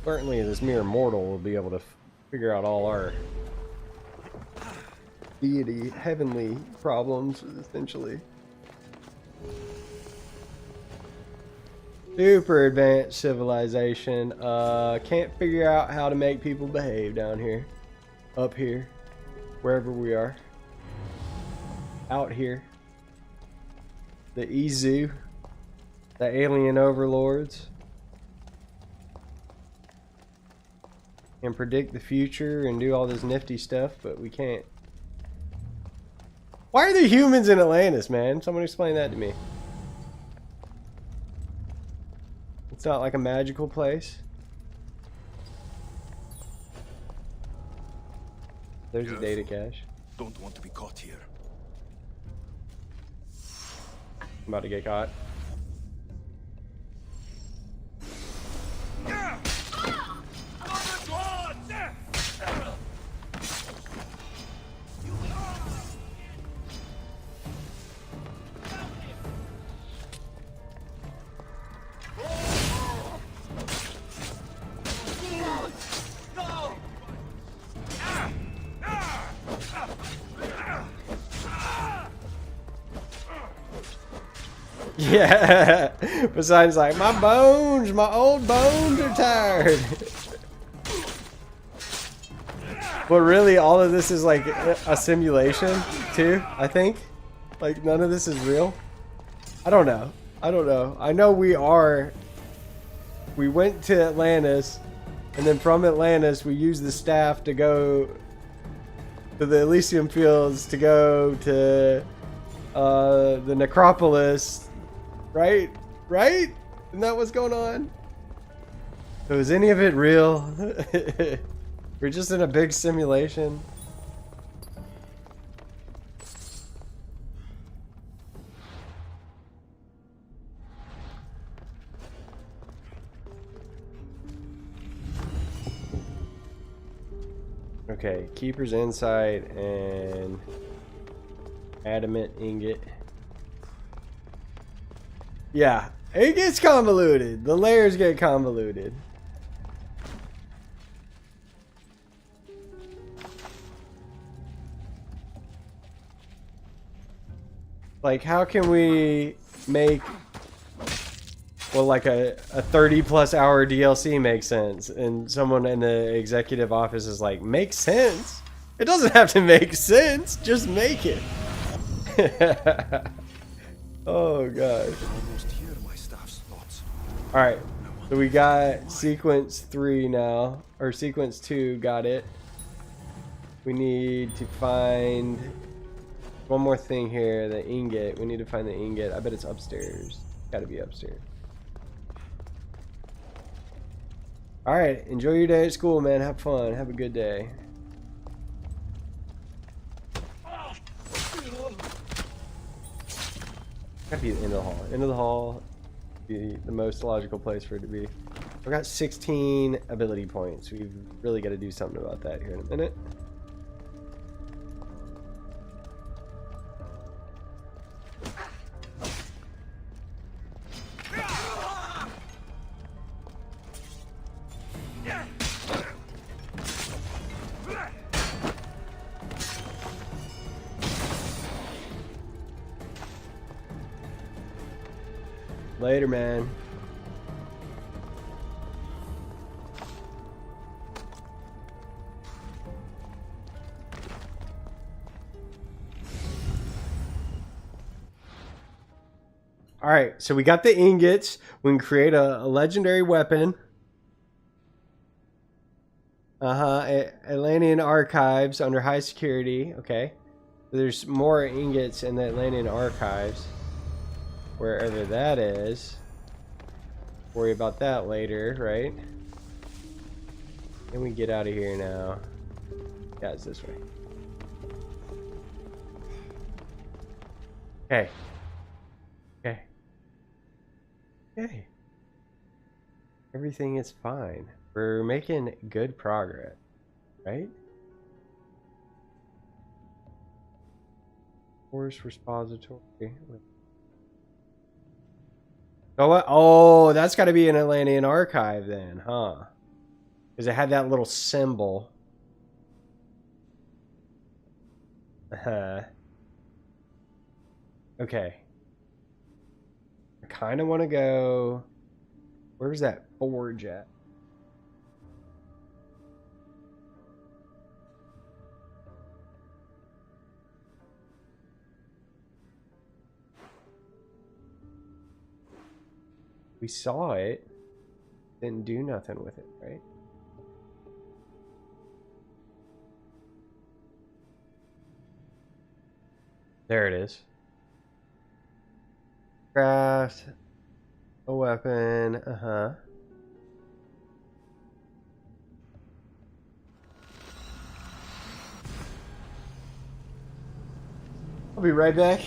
Certainly this mere mortal will be able to figure out all our deity, heavenly problems, essentially. Super advanced civilization. Can't figure out how to make people behave down here. Up here. Wherever we are. Out here. The Izu. The alien overlords. Can predict the future and do all this nifty stuff, but we can't. Why are there humans in Atlantis, man? Someone explain that to me. It's not like a magical place. There's a data cache. Don't want to be caught here. I'm about to get caught. Yeah. Poseidon's like, my old bones are tired. But really, all of this is like a simulation, too, I think. Like, none of this is real. I don't know. I know we went to Atlantis, and then from Atlantis, we used the staff to go to the Elysium Fields, to go to the Necropolis, right? Right? Isn't that what's going on? So is any of it real? We're just in a big simulation. Okay, Keeper's Insight and Adamant Ingot. Yeah, it gets convoluted. The layers get convoluted. Like, how can we make, well, like a 30+ hour DLC make sense? And someone in the executive office is like, make sense? It doesn't have to make sense. Just make it. Oh, gosh. Alright. So we got sequence 3 now. Or sequence 2, got it. We need to find one more thing here, the ingot. We need to find the ingot. I bet it's upstairs. Gotta be upstairs. Alright, enjoy your day at school, man. Have fun. Have a good day. Gotta be the end of the hall. End of the hall be the most logical place for it to be. I've got 16 ability points. We've really got to do something about that here in a minute. Later, man. Alright, so we got the ingots. We can create a legendary weapon. Atlantean archives under high security. Okay. There's more ingots in the Atlantean archives. Wherever that is. Worry about that later, right? Can we get out of here now? Yeah, it's this way. Okay. Okay. Okay. Everything is fine. We're making good progress, right? Force repository. Oh, what? Oh, that's got to be an Atlantean archive then, huh? Because it had that little symbol. Okay. I kind of want to go... Where's that forge at? We saw it. Didn't do nothing with it, right? There it is. Craft a weapon. I'll be right back.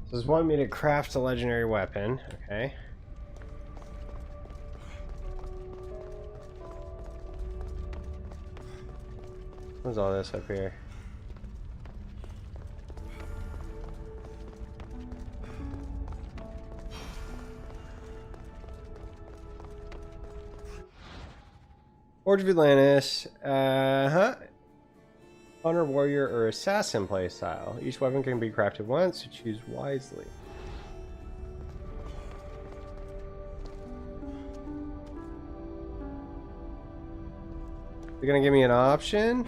So this wanted me to craft a legendary weapon. Okay. What's all this up here? Forge of Atlantis. Hunter, warrior, or assassin playstyle. Each weapon can be crafted once, so choose wisely. They're gonna give me an option.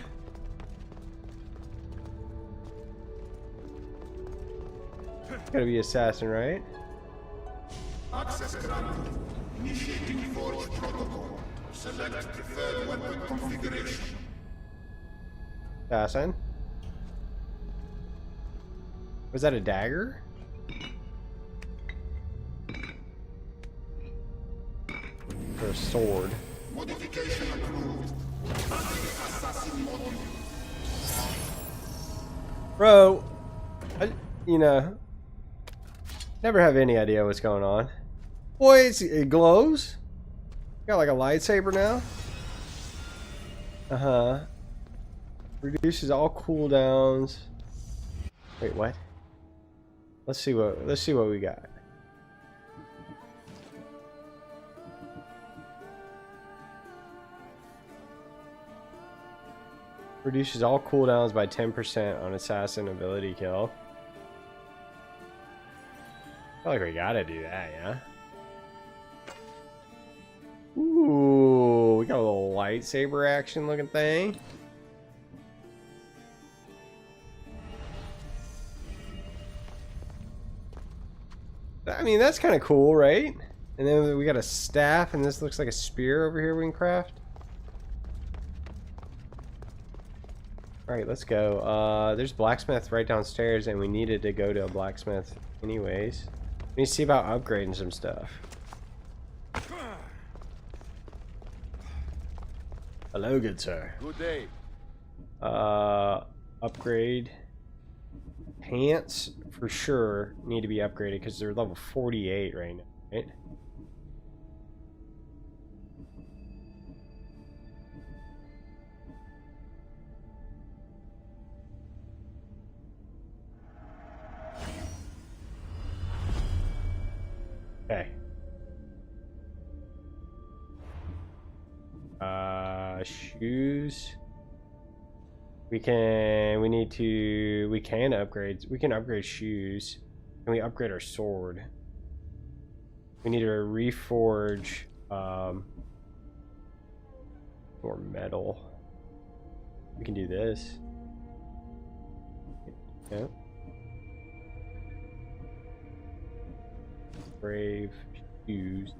Gotta be assassin, right? Access granted. Initiating Forge protocol. Select preferred weapon configuration. Assassin. Was that a dagger? Or a sword? Modification approved. Assassin module. Bro, you know, never have any idea what's going on. Boy, it glows. Got like a lightsaber now. Uh-huh. Reduces all cooldowns. Wait, what? Let's see what we got. Reduces all cooldowns by 10% on assassin ability kill. I feel like we gotta do that, yeah? Ooh, we got a little lightsaber action looking thing. I mean, that's kind of cool, right? And then we got a staff, and this looks like a spear over here we can craft. Alright, let's go. There's blacksmith right downstairs, and we needed to go to a blacksmith anyways. We need to see about upgrading some stuff. Hello, good sir. Good day. Upgrade. Pants, for sure, need to be upgraded because they're level 48 right now, right? Okay. Shoes. We can upgrade shoes. Can we upgrade our sword? We need to reforge more metal. We can do this. Yep. Brave shoes.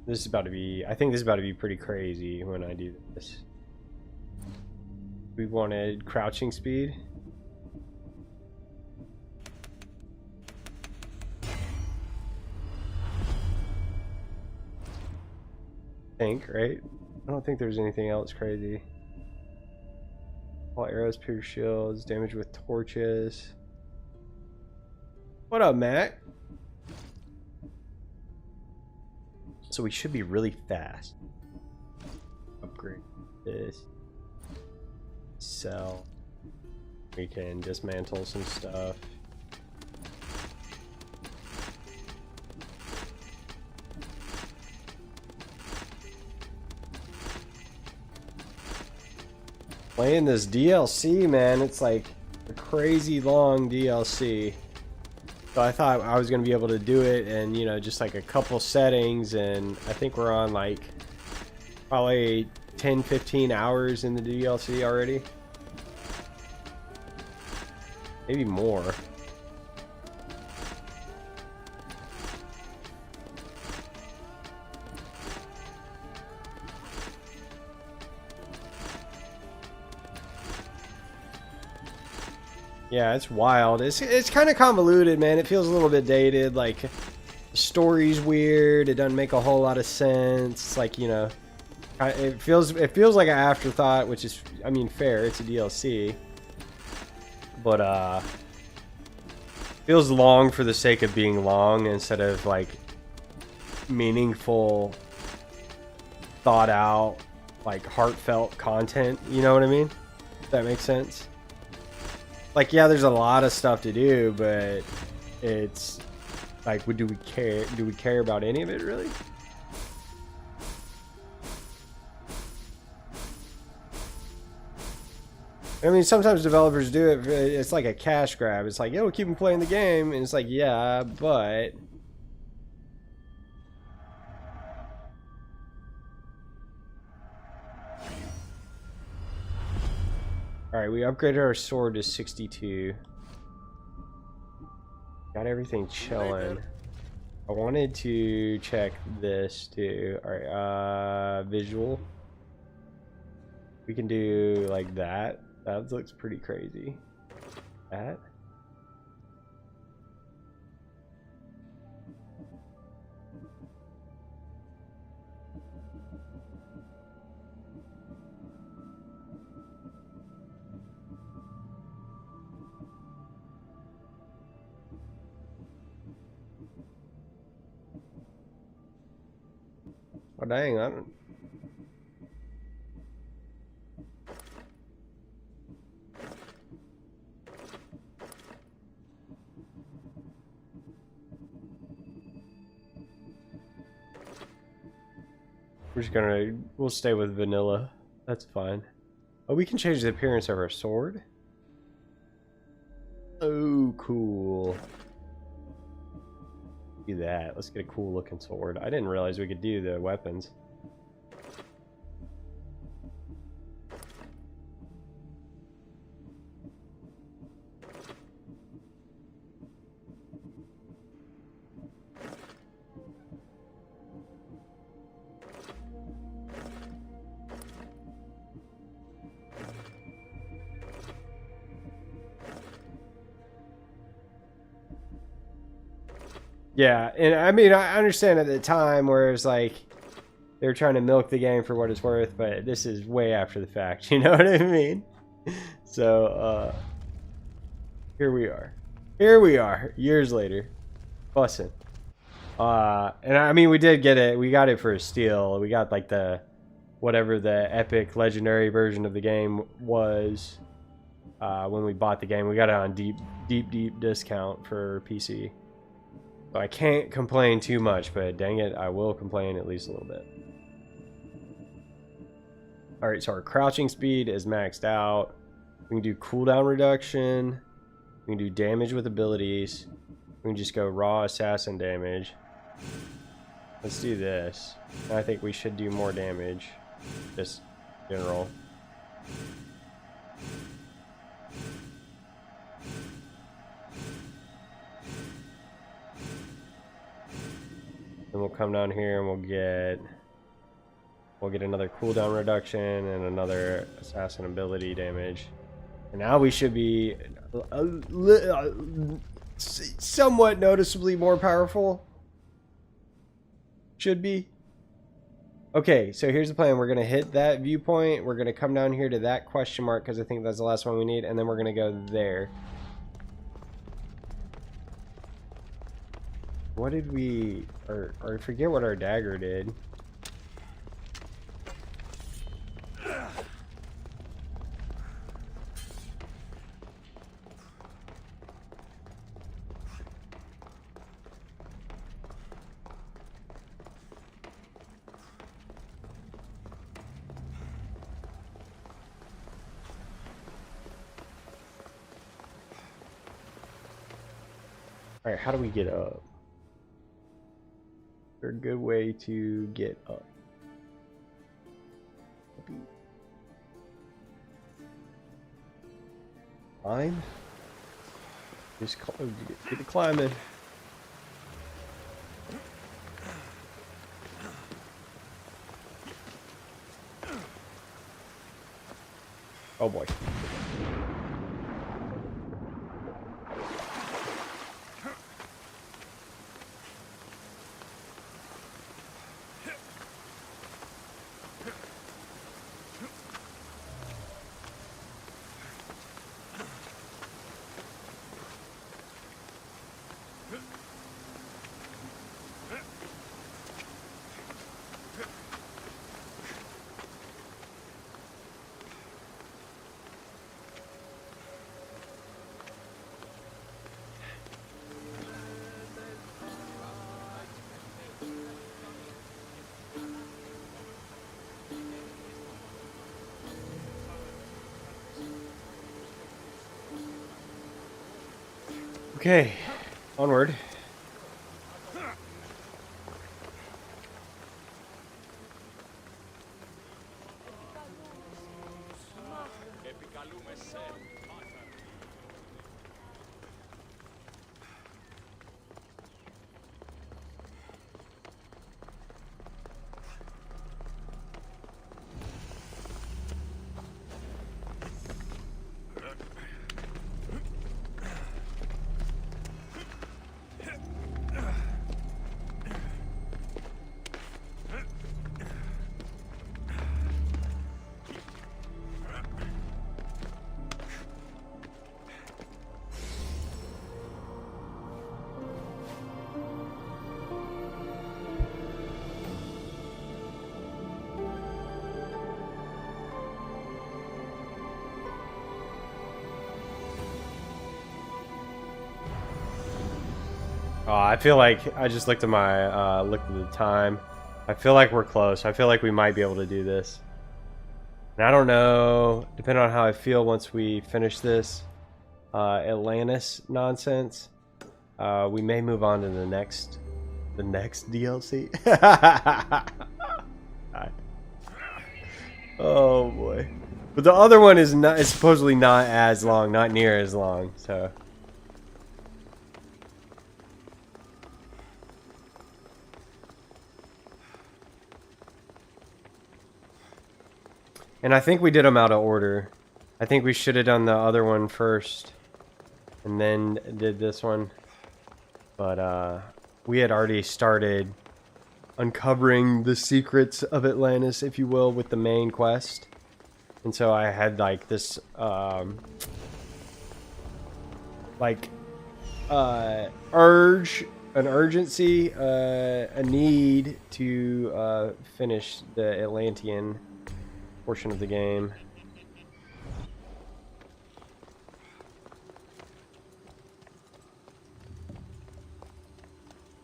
This is about to be, I think this is about to be pretty crazy when I do this. We wanted crouching speed. Right? I don't think there's anything else crazy. All arrows, pierce shields, damage with torches. What up, Mac? So we should be really fast. Upgrade this. Sell. We can dismantle some stuff. Playing this DLC, man, it's like a crazy long DLC. So I thought I was going to be able to do it in, you know, just like a couple settings, and I think we're on like probably 10-15 hours in the DLC already. Maybe more. Yeah, it's wild. It's kind of convoluted, man. It feels a little bit dated. Like, the story's weird. It doesn't make a whole lot of sense. It's like, you know, it feels like an afterthought, which is, I mean, fair. It's a DLC. But Feels long for the sake of being long instead of like meaningful, thought out, like heartfelt content. You know what I mean? If that makes sense. Like, yeah, there's a lot of stuff to do, but it's like, do we care? Do we care about any of it really? I mean, sometimes developers do it. It's like a cash grab. It's like, yo, keep them playing the game, and it's like, yeah, but all right, we upgraded our sword to 62. Got everything chilling. I wanted to check this too. All right, visual. We can do like that. That looks pretty crazy. That. Oh dang, I don't. We're just gonna, we'll stay with vanilla. That's fine. Oh, we can change the appearance of our sword. Oh, cool. Do that. Let's get a cool looking sword. I didn't realize we could do the weapons. Yeah, and I mean, I understand at the time where it's like they were trying to milk the game for what it's worth, but this is way after the fact, you know what I mean? So, here we are. Here we are, years later, bussin'. And I mean, we did get it. We got it for a steal. We got like the, whatever the epic legendary version of the game was when we bought the game. We got it on deep discount for PC. So I can't complain too much, but dang it, I will complain at least a little bit. Alright, so our crouching speed is maxed out. We can do cooldown reduction. We can do damage with abilities. We can just go raw assassin damage. Let's do this. I think we should do more damage. Just general. Then we'll come down here and we'll get another cooldown reduction and another assassin ability damage. And now we should be somewhat noticeably more powerful. Should be. Okay, so here's the plan. We're going to hit that viewpoint. We're going to come down here to that question mark because I think that's the last one we need. And then we're going to go there. What did we... Or I forget what our dagger did. Alright, how do we get up? Is there a good way to get up? Climb? Just get the climbing. Oh boy. Okay, onward. I feel like I just looked at my looked at the time. I feel like we're close. I feel like we might be able to do this. And I don't know, depending on how I feel once we finish this Atlantis nonsense, we may move on to the next DLC. Oh boy. But the other one is supposedly not as long, not near as long, so and I think we did them out of order. I think we should have done the other one first and then did this one. But we had already started uncovering the secrets of Atlantis, if you will, with the main quest. And so I had like this an urgency, a need to finish the Atlantean portion of the game.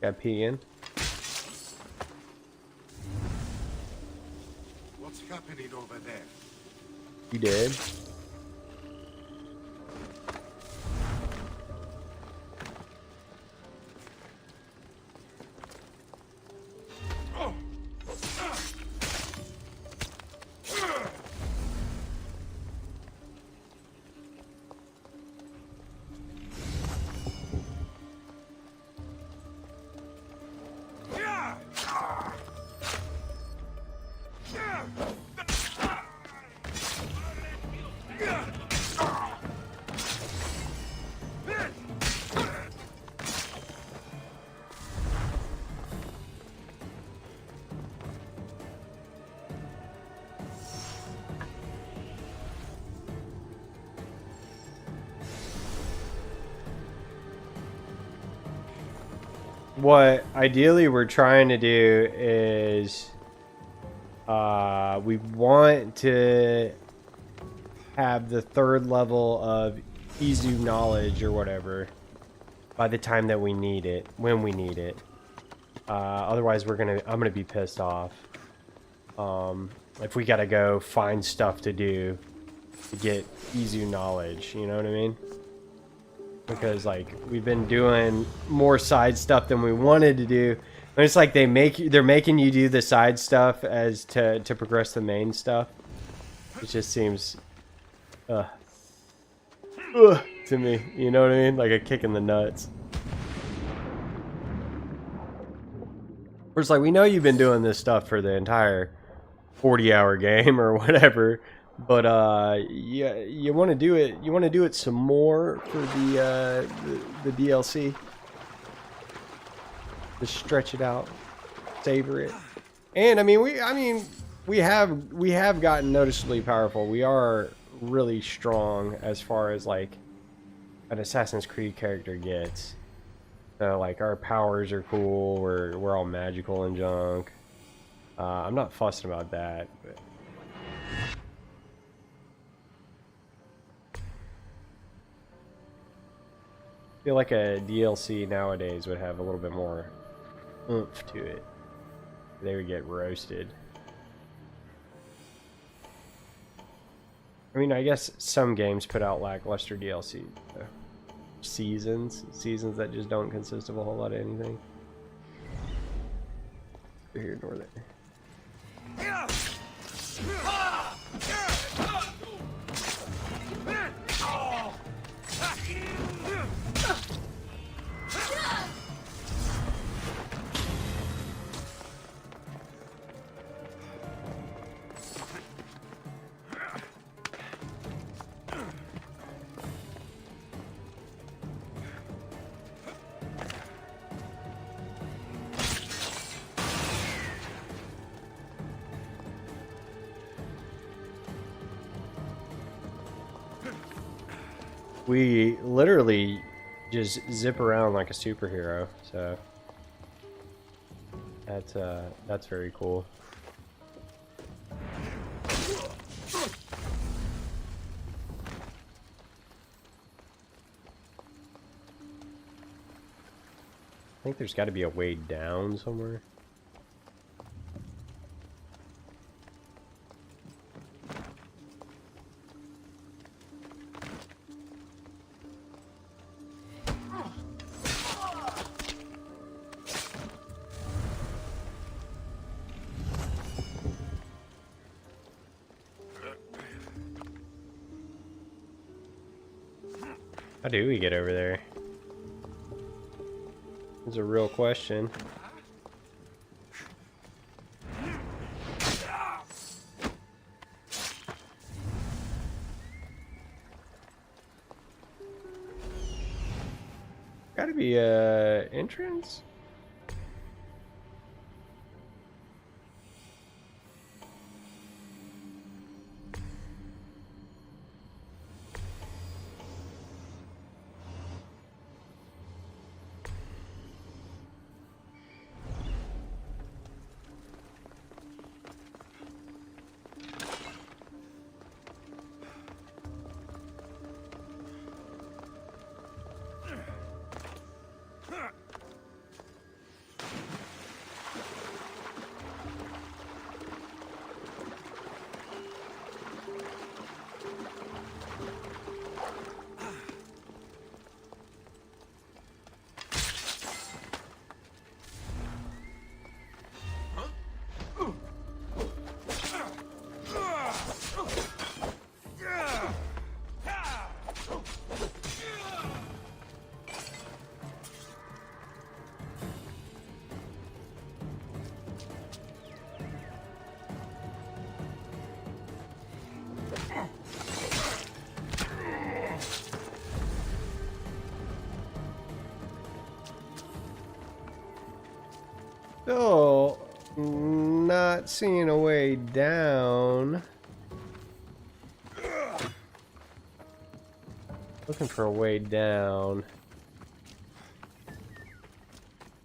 Got pee in. What's happening over there? You did. What ideally we're trying to do is we want to have the 3rd level of Izu knowledge or whatever by the time that we need it, when we need it. Otherwise I'm gonna be pissed off if we gotta go find stuff to do to get Izu knowledge, you know what I mean? Because like we've been doing more side stuff than we wanted to do. And it's like they're making you do the side stuff as to progress the main stuff. It just seems to me, you know what I mean? Like a kick in the nuts. Where it's like, we know you've been doing this stuff for the entire 40-hour game or whatever. But yeah, you want to do it. You want to do it some more for the DLC. Just stretch it out, savor it. And I mean, we have gotten noticeably powerful. We are really strong as far as like an Assassin's Creed character gets. So like our powers are cool. We're all magical and junk. I'm not fussing about that, but. I feel like a DLC nowadays would have a little bit more oomph to it. They would get roasted. I mean, I guess some games put out lackluster DLC. So. seasons that just don't consist of a whole lot of anything. Here, northern. We literally just zip around like a superhero, so that's very cool. I think there's got to be a way down somewhere. How do we get over there? It's a real question. Gotta be a entrance? Still not seeing a way down. Looking for a way down.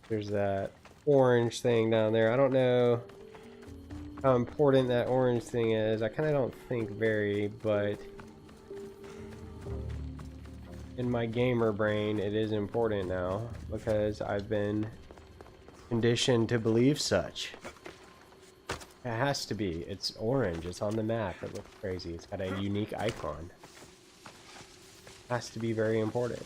There's that orange thing down there. I don't know how important that orange thing is. I kind of don't think very, but in my gamer brain it is important now because I've been conditioned to believe such. It has to be. It's orange. It's on the map. It looks crazy. It's got a unique icon. Has to be very important.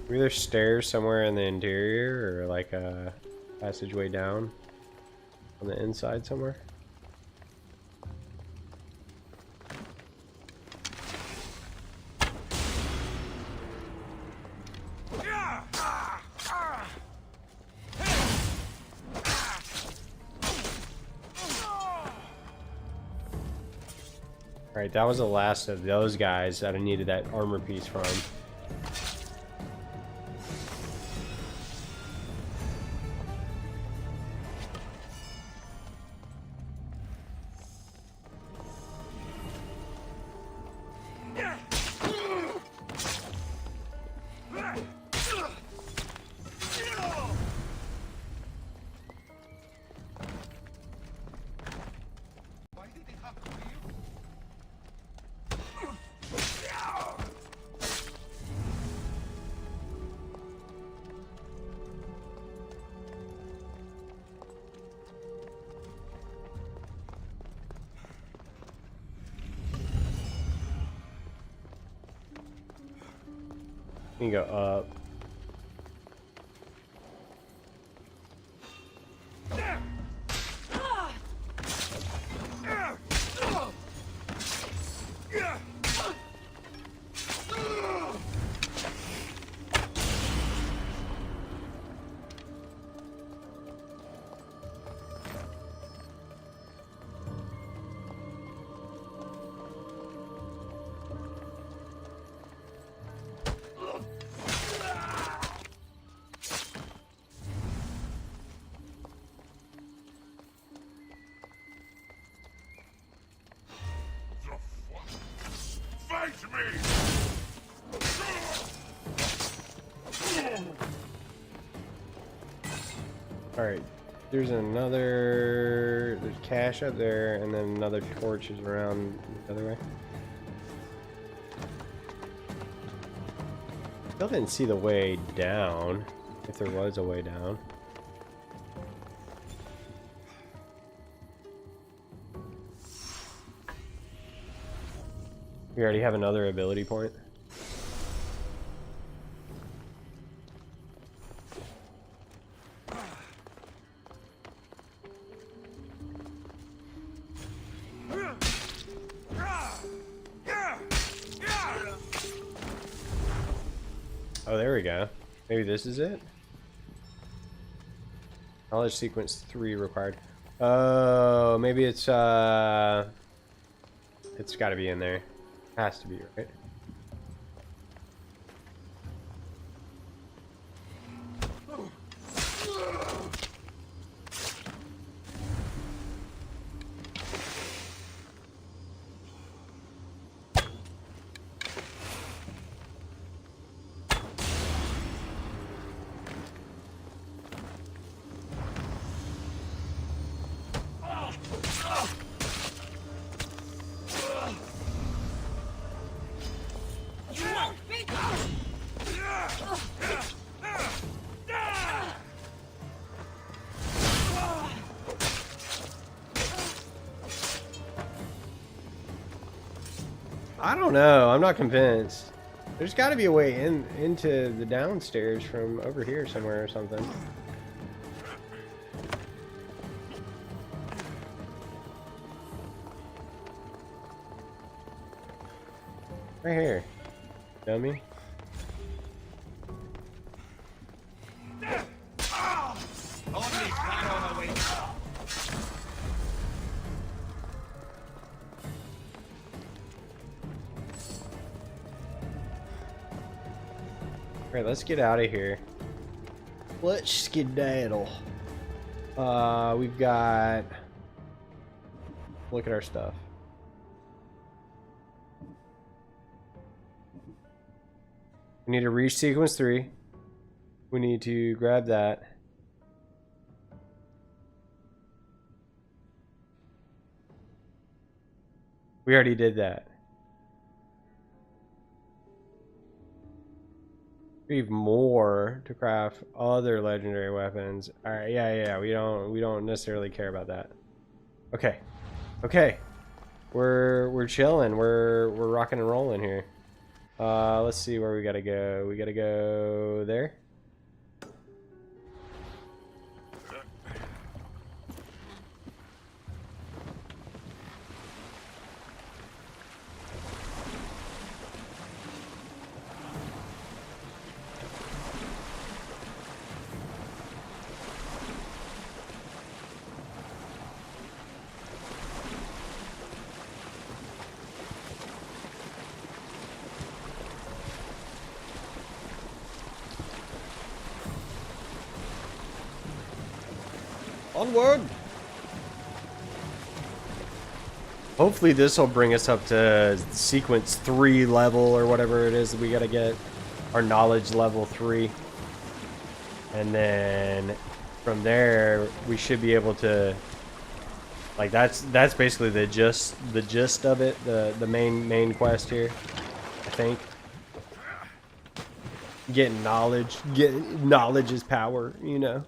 Are there stairs somewhere in the interior or like a passageway down on the inside somewhere? Alright, that was the last of those guys that I needed that armor piece from. You can go up. Fight me! Alright, there's another... There's cash up there, and then another torch is around the other way. Still didn't see the way down, if there was a way down. We already have another ability point. Oh, there we go. Maybe this is it? Knowledge sequence 3 required. Oh, maybe it's gotta be in there. Has to be, right? I don't know. I'm not convinced. There's got to be a way into the downstairs from over here somewhere or something. Right here, dummy. Alright, let's get out of here. Let's skedaddle. We've got... Look at our stuff. We need to reach sequence 3. We need to grab that. We already did that. We have more to craft other legendary weapons. All right, yeah. We don't necessarily care about that. Okay. We're chilling. We're rocking and rolling here. Let's see where we gotta go. We gotta go there. Onward! Hopefully this will bring us up to sequence 3 level or whatever it is that we gotta get. Our knowledge level 3. And then from there we should be able to, like, that's basically the gist of it, the main quest here, I think. Getting knowledge is power, you know.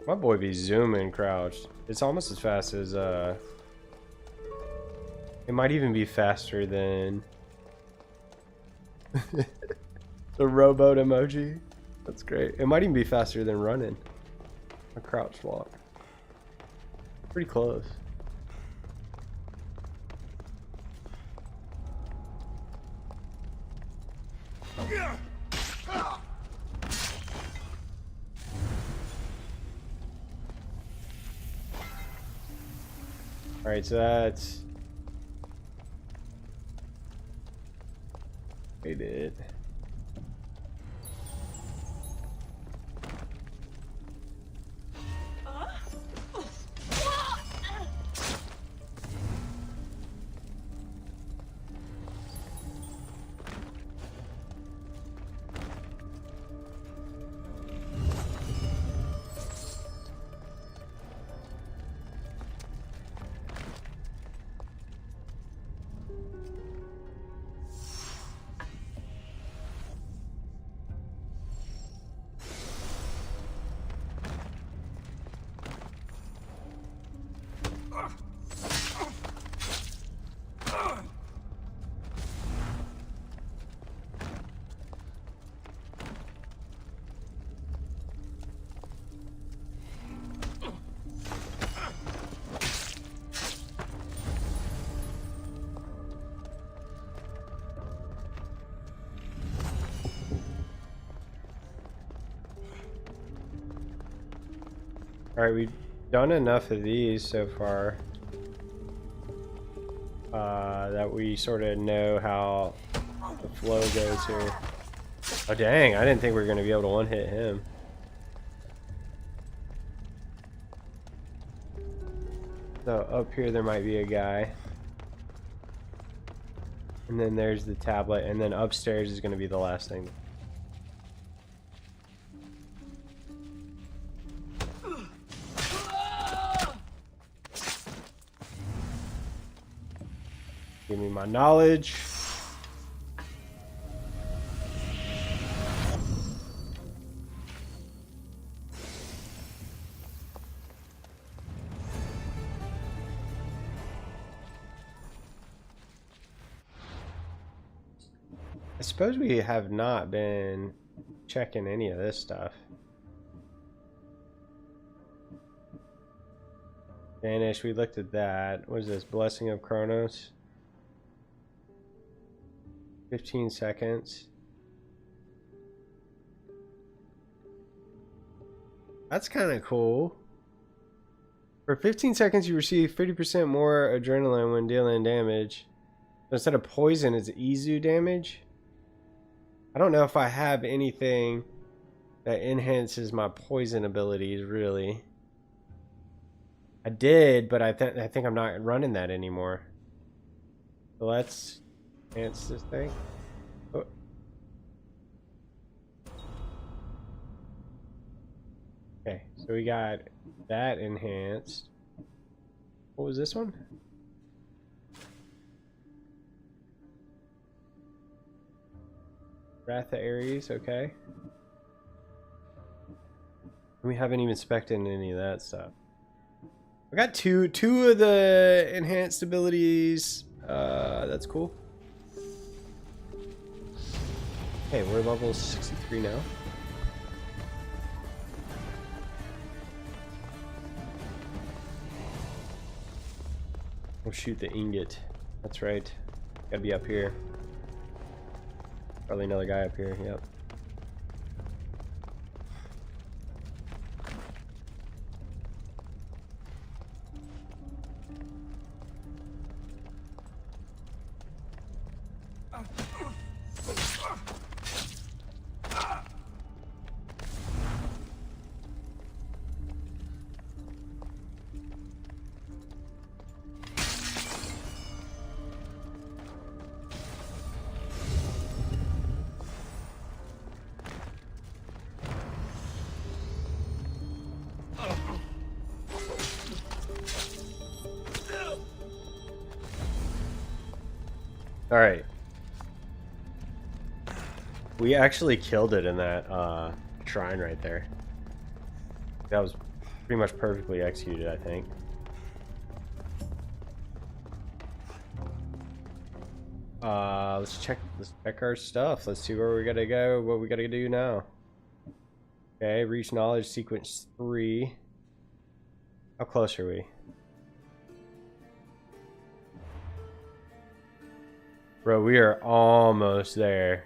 My boy be zooming crouched. It's almost as fast as it might even be faster than the rowboat emoji. That's great. It might even be faster than running a crouch walk. Pretty close. Alright, so that's... We did. Alright, we've done enough of these so far that we sort of know how the flow goes here. Oh dang, I didn't think we were going to be able to one-hit him. So up here there might be a guy. And then there's the tablet, and then upstairs is going to be the last thing. Give me my knowledge. I suppose we have not been checking any of this stuff. Vanish, we looked at that. What is this? Blessing of Kronos? 15 seconds. That's kind of cool. For 15 seconds, you receive 50% more adrenaline when dealing damage. So instead of poison, it's Izu damage. I don't know if I have anything that enhances my poison abilities, really. I did, but I think I'm not running that anymore. So let's enhance this thing. Oh. Okay, so we got that enhanced. What was this one? Wrath of Ares, okay. We haven't even spec'd in any of that stuff. I got two of the enhanced abilities. That's cool. Okay, we're level 63 now. We'll shoot the ingot. That's right. Gotta be up here. Probably another guy up here, yep. Alright. We actually killed it in that shrine right there. That was pretty much perfectly executed, I think. Let's check our stuff. Let's see where we gotta go, what we gotta do now. Okay, reach knowledge sequence 3. How close are we? Bro, we are almost there.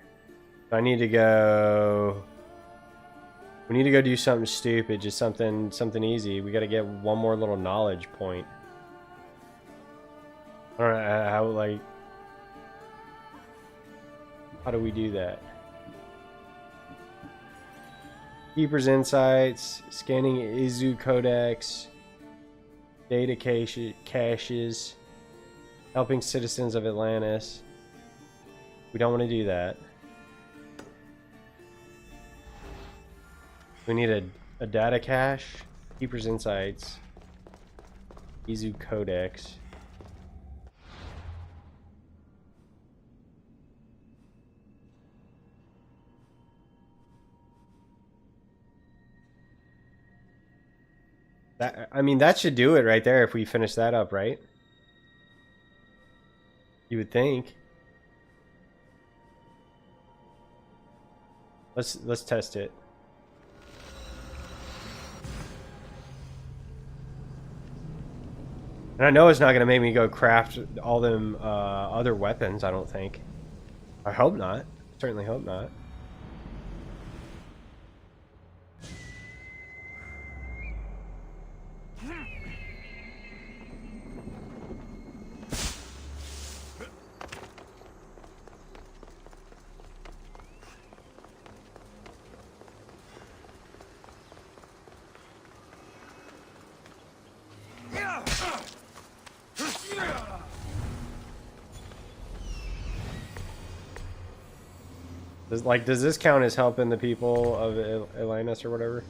I need to go... We need to go do something stupid, just something easy. We gotta get one more little knowledge point. I don't know how, like... How do we do that? Keeper's Insights, scanning Izu Codex, data caches, helping citizens of Atlantis. We don't want to do that. We need a data cache, Keeper's Insights, Izu Codex. I mean, that should do it right there if we finish that up, right? You would think. Let's test it. And I know it's not going to make me go craft all them other weapons, I don't think. I hope not. Certainly hope not. Does this count as helping the people of Atlantis or whatever?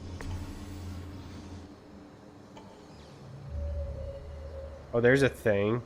Oh, there's a thing.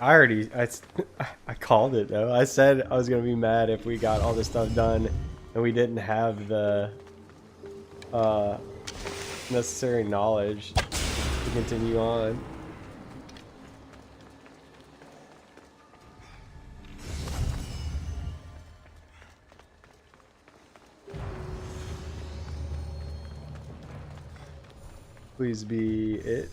I called it though. I said I was gonna be mad if we got all this stuff done and we didn't have the necessary knowledge to continue on. Please be it.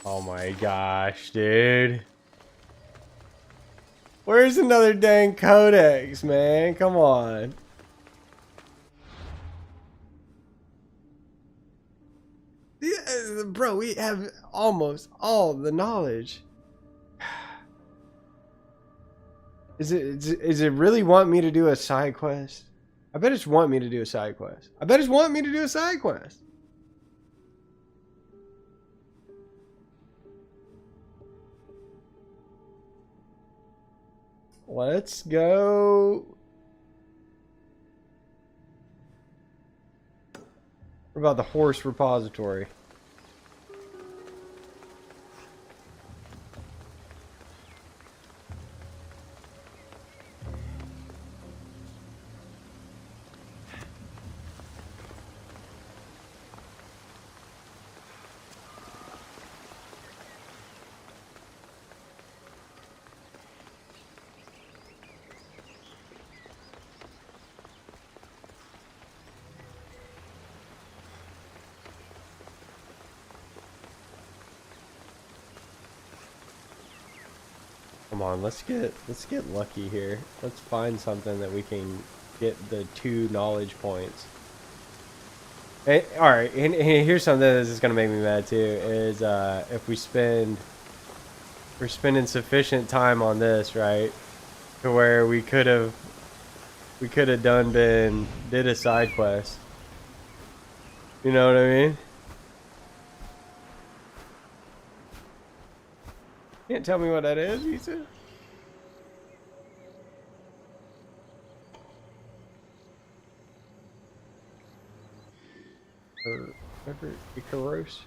Oh my gosh, dude. Where's another dang codex, man? Come on. Yeah, bro, we have almost all the knowledge. Is it really want me to do a side quest? I bet it's want me to do a side quest. I bet it's want me to do a side quest. Let's go. What about the horse repository? Come on, let's get lucky here. Let's find something that we can get the 2 knowledge points. Hey, all right, and here's something that is gonna make me mad too. Is if we're spending sufficient time on this, right, to where we could have did a side quest. You know what I mean? Can't tell me what that is, you said? Or whatever, Icaros.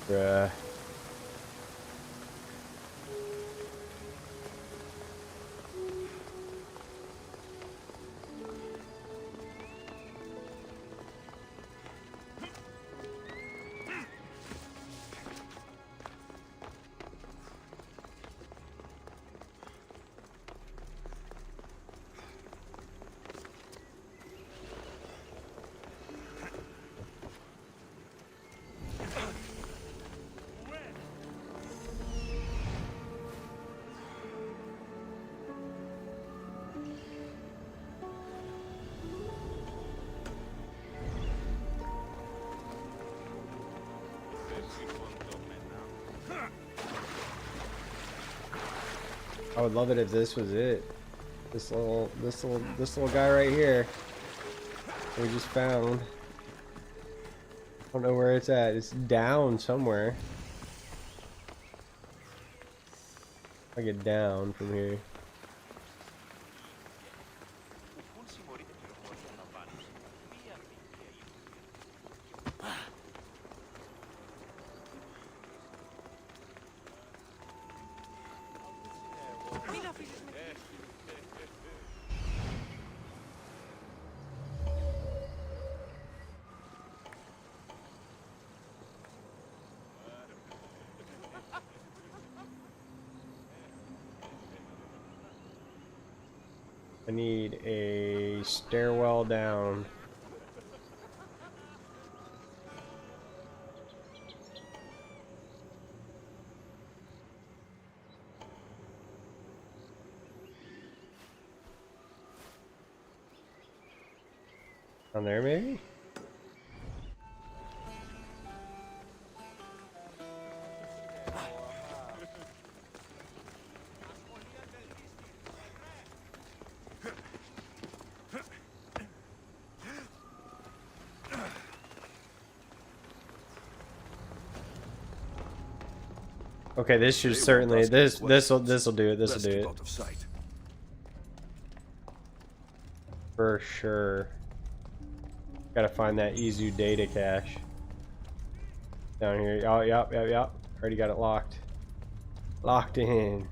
Bruh. I would love it if this was it. This little guy right here. We just found. I don't know where it's at. It's down somewhere. I get down from here. I need a stairwell down. Down there, maybe? Okay, this should certainly this'll do it. This'll do it. For sure. Gotta find that Izu data cache down here. Oh, yep. Already got it locked. Locked in.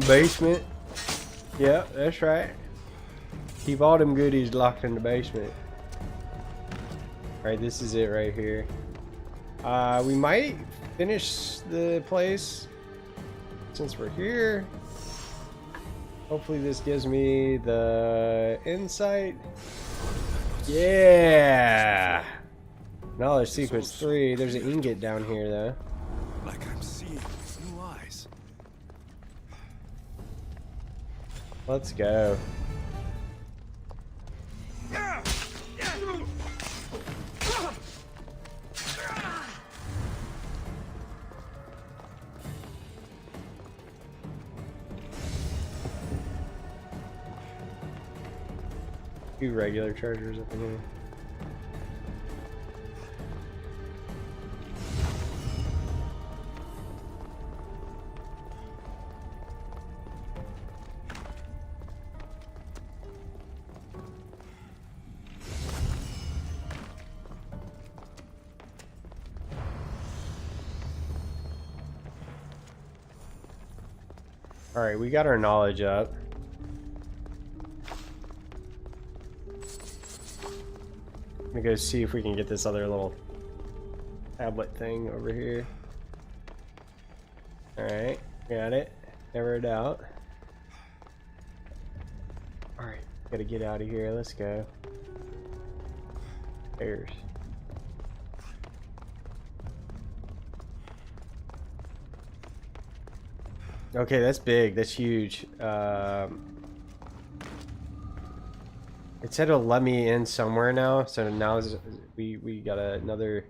Basement. Yep, that's right. Keep all them goodies locked in the basement. Alright, this is it right here. We might finish the place since we're here. Hopefully this gives me the insight. Yeah! Knowledge sequence 3. There's an ingot down here though. Like I'm seeing with new eyes. Let's go. Two regular chargers up in here. Alright, we got our knowledge up. I'm gonna go see if we can get this other little tablet thing over here. Alright, got it. Never a doubt. Alright, gotta get out of here. Let's go. Stairs. Okay, that's big. That's huge. It said it'll let me in somewhere now, so now we got another.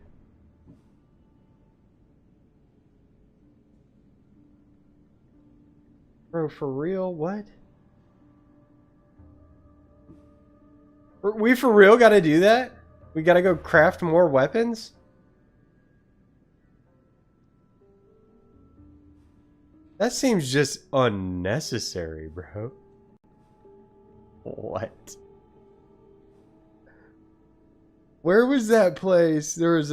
Bro, for real? What? We for real gotta do that? We gotta go craft more weapons? That seems just unnecessary, bro. What? Where was that place? There was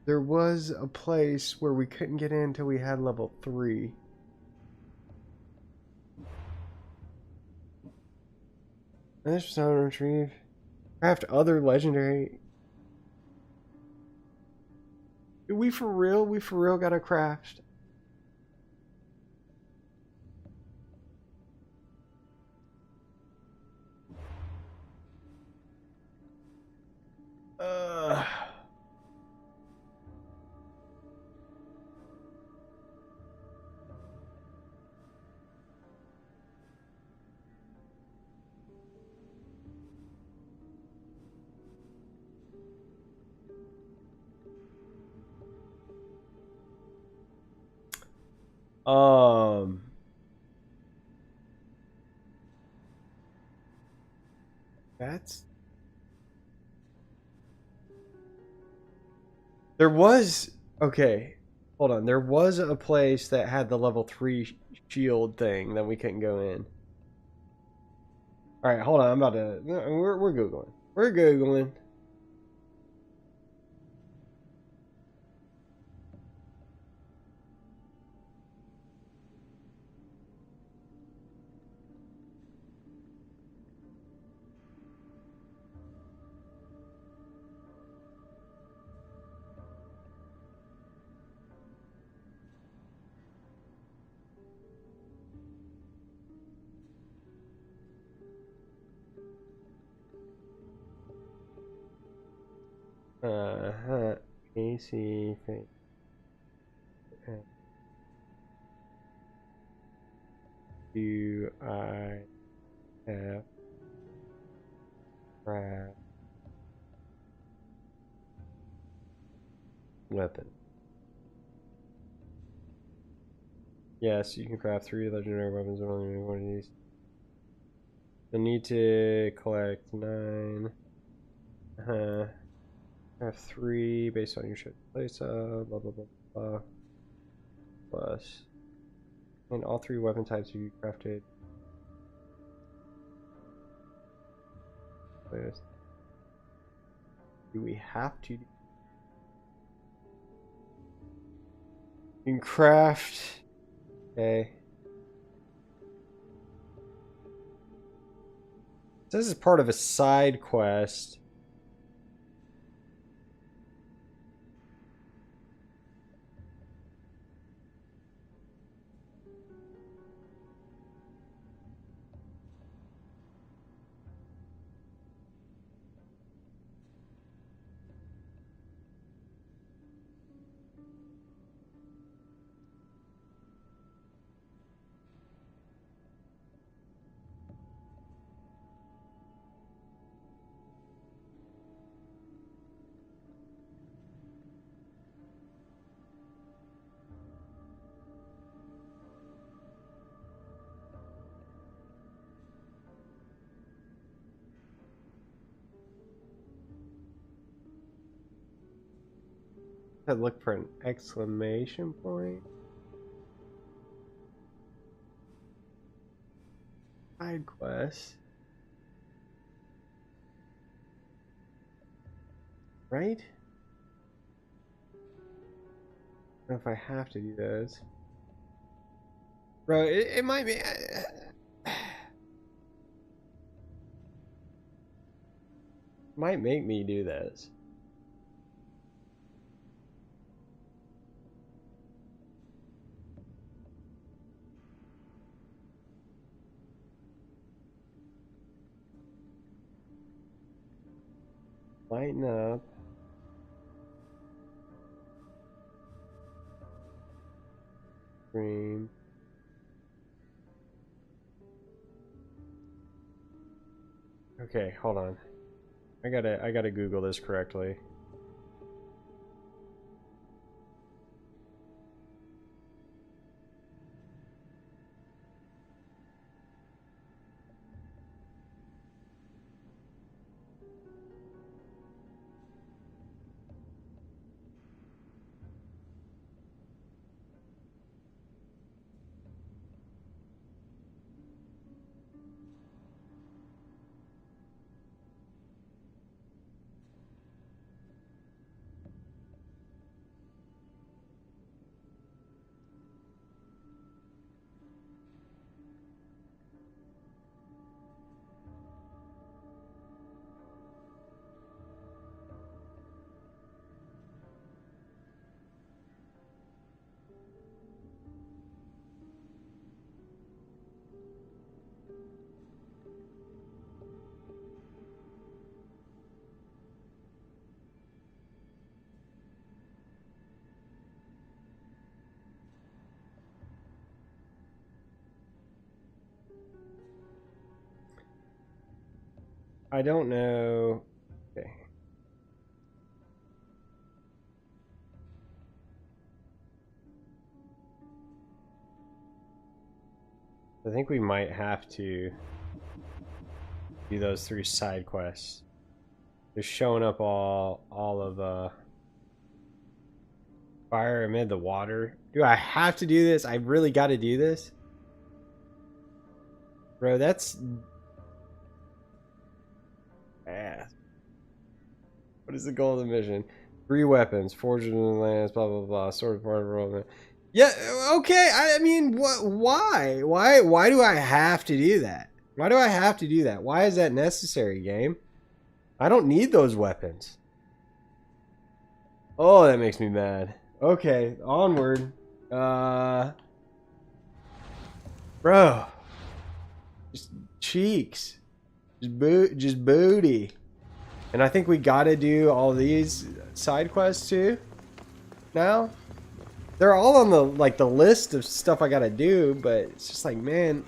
there was a place where we couldn't get in until we had level 3. This sound retrieve. Craft other legendary. We for real? We for real gotta craft. That's... There was... Okay, hold on. There was a place that had the level 3 shield thing that we couldn't go in. Alright, hold on. I'm about to... We're Googling. We're Googling. AC thing. Do I have craft weapon? Yes, you can craft 3 legendary weapons with only one of these. I need to collect 9. Have 3 based on your ship place, blah blah blah blah. Plus, and all 3 weapon types you crafted. Do we have to? You can craft. Okay. This is part of a side quest. I look for an exclamation point. Side quest. Right? I don't know if I have to do those. Bro, it might be... might make me do this. Lighten up. Stream. Okay, hold on. I gotta Google this correctly. I don't know. Okay. I think we might have to do those 3 side quests. They're showing up all of fire amid the water. Do I have to do this? I really got to do this? Bro, that's ass. What is the goal of the mission? 3 weapons, forged in the lands, blah blah blah, sword part of Roman. Yeah, okay. I mean, what? Why? Why do I have to do that? Why do I have to do that? Why is that necessary, game? I don't need those weapons. Oh, that makes me mad. Okay, onward. Bro, just cheeks. Just booty. And I think we gotta do all these side quests too. Now, they're all on the the list of stuff I gotta do, but it's just like, man.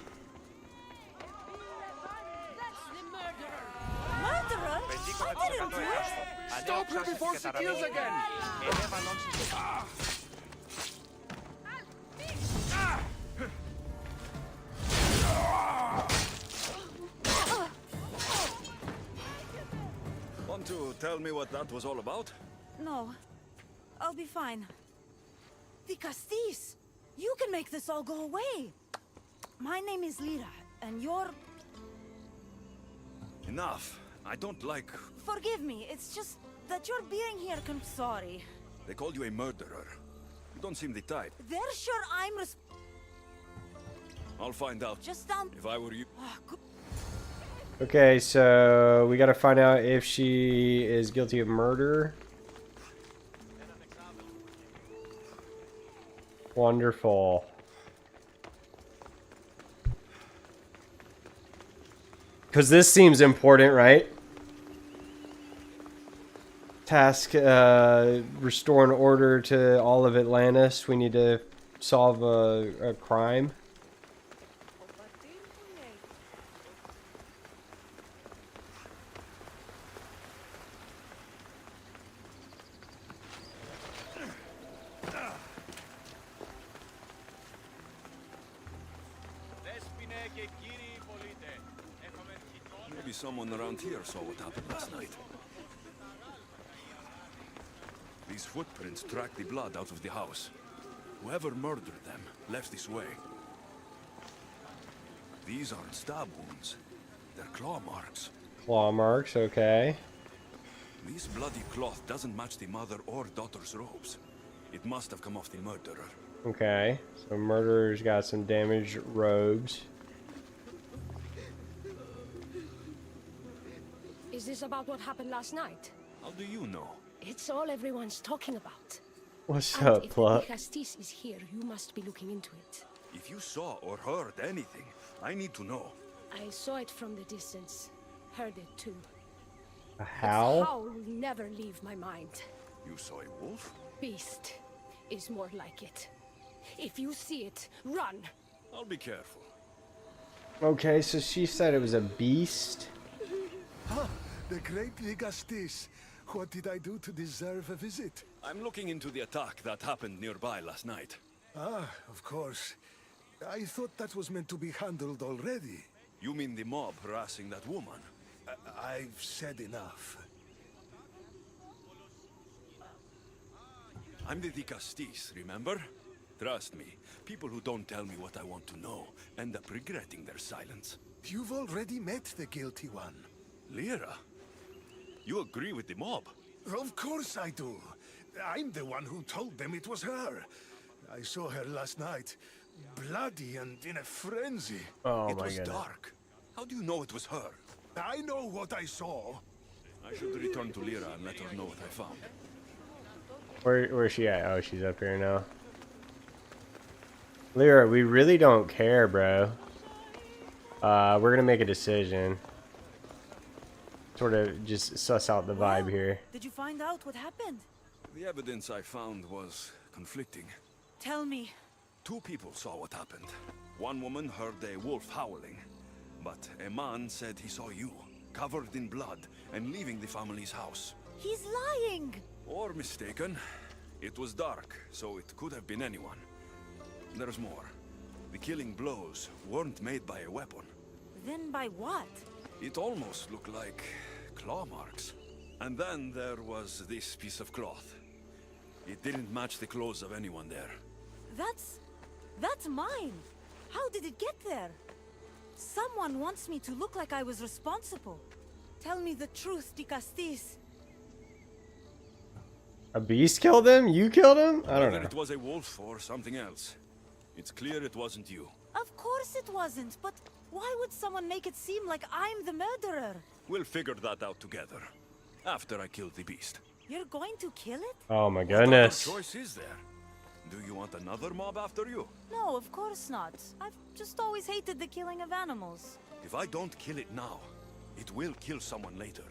Stop her before she kills again! Want to tell me what that was all about? No. I'll be fine. The Castis! You can make this all go away! My name is Lira, and you're... Enough. I don't like... Forgive me, it's just that you're being here sorry. They called you a murderer. You don't seem the type. They're sure I'm I'll find out. just down. If I were you. Okay, so we gotta find out if she is guilty of murder. Wonderful. Because this seems important, right? Task, restore an order to all of Atlantis. We need to solve a crime. Maybe someone around here saw what happened last night. These footprints track the blood out of the house. Whoever murdered them left this way. These aren't stab wounds. They're claw marks. Claw marks, okay. This bloody cloth doesn't match the mother or daughter's robes. It must have come off the murderer. Okay, so murderer's got some damaged robes. Is this about what happened last night? How do you know? It's all everyone's talking about. What's And up, if Pluck? Castis is here, you must be looking into it. If you saw or heard anything, I need to know. I saw it from the distance. Heard it too. A Its howl? howl will never leave my mind. You saw a wolf? Beast is more like it. If you see it, run! I'll be careful. Okay, so she said it was a beast. Ah, the great Ligastis. What did I do to deserve a visit? I'm looking into the attack that happened nearby last night. Ah, of course. I thought that was meant to be handled already. You mean the mob harassing that woman? I've said enough. I'm the Castis, remember? Trust me, people who don't tell me what I want to know end up regretting their silence. You've already met the guilty one. Lyra? You agree with the mob? Of course I do. I'm the one who told them it was her. I saw her last night, bloody and in a frenzy. Oh it my was goodness. dark. How do you know it was her? I know what I saw. I should return to Lyra and let her know what I found. Where's she at? Oh, she's up here now. Lyra, we really don't care, bro. We're gonna make a decision. Sort of just suss out the vibe here. Did you find out what happened? The evidence I found was conflicting. Tell me. 2 people saw what happened. One woman heard a wolf howling, but a man said he saw you, covered in blood, and leaving the family's house. He's lying! Or mistaken. It was dark, so it could have been anyone. There's more. The killing blows weren't made by a weapon. Then by what? It almost looked like claw marks. And then there was this piece of cloth. It didn't match the clothes of anyone there. That's mine! How did it get there? Someone wants me to look like I was responsible. Tell me the truth, Castis. A beast killed him? You killed him? I don't Whether know. it was a wolf or something else. It's clear it wasn't you. Of course it wasn't, but why would someone make it seem like I'm the murderer? We'll figure that out together. After I kill the beast. You're going to kill it? Oh my What other goodness. choice is there? Do you want another mob after you? No, of course not. I've just always hated the killing of animals. If I don't kill it now, it will kill someone later.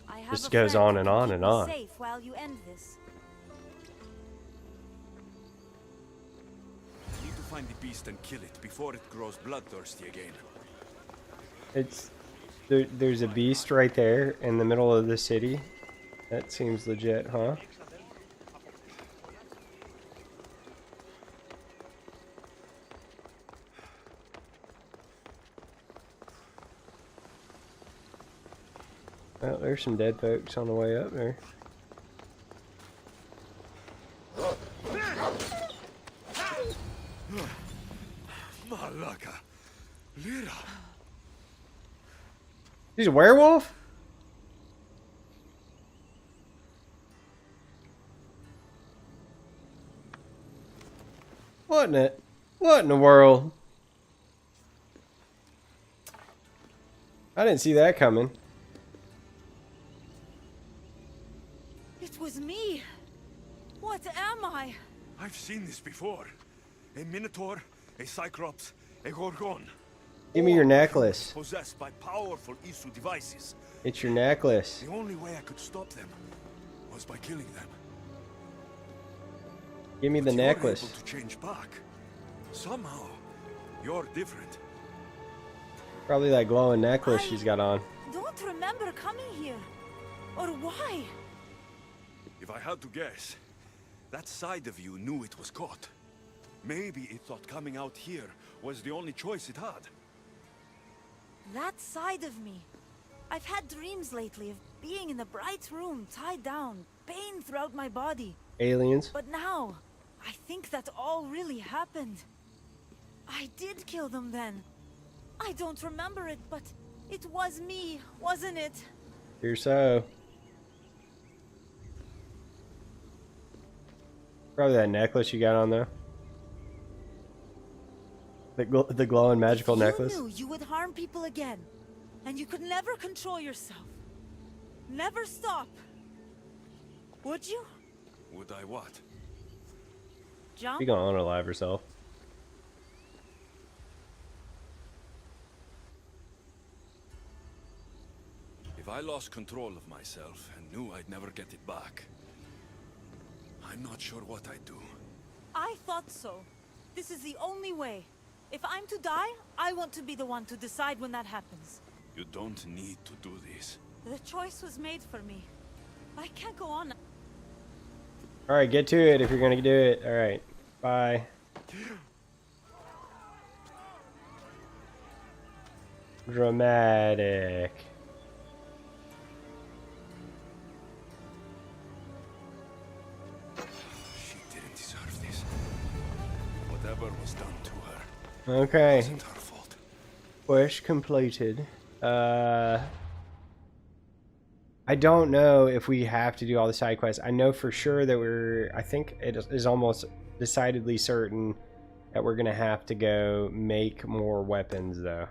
I have This a goes friend on who and can on keep and me on. safe while you end this. I need to find the beast and kill it before it grows bloodthirsty again. It's there's a beast right there in the middle of the city. That seems legit, huh? Well, there's some dead folks on the way up there. Malaka! Lyra! He's a werewolf? What in the world? I didn't see that coming. It was me. What am I? I've seen this before. A Minotaur, a Cyclops, a Gorgon. Give me your necklace. Possessed by powerful Isu devices. It's your necklace. The only way I could stop them was by killing them. Give me the But necklace. you're able to change back. Somehow, you're different. Probably that glowing necklace she's got on. Don't remember coming here. Or why? If I had to guess, that side of you knew it was caught. Maybe it thought coming out here was the only choice it had. That side of me. I've had dreams lately of being in a bright room, tied down, pain throughout my body. Aliens. But now, I think that all really happened. I did kill them then. I don't remember it, but it was me, wasn't it? Here so. Probably that necklace you got on there. The glowing magical necklace. You knew you would harm people again, and you could never control yourself. Never stop. Would you? Would I what? Jump? She gonna unalive herself. If I lost control of myself and knew I'd never get it back, I'm not sure what I'd do. I thought so. This is the only way. If I'm to die, I want to be the one to decide when that happens. You don't need to do this. The choice was made for me. I can't go on. Alright, get to it if you're gonna do it. Alright. Bye. Dramatic. She didn't deserve this. Whatever was done to her Okay. wasn't her fault. Push completed. I don't know if we have to do all the side quests. I know for sure that I think it is almost decidedly certain that we're gonna have to go make more weapons though.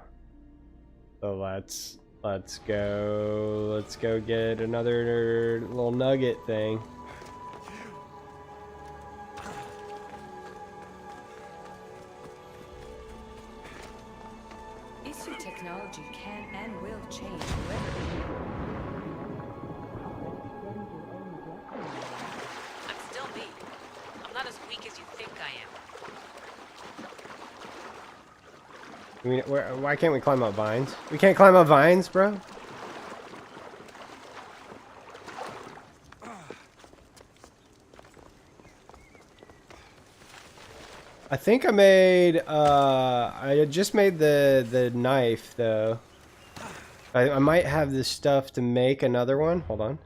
So let's go get another little nugget thing. Isu technology can and will change weather. I'm still me. I'm not as weak as you think I am. I mean, why can't we climb up vines? We can't climb up vines, bro? I think I made, I just made the knife, though. I might have this stuff to make another one. Hold on.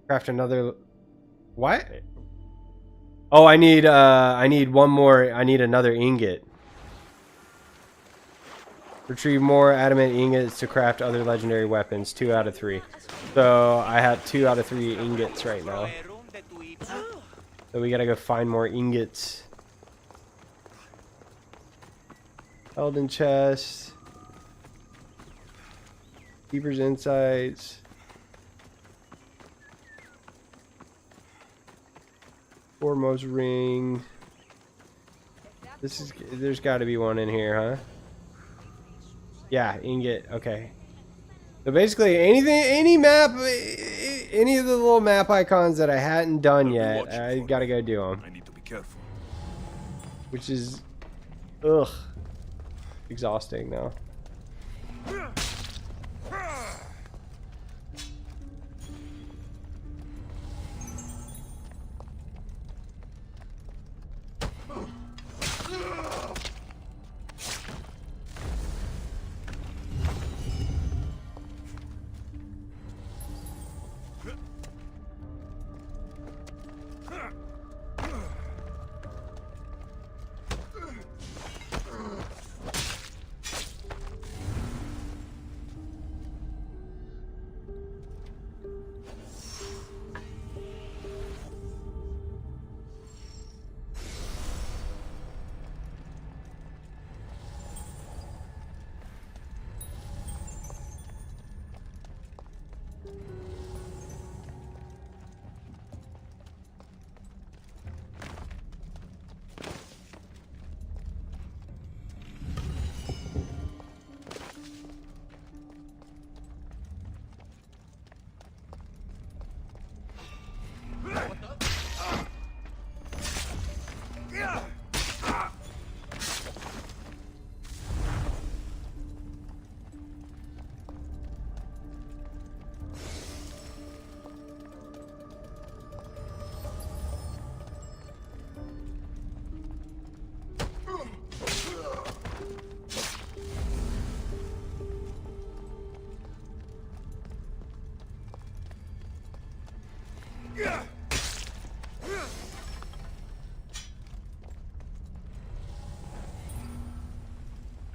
Craft another... What? Oh, I need one more. I need another ingot. Retrieve more adamant ingots to craft other legendary weapons. 2 out of 3. So I have 2 out of 3 ingots right now. So we gotta go find more ingots. Elden chest. Keeper's insights. Foremost ring. There's got to be one in here, huh? Yeah, ingot. Okay. So basically, any map, any of the little map icons that I hadn't done yet, I gotta go do them. I need to be careful. Which is, ugh, exhausting now.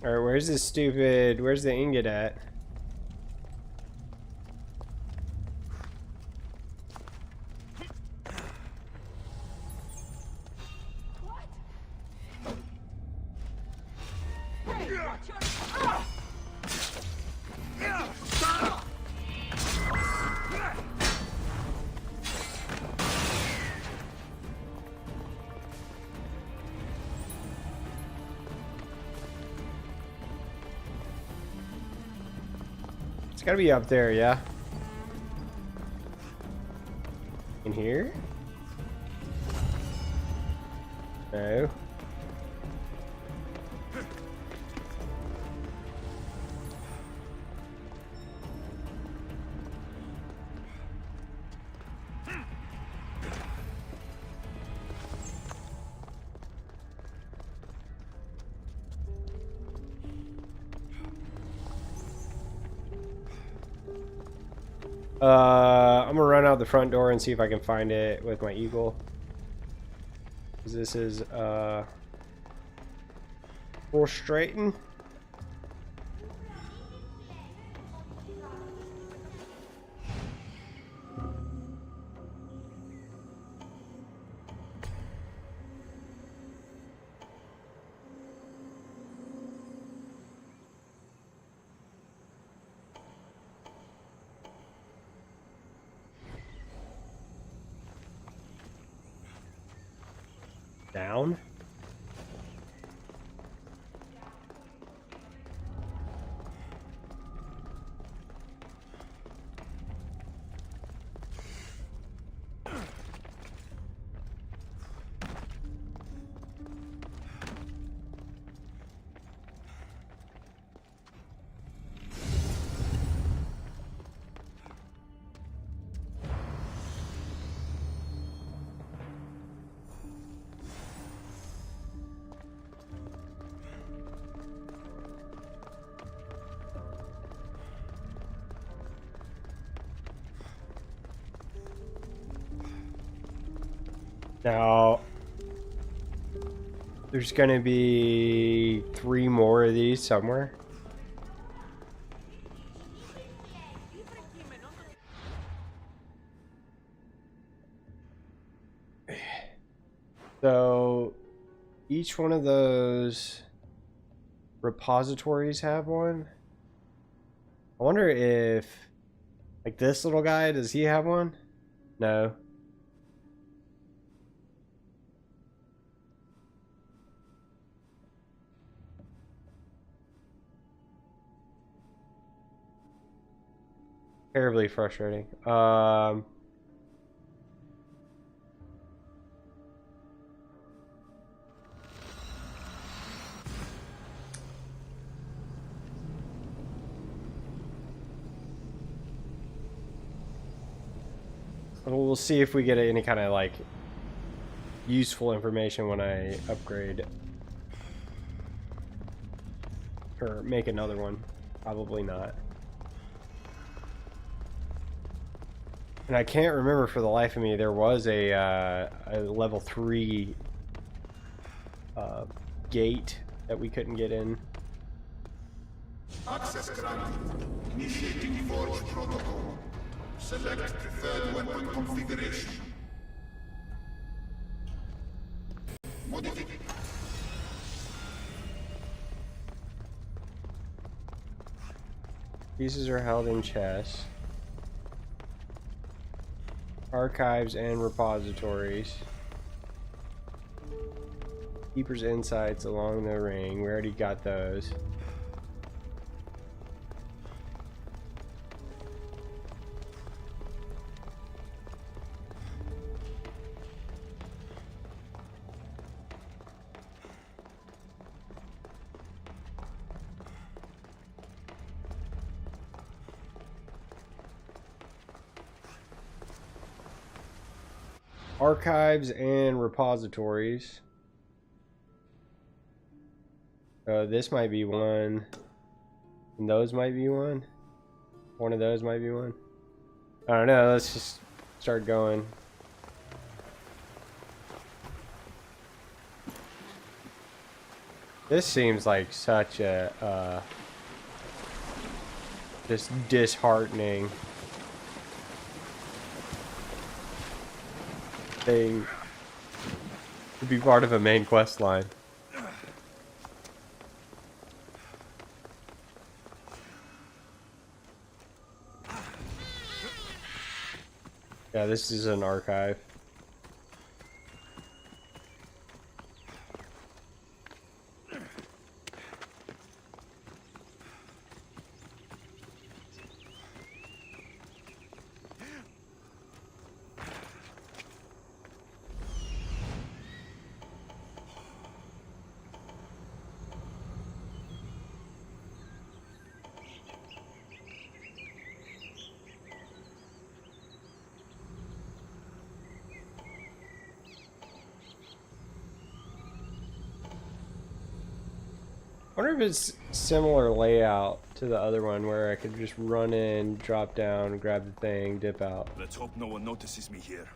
Alright, where's this stupid... Where's the ingot at? It's gotta be up there, yeah? In here? No. I'm gonna run out the front door and see if I can find it with my eagle. 'Cause this is frustrating. Down. Now, there's gonna be 3 more of these somewhere. So, each one of those repositories have one. I wonder if, like this little guy, does he have one? No. Terribly frustrating. We'll see if we get any kind of like useful information when I upgrade or make another one. Probably not. And I can't remember for the life of me, there was a level 3 gate that we couldn't get in. Access granted. Initiating Forge protocol. Select preferred weapon configuration. Pieces are held in chests. Archives and repositories. Keeper's insights along the ring. We already got those. Archives and repositories. This might be one. And those might be one. One of those might be one. I don't know. Let's just start going. This seems like such a just disheartening thing to be part of a main quest line. Yeah, this is an archive. I wonder if it's similar layout to the other one where I could just run in, drop down, grab the thing, dip out. Let's hope no one notices me here.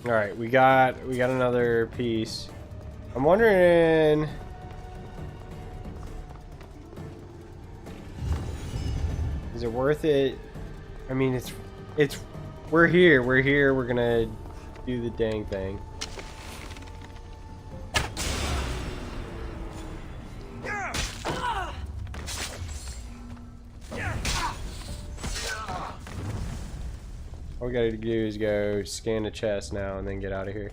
All right, we got another piece. I'm wondering, is it worth it? I mean, it's we're here. We're gonna do the dang thing. All we gotta do is go scan the chest now and then get out of here.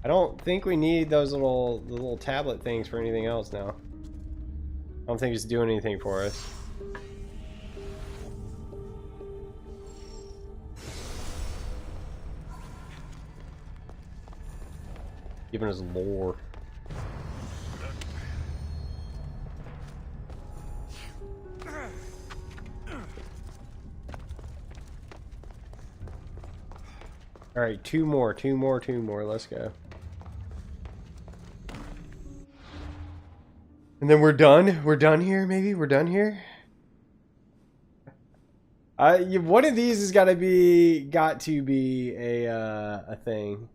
I don't think we need those little tablet things for anything else now. I don't think it's doing anything for us. Giving us lore. All right, two more. Let's go. And then we're done. We're done here. Maybe we're done here. One of these has got to be a thing.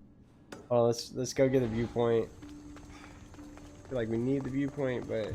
Oh, let's go get the viewpoint. I feel like we need the viewpoint, but.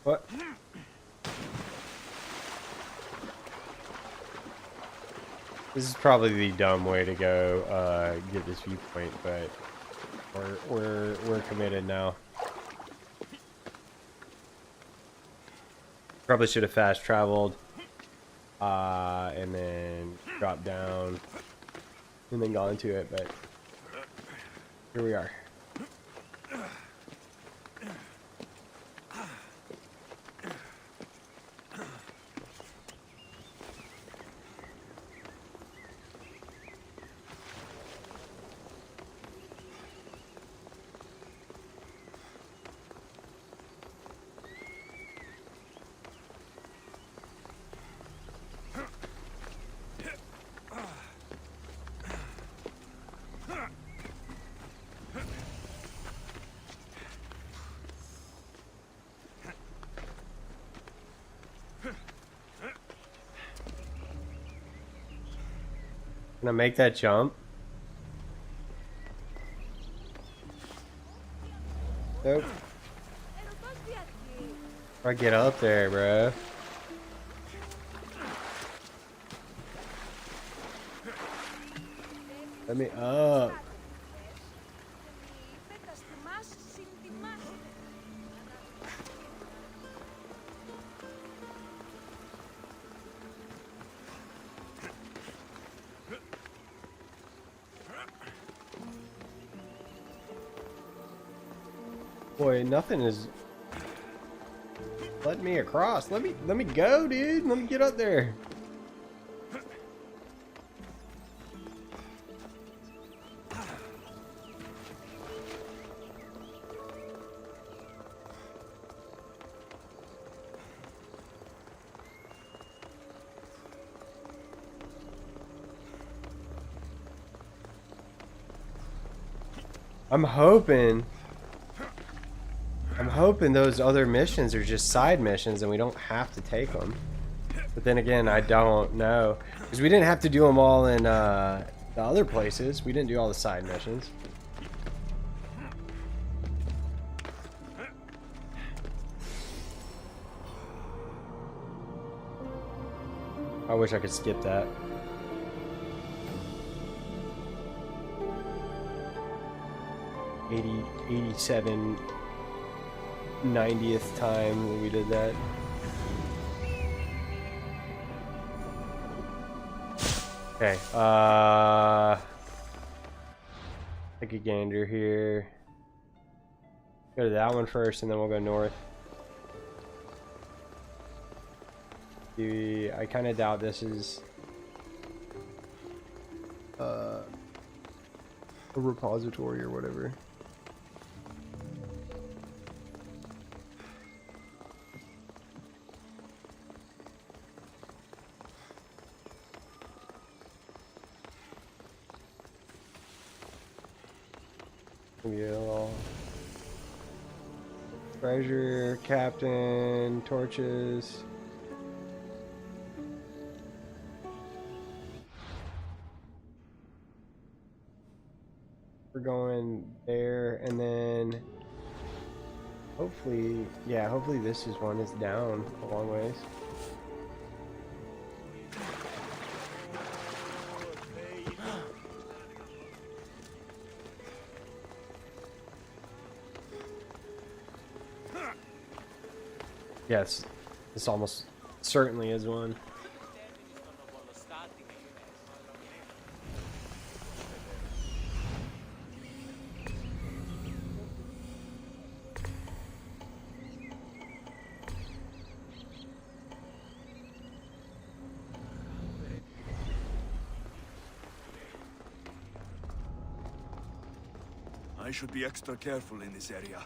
What? This is probably the dumb way to go get this viewpoint, but we're committed now. Probably should have fast traveled and then dropped down and then got into it, but here we are. Can I make that jump? Nope. I get up there, bro. Let me up. Boy, nothing is letting me across. Let me go, dude. Let me get up there. I'm hoping those other missions are just side missions and we don't have to take them. But then again, I don't know. Because we didn't have to do them all in the other places. We didn't do all the side missions. I wish I could skip that. $87 90th time when we did that. Okay, take a gander here. Go to that one first and then we'll go north. I kind of doubt this is a repository or whatever. Yeah. Treasure, captain, torches. We're going there, and then hopefully, yeah, hopefully this is one that's down a long ways. Yes, this almost certainly is one. I should be extra careful in this area.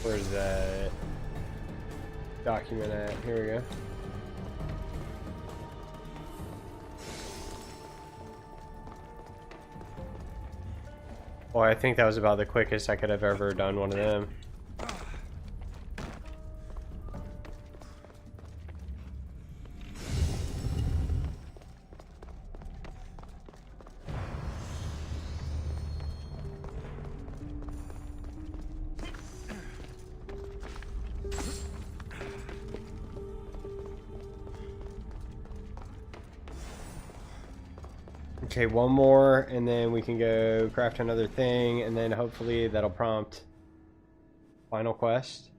Where's that document at? Here we go. Boy, I think that was about the quickest I could have ever done one of them. Okay, one more, and then we can go craft another thing, and then hopefully that'll prompt final quest.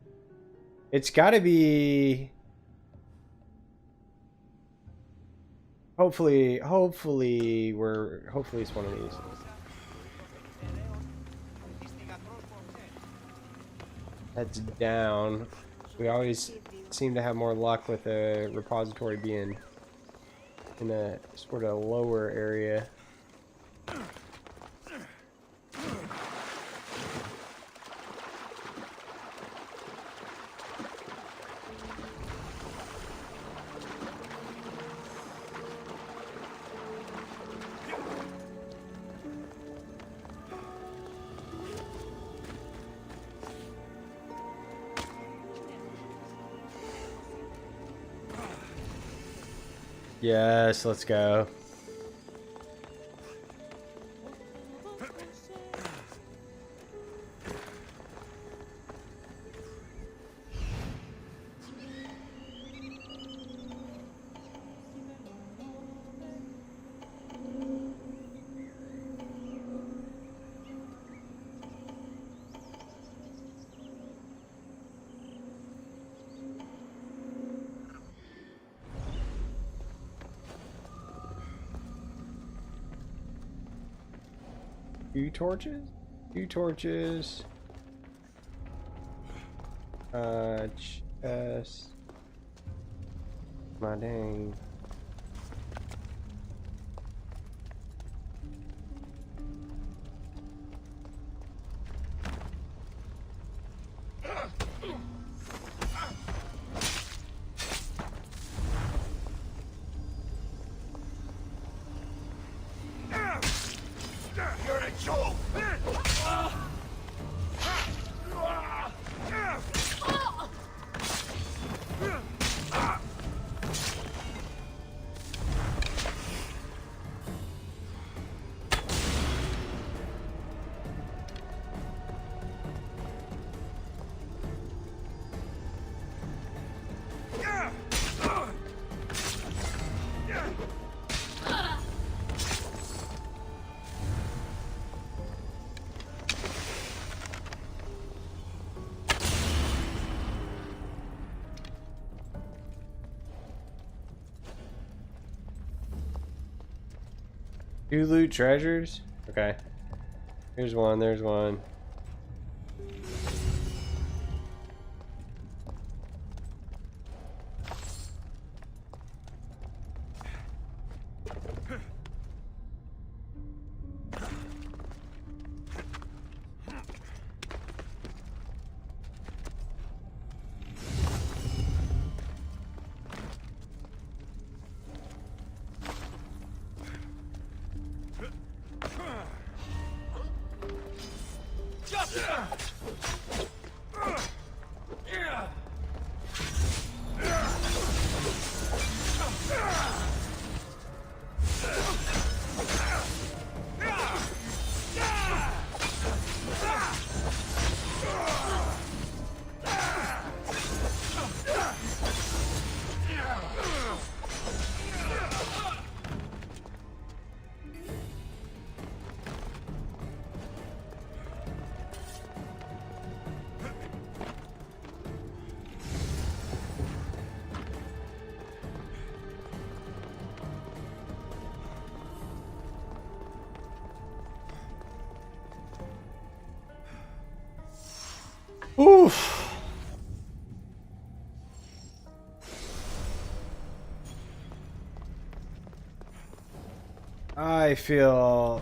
It's got to be... Hopefully it's one of these. That's down. We always seem to have more luck with a repository being in a sort of lower area. Yes, let's go. Two torches? Two torches. Chest. My dang. You're a joke! Two loot treasures? Okay. Here's one, there's one. Oof. I feel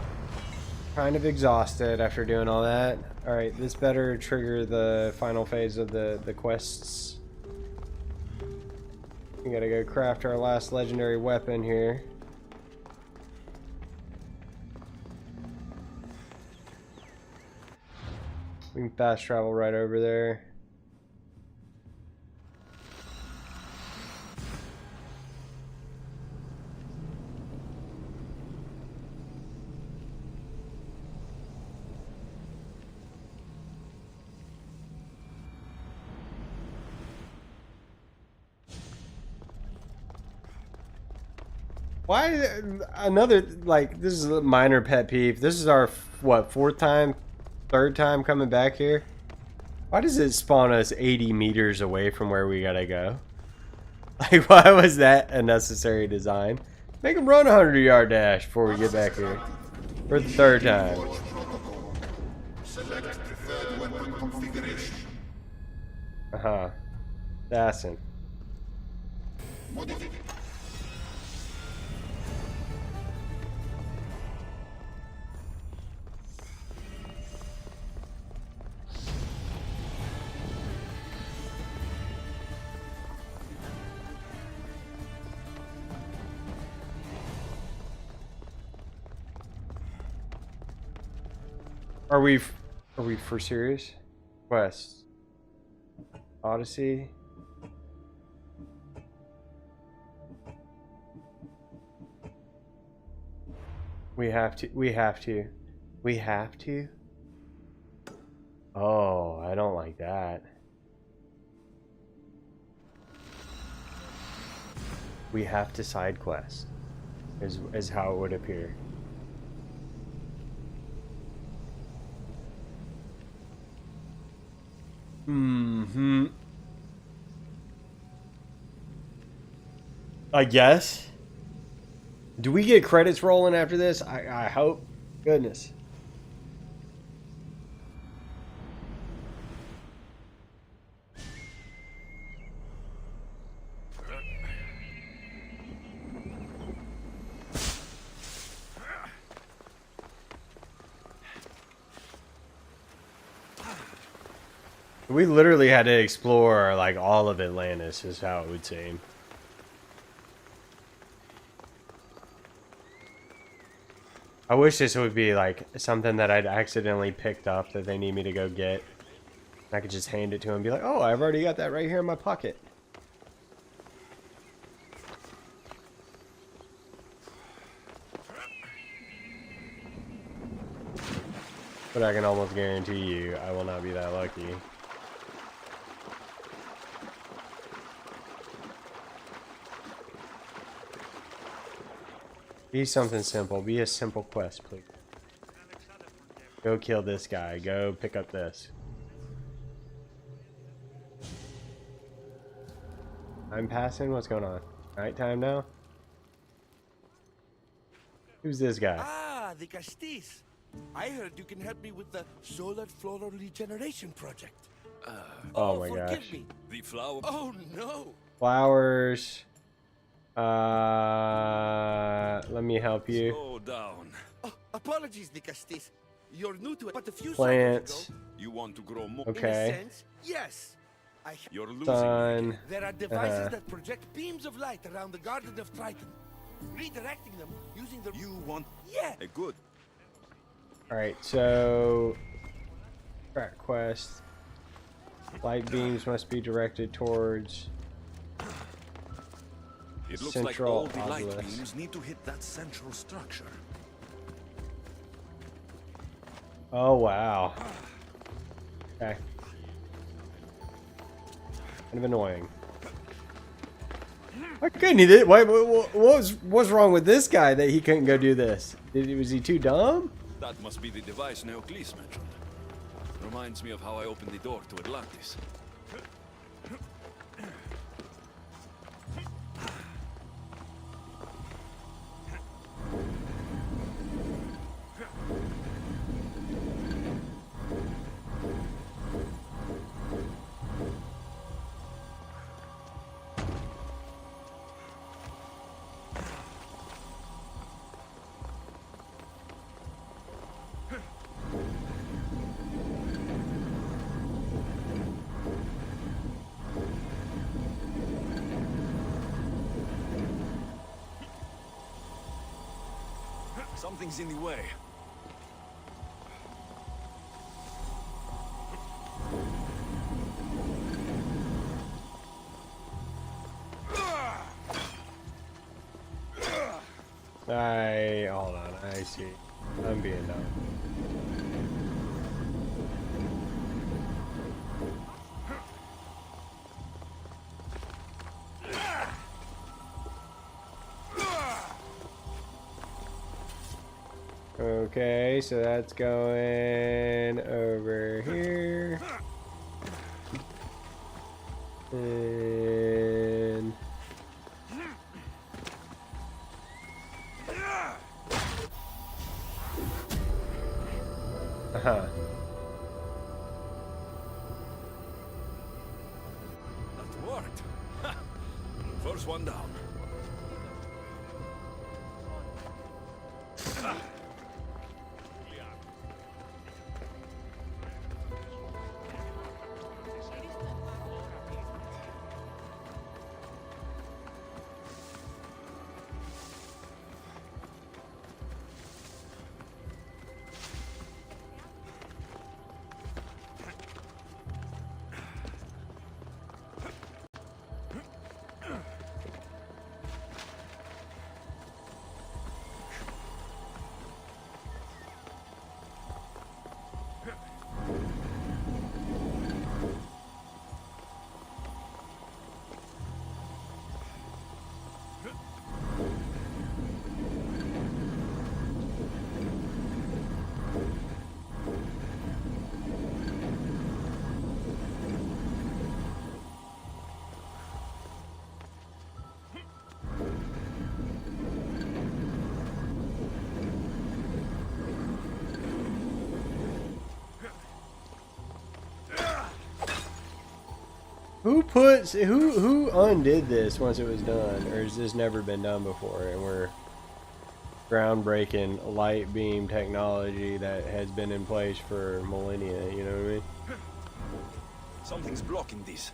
Kind of exhausted after doing all that. Alright, this better trigger the final phase of the quests. We gotta go craft our last legendary weapon here. We can fast travel right over there. Why another, like, this is a minor pet peeve. This is our, what, third time coming back here? Why does it spawn us 80 meters away from where we gotta go? Like, why was that a necessary design? Make them run a 100-yard dash before we get back here. For the third time. Select preferred weapon configuration. Uh-huh. Assassin. Are we for serious? Quest. Odyssey. We have to. Oh, I don't like that. We have to side quest. Is how it would appear. Mm-hmm. I guess. Do we get credits rolling after this? I hope. Goodness. We literally had to explore like all of Atlantis is how it would seem. I wish this would be like something that I'd accidentally picked up that they need me to go get. I could just hand it to him and be like, oh, I've already got that right here in my pocket. But I can almost guarantee you I will not be that lucky. Be something simple. Be a simple quest, please. Go kill this guy. Go pick up this. I'm passing? What's going on? Nighttime now? Who's this guy? Ah, the Castis. I heard you can help me with the solar floral regeneration project. Oh my forgive gosh. me. The flower. Oh no. Flowers. Let me help you. Slow down. Oh, apologies, the Castis. You're new to it, but a few Plants. cycles ago, you want to grow more. Okay. In a sense, yes. You're losing. Sun. There are devices that project beams of light around the Garden of Triton, redirecting them using the. You want? Yeah. A good. All right, so track quest. Light beams must be directed towards It looks central like all the light obelisk. beams need to hit that central structure. Oh wow. Okay. Kind of annoying. Why couldn't he do? What's wrong with this guy that he couldn't go do this? Was he too dumb? That must be the device Neocles mentioned. Reminds me of how I opened the door to Atlantis. Something's in the way. Hold on, I see. I'm being dumb. Okay, so that's going over here. And that worked. First one down. Who undid this once it was done, or has this never been done before? And we're groundbreaking light beam technology that has been in place for millennia. You know what I mean? Something's blocking this.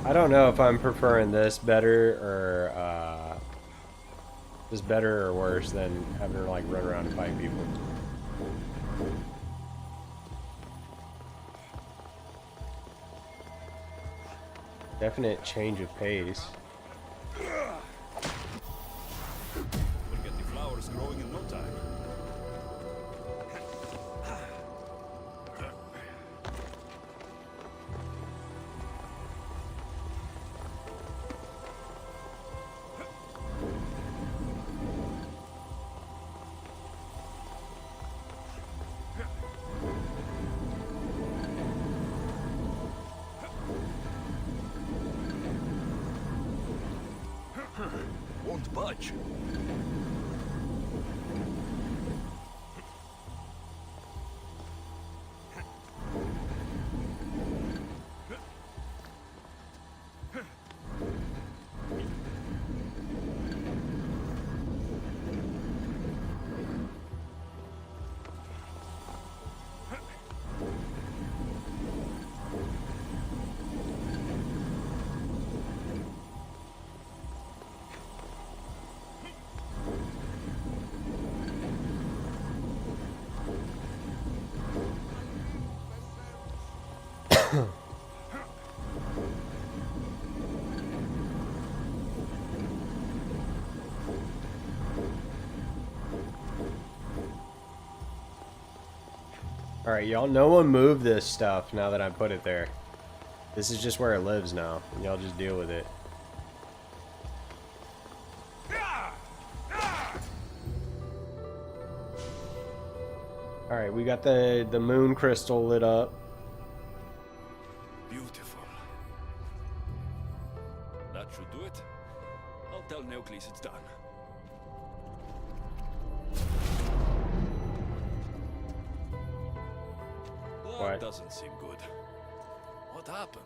I don't know if I'm preferring this better or this better or worse than having to like run around and fight people. Definite change of pace. We'll get the flowers growing in no time. Won't budge. Alright, y'all, no one move this stuff now that I put it there. This is just where it lives now. Y'all just deal with it. Alright, we got the moon crystal lit up. Beautiful. That should do it. I'll tell Neocles it's done. That doesn't seem good. What happened?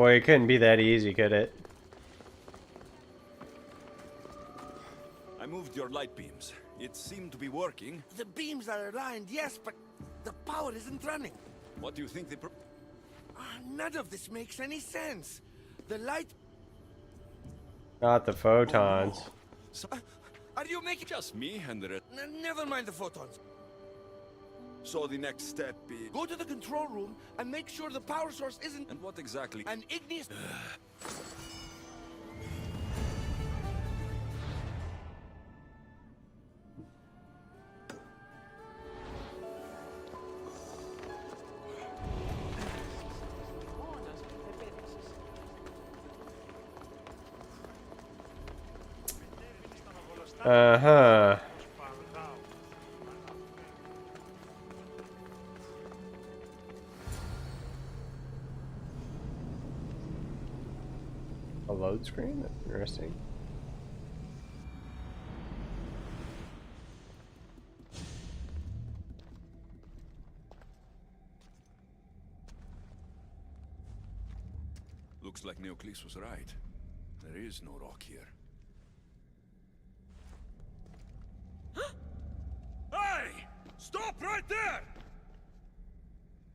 Boy, it couldn't be that easy, could it? I moved your light beams. It seemed to be working. The beams are aligned, yes, but the power isn't running. What do you think they... None of this makes any sense. The light... Not the photons. Oh, no. So, are you making... Just me and the... Never mind the photons. So the next step is... Go to the control room and make sure the power source isn't... And what exactly? An igneous... Uh-huh. A load screen? That's interesting. Looks like Neoclis was right. There is no rock here. Hey! Stop right there!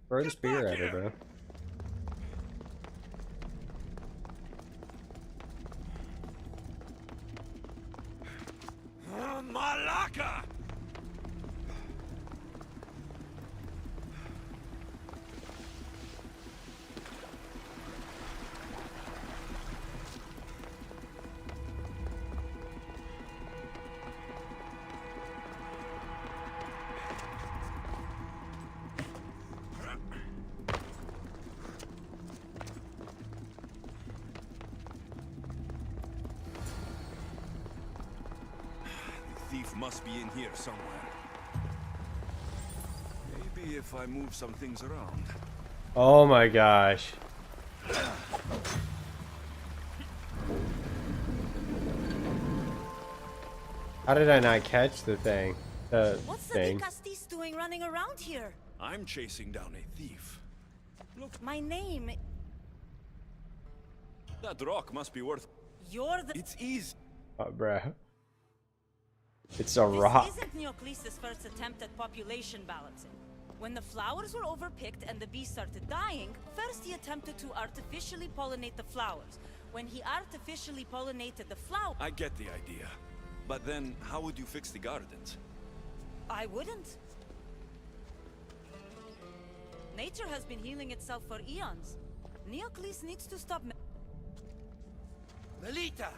Throw the spear at her, bro. Malaka! Thief must be in here somewhere. Maybe if I move some things around. Oh my gosh. How did I not catch the thing? What's thing. the Castis doing running around here? I'm chasing down a thief. Look, My name... that rock must be worth... You're the... It's easy. Oh, bruh. It's a rock. This isn't Neoclis' first attempt at population balancing. When the flowers were overpicked and the bees started dying, first he attempted to artificially pollinate the flowers. When he artificially pollinated the flower... I get the idea. But then, how would you fix the gardens? I wouldn't. Nature has been healing itself for eons. Neoclis needs to stop... Melita!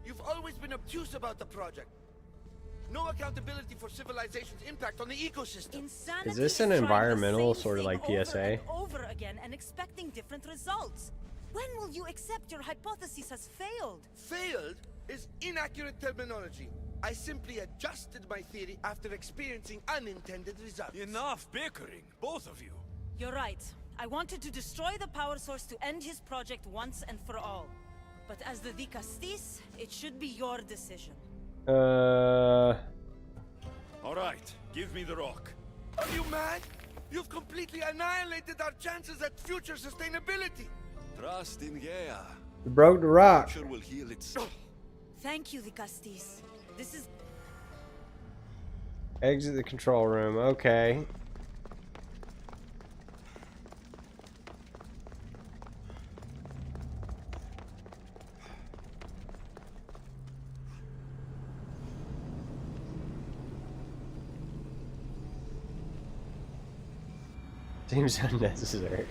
You've always been obtuse about the project. No accountability for civilization's impact on the ecosystem. Insanity Is this an trying the environmental same sort of thing like over PSA? and over again and expecting different results. When will you accept your hypothesis has failed? Failed is inaccurate terminology. I simply adjusted my theory after experiencing unintended results. Enough bickering, both of you. You're right. I wanted to destroy the power source to end his project once and for all. But as the Castis, it should be your decision. All right, give me the rock. Are you mad? You've completely annihilated our chances at future sustainability. Trust in Gaia. You broke the rock. Nature will heal itself. Thank you, Castis. This is... Exit the control room. Okay. Seems unnecessary.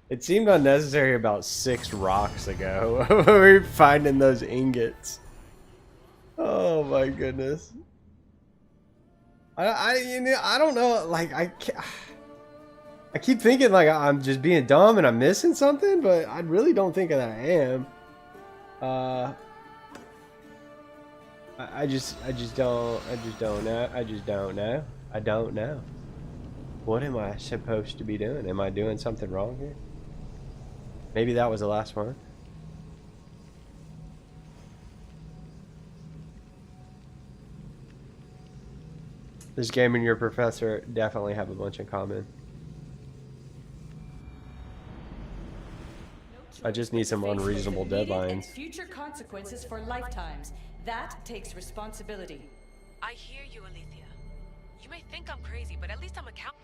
It seemed unnecessary about 6 rocks ago. We were finding those ingots. Oh my goodness. I don't know. Like I keep thinking like I'm just being dumb and I'm missing something, but I really don't think that I am. I just don't know. What am I supposed to be doing? Am I doing something wrong here? Maybe that was the last one. This game and your professor definitely have a bunch in common. I just need some unreasonable Immediate and deadlines. future consequences for lifetimes. That takes responsibility. I hear you, Alethea. You may think I'm crazy, but at least I'm accountable.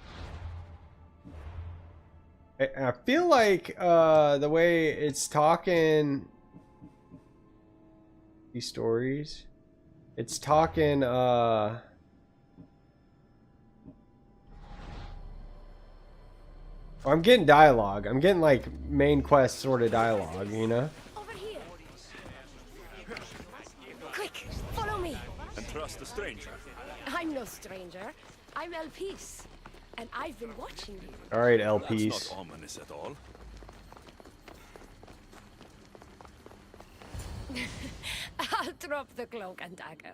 I feel like the way it's talking these stories, it's talking I'm getting dialogue. I'm getting like main quest sort of dialogue, you know? Over here. Quick, follow me. And trust the stranger. I'm no stranger. I'm Elpis, and I've been watching you. All right, That's LPs. not ominous at all. I'll drop the cloak and dagger.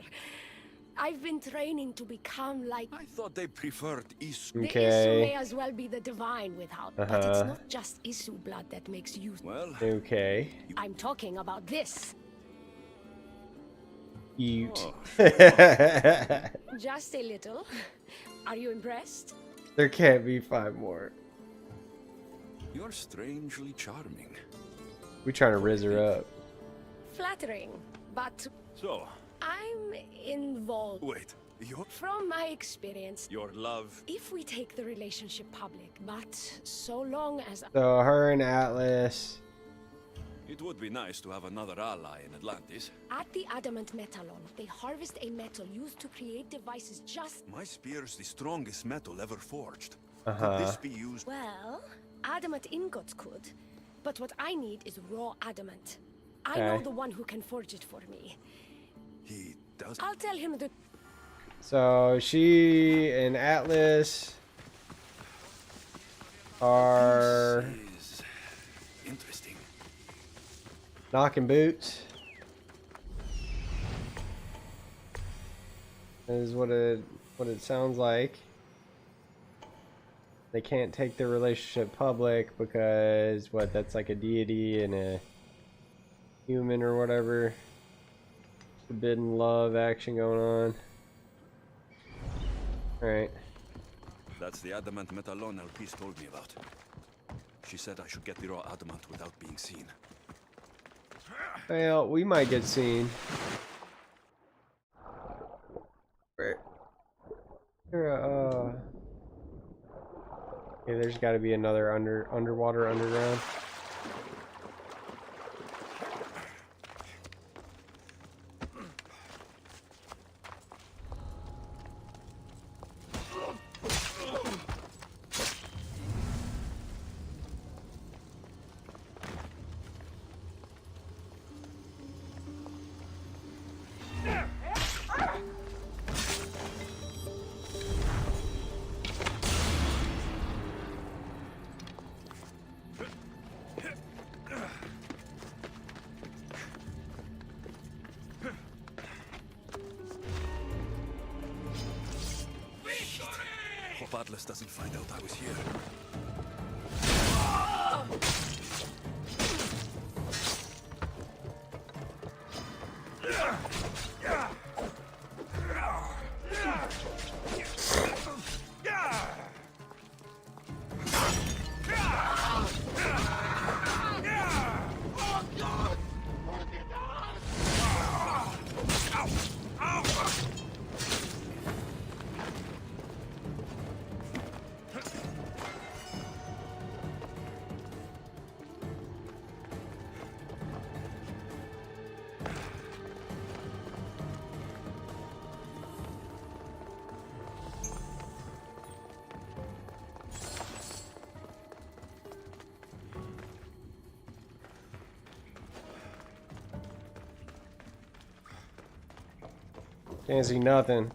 I've been training to become like... I thought they preferred Isu. The Okay. Isu may as well be the divine without, but it's Uh-huh. not just Isu blood that makes you... Well, Okay. I'm talking about this. Cute. Just a little. Are you impressed? There can't be 5 more. you're strangely charming. We trying to riz her up. Flattering, but So, I'm involved. wait, your From my experience, love. if we take the relationship public, but so long as... So her and Atlas. It would be nice to have another ally in Atlantis. At the Adamant Metalon, they harvest a metal used to create devices just... My spear's the strongest metal ever forged. Uh-huh. Could this be used? Well, adamant ingots could, but what I need is raw adamant. I know Okay. the one who can forge it for me. He does. I'll tell him the... So she and Atlas are Is interesting. knocking boots. Is what it sounds like. They can't take their relationship public because what? That's like a deity and a human or whatever. Forbidden love action going on. All right. That's the adamant metalon Elpis told me about. She said I should get the raw adamant without being seen. Well, we might get seen. Right. Here, okay, there's got to be another underwater underground. Hope Atlas doesn't find out I was here. Can't see nothing.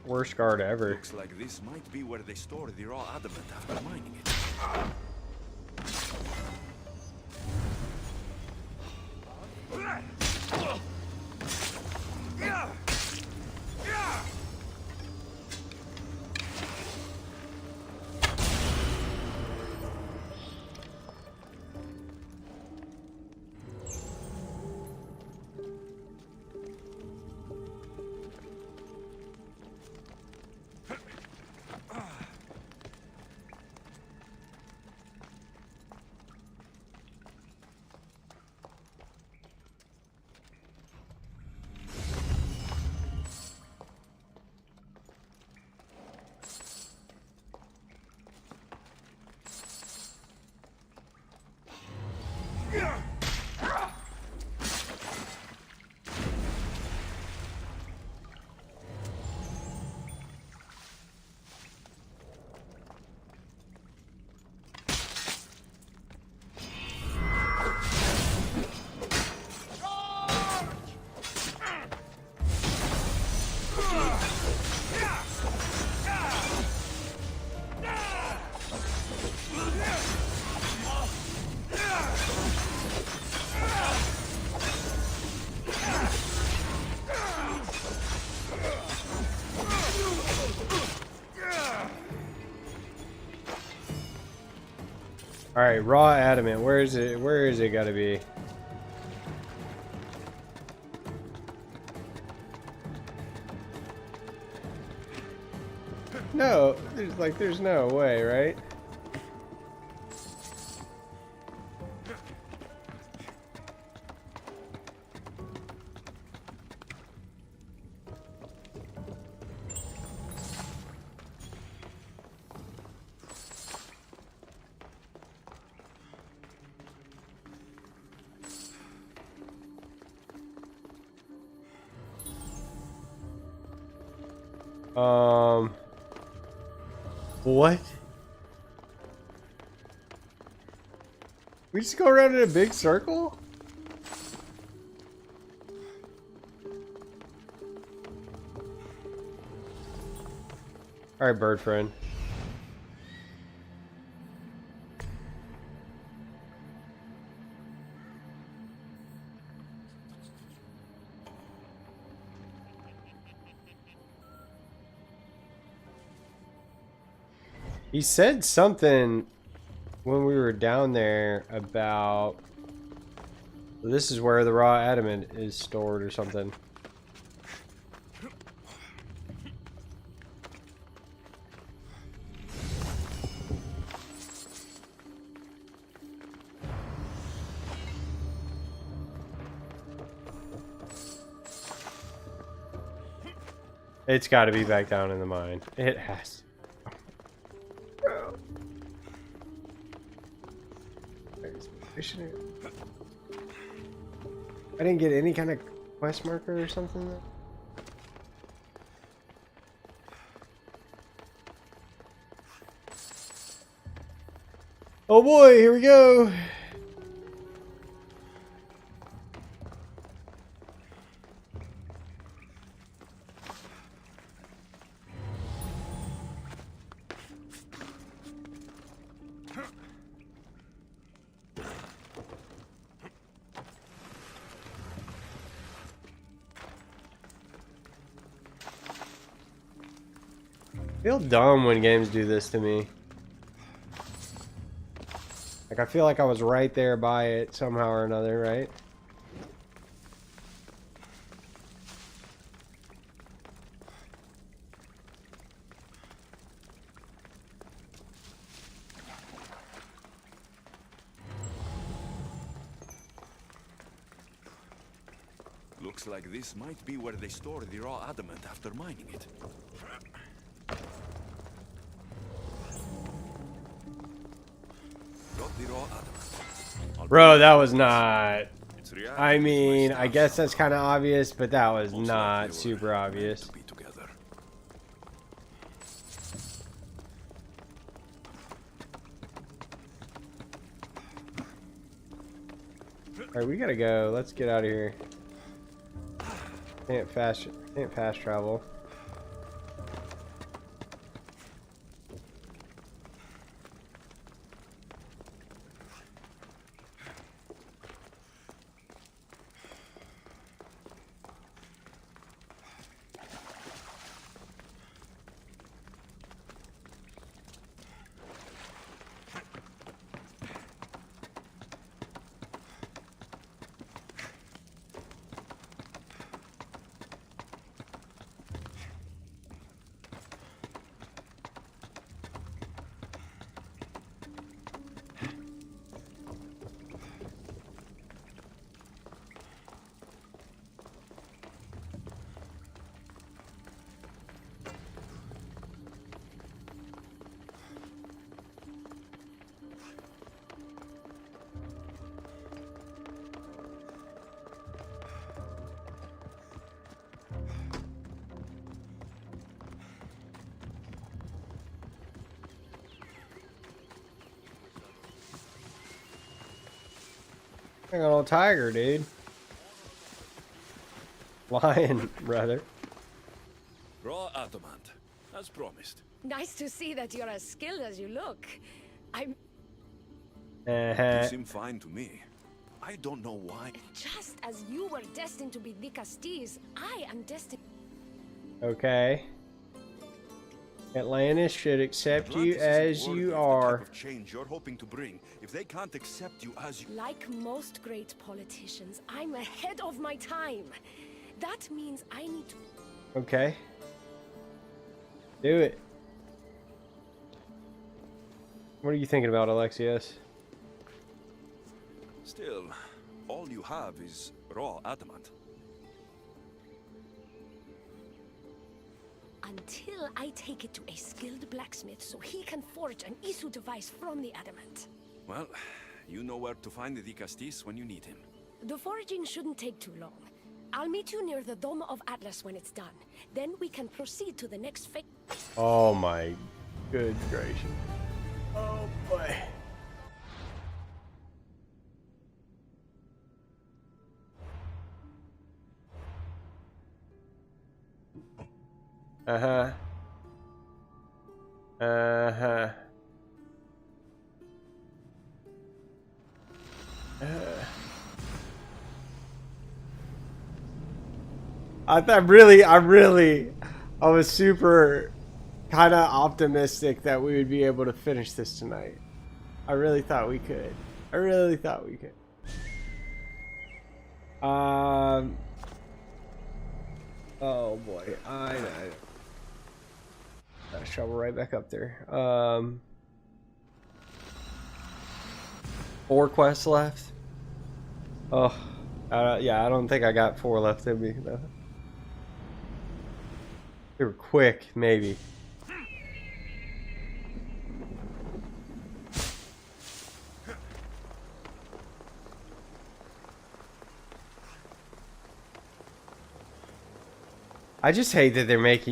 worst guard ever. Looks like this might be where they store the raw adamant after mining it. Alright, raw adamant. Where is it? Where is it gotta be? No, there's no way, right? What? We just go around in a big circle? Alright, bird friend. He said something when we were down there about this is where the raw adamant is stored or something. It's got to be back down in the mine. It has. I didn't get any kind of quest marker or something. Oh boy, here we go. I feel dumb when games do this to me. Like, I feel like I was right there by it somehow or another, right? Looks like this might be where they store the raw adamant after mining it. Bro, that was not... I mean, I guess that's kind of obvious, but that was not super obvious. Alright, we gotta go. Let's get out of here. Can't fast travel. Like an old tiger, dude. Lion, rather. Raw adamant, as promised. Nice to see that you're as skilled as you look. I'm You seem fine to me. I don't know why. just as you were destined to be the Castilles, I am destined. Okay. Atlantis should accept you Atlantis isn't as you worthy of the are. type of change you're hoping to bring. If they can't accept you as you... Like most great politicians, I'm ahead of my time. That means I need to... Okay. Do it. What are you thinking about, Alexios? Still, all you have is raw adamant. Until I take it to a skilled blacksmith so he can forge an Isu device from the adamant. Well, you know where to find the Castis when you need him. The foraging shouldn't take too long. I'll meet you near the Dome of Atlas when it's done. Then we can proceed to the next phase. Oh my good gracious. Oh boy. Uh-huh. Uh-huh. I was super kind of optimistic that we would be able to finish this tonight. I really thought we could. Oh boy, I know. Got a shovel right back up there. 4 quests left. Oh, yeah, I don't think I got 4 left in me though. They were quick, maybe. I just hate that they make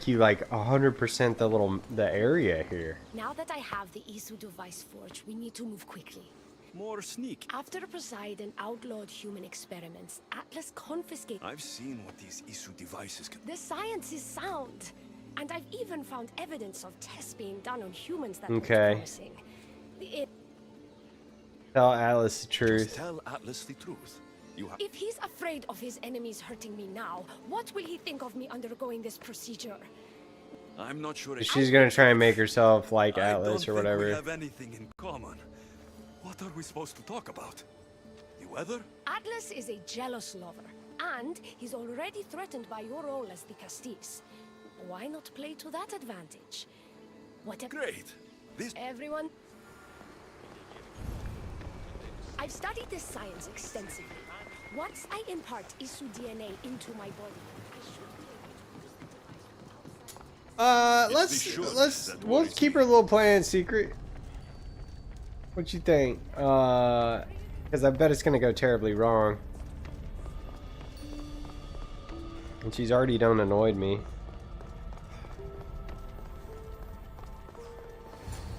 you like 100% the area here. Now that I have the Isu device forged, we need to move quickly. More sneak. After Poseidon outlawed human experiments, Atlas confiscated... I've seen what these Isu devices can... The science is sound. And I've even found evidence of tests being done on humans that okay. look promising. Tell Atlas the truth. Just tell Atlas the truth. If he's afraid of his enemies hurting me now, what will he think of me undergoing this procedure? I'm not sure... She's gonna try and make herself like Atlas or whatever. We have anything in common. What are we supposed to talk about? The weather? Atlas is a jealous lover, and he's already threatened by your role as the Castis. Why not play to that advantage? Great. Everyone... I've studied this science extensively. Once I impart Isu DNA into my body, I should we'll keep her little plan secret. What you think? Because I bet it's gonna go terribly wrong. And she's already done annoyed me.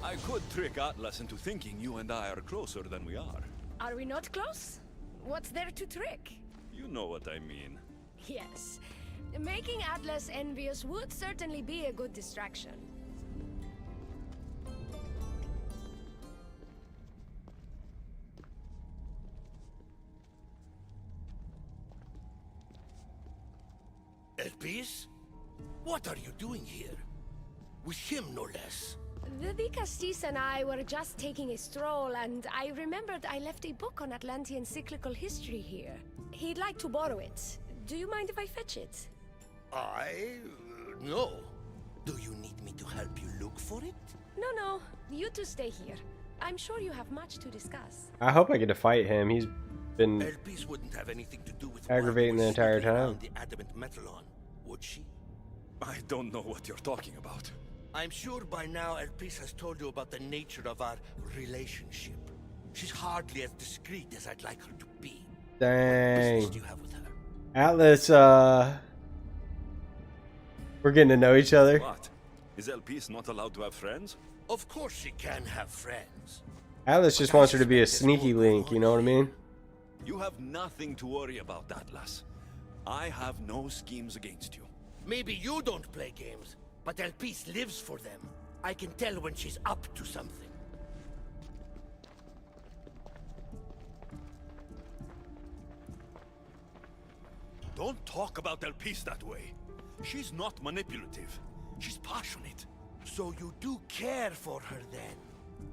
I could trick Atlas into thinking you and I are closer than we are. Are we not close? What's there to trick? You know what I mean. Yes. Making Atlas envious would certainly be a good distraction. Elpis? What are you doing here? With him, no less. The Castis and I were just taking a stroll, and I remembered I left a book on Atlantean cyclical history here. He'd like to borrow it. Do you mind if I fetch it? No. Do you need me to help you look for it? No. You two stay here. I'm sure you have much to discuss. I hope I get to fight him. He's been Elpis wouldn't have anything to do with aggravating the entire time. The adamant metal on, would she? I don't know what you're talking about. I'm sure by now Elpis has told you about the nature of our relationship. She's hardly as discreet as I'd like her to be. Dang. What business do you have with her? Atlas, we're getting to know each other. What? Is Elpis not allowed to have friends? Of course she can have friends. Atlas just wants her to be a sneaky link, you know what I mean? You have nothing to worry about, Atlas. I have no schemes against you. Maybe you don't play games, but Elpis lives for them. I can tell when she's up to something. Don't talk about Elpis that way. She's not manipulative. She's passionate. So you do care for her then?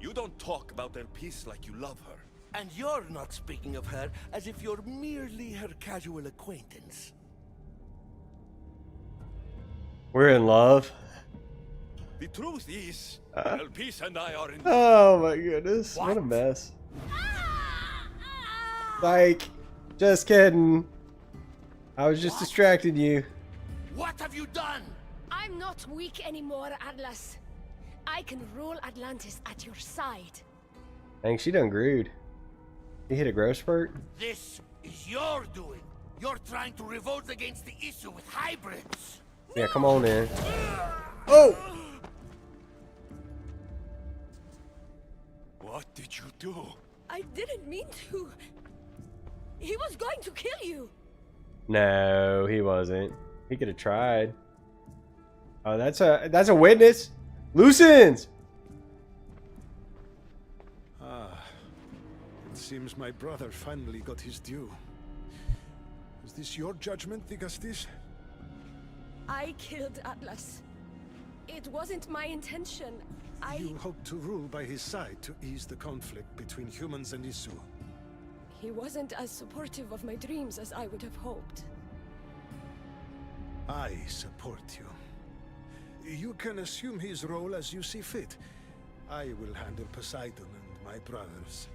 You don't talk about Elpis like you love her. And you're not speaking of her as if you're merely her casual acquaintance. We're in love. The truth is, Elpis and I are in... Oh my goodness, what a mess. Like, just kidding. I was just distracting you. What have you done? I'm not weak anymore, Atlas. I can rule Atlantis at your side. Dang, she done grewed. He hit a growth spurt. This is your doing. You're trying to revolt against the issue with hybrids. Yeah, come on in. Oh! What did you do? I didn't mean to. He was going to kill you. No, he wasn't. He could have tried. Oh, that's a witness. Loose ends. Ah, it seems my brother finally got his due. Is this your judgment, Digastis? I killed Atlas. It wasn't my intention. You hoped to rule by his side to ease the conflict between humans and Isu. He wasn't as supportive of my dreams as I would have hoped. I support you. You can assume his role as you see fit. I will handle Poseidon and my brothers.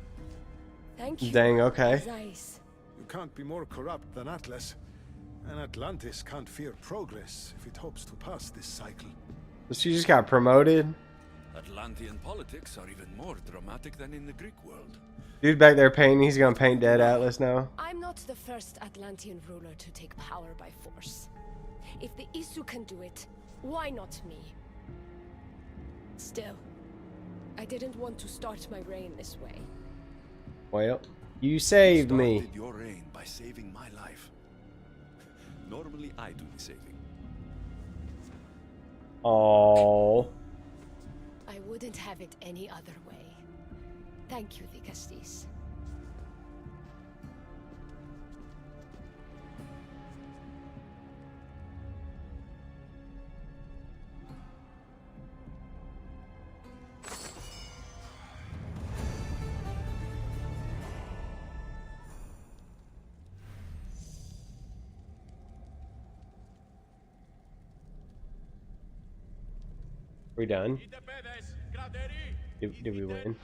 Thank you. Dang, okay. Nice. You can't be more corrupt than Atlas. And Atlantis can't fear progress if it hopes to pass this cycle. So she just got promoted. Atlantean politics are even more dramatic than in the Greek world. Dude back there painting, he's gonna paint dead Atlas now. I'm not the first Atlantean ruler to take power by force. If the Isu can do it, why not me? Still, I didn't want to start my reign this way. Well, you saved me. Started your reign by saving my life. Normally, I do the saving. Oh. I wouldn't have it any other way. Thank you, Digastis. We done? Did we win?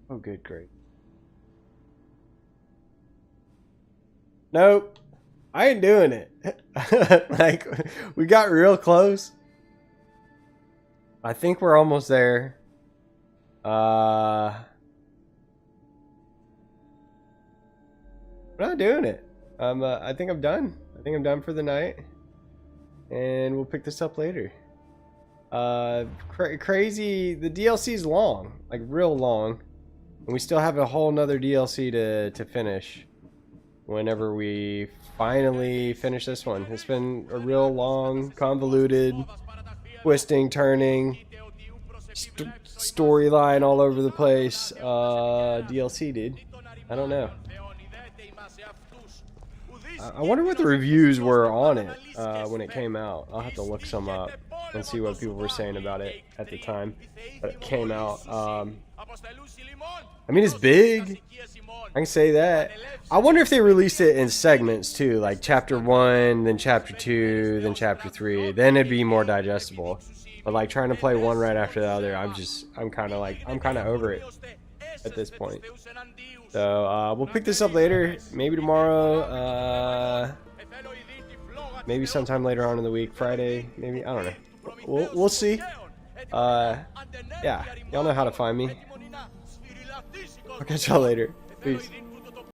Oh, good, great. Nope. I ain't doing it. Like, we got real close. I think we're almost there. We're not doing it. I think I'm done. I think I'm done for the night. And we'll pick this up later. Crazy. The DLC is long. Like, real long. And we still have a whole nother DLC to finish. Whenever we finally finish this one. It's been a real long, convoluted, twisting, turning, storyline all over the place. DLC, dude. I don't know. I wonder what the reviews were on it when it came out. I'll have to look some up and see what people were saying about it at the time. But it came out. I mean, it's big. I can say that. I wonder if they released it in segments too, like chapter 1, then chapter 2, then chapter 3. Then it'd be more digestible. But like trying to play one right after the other, I'm kind of over it at this point. So we'll pick this up later, maybe tomorrow, maybe sometime later on in the week, Friday, maybe, I don't know. We'll see. Yeah, y'all know how to find me. I'll catch y'all later. Peace.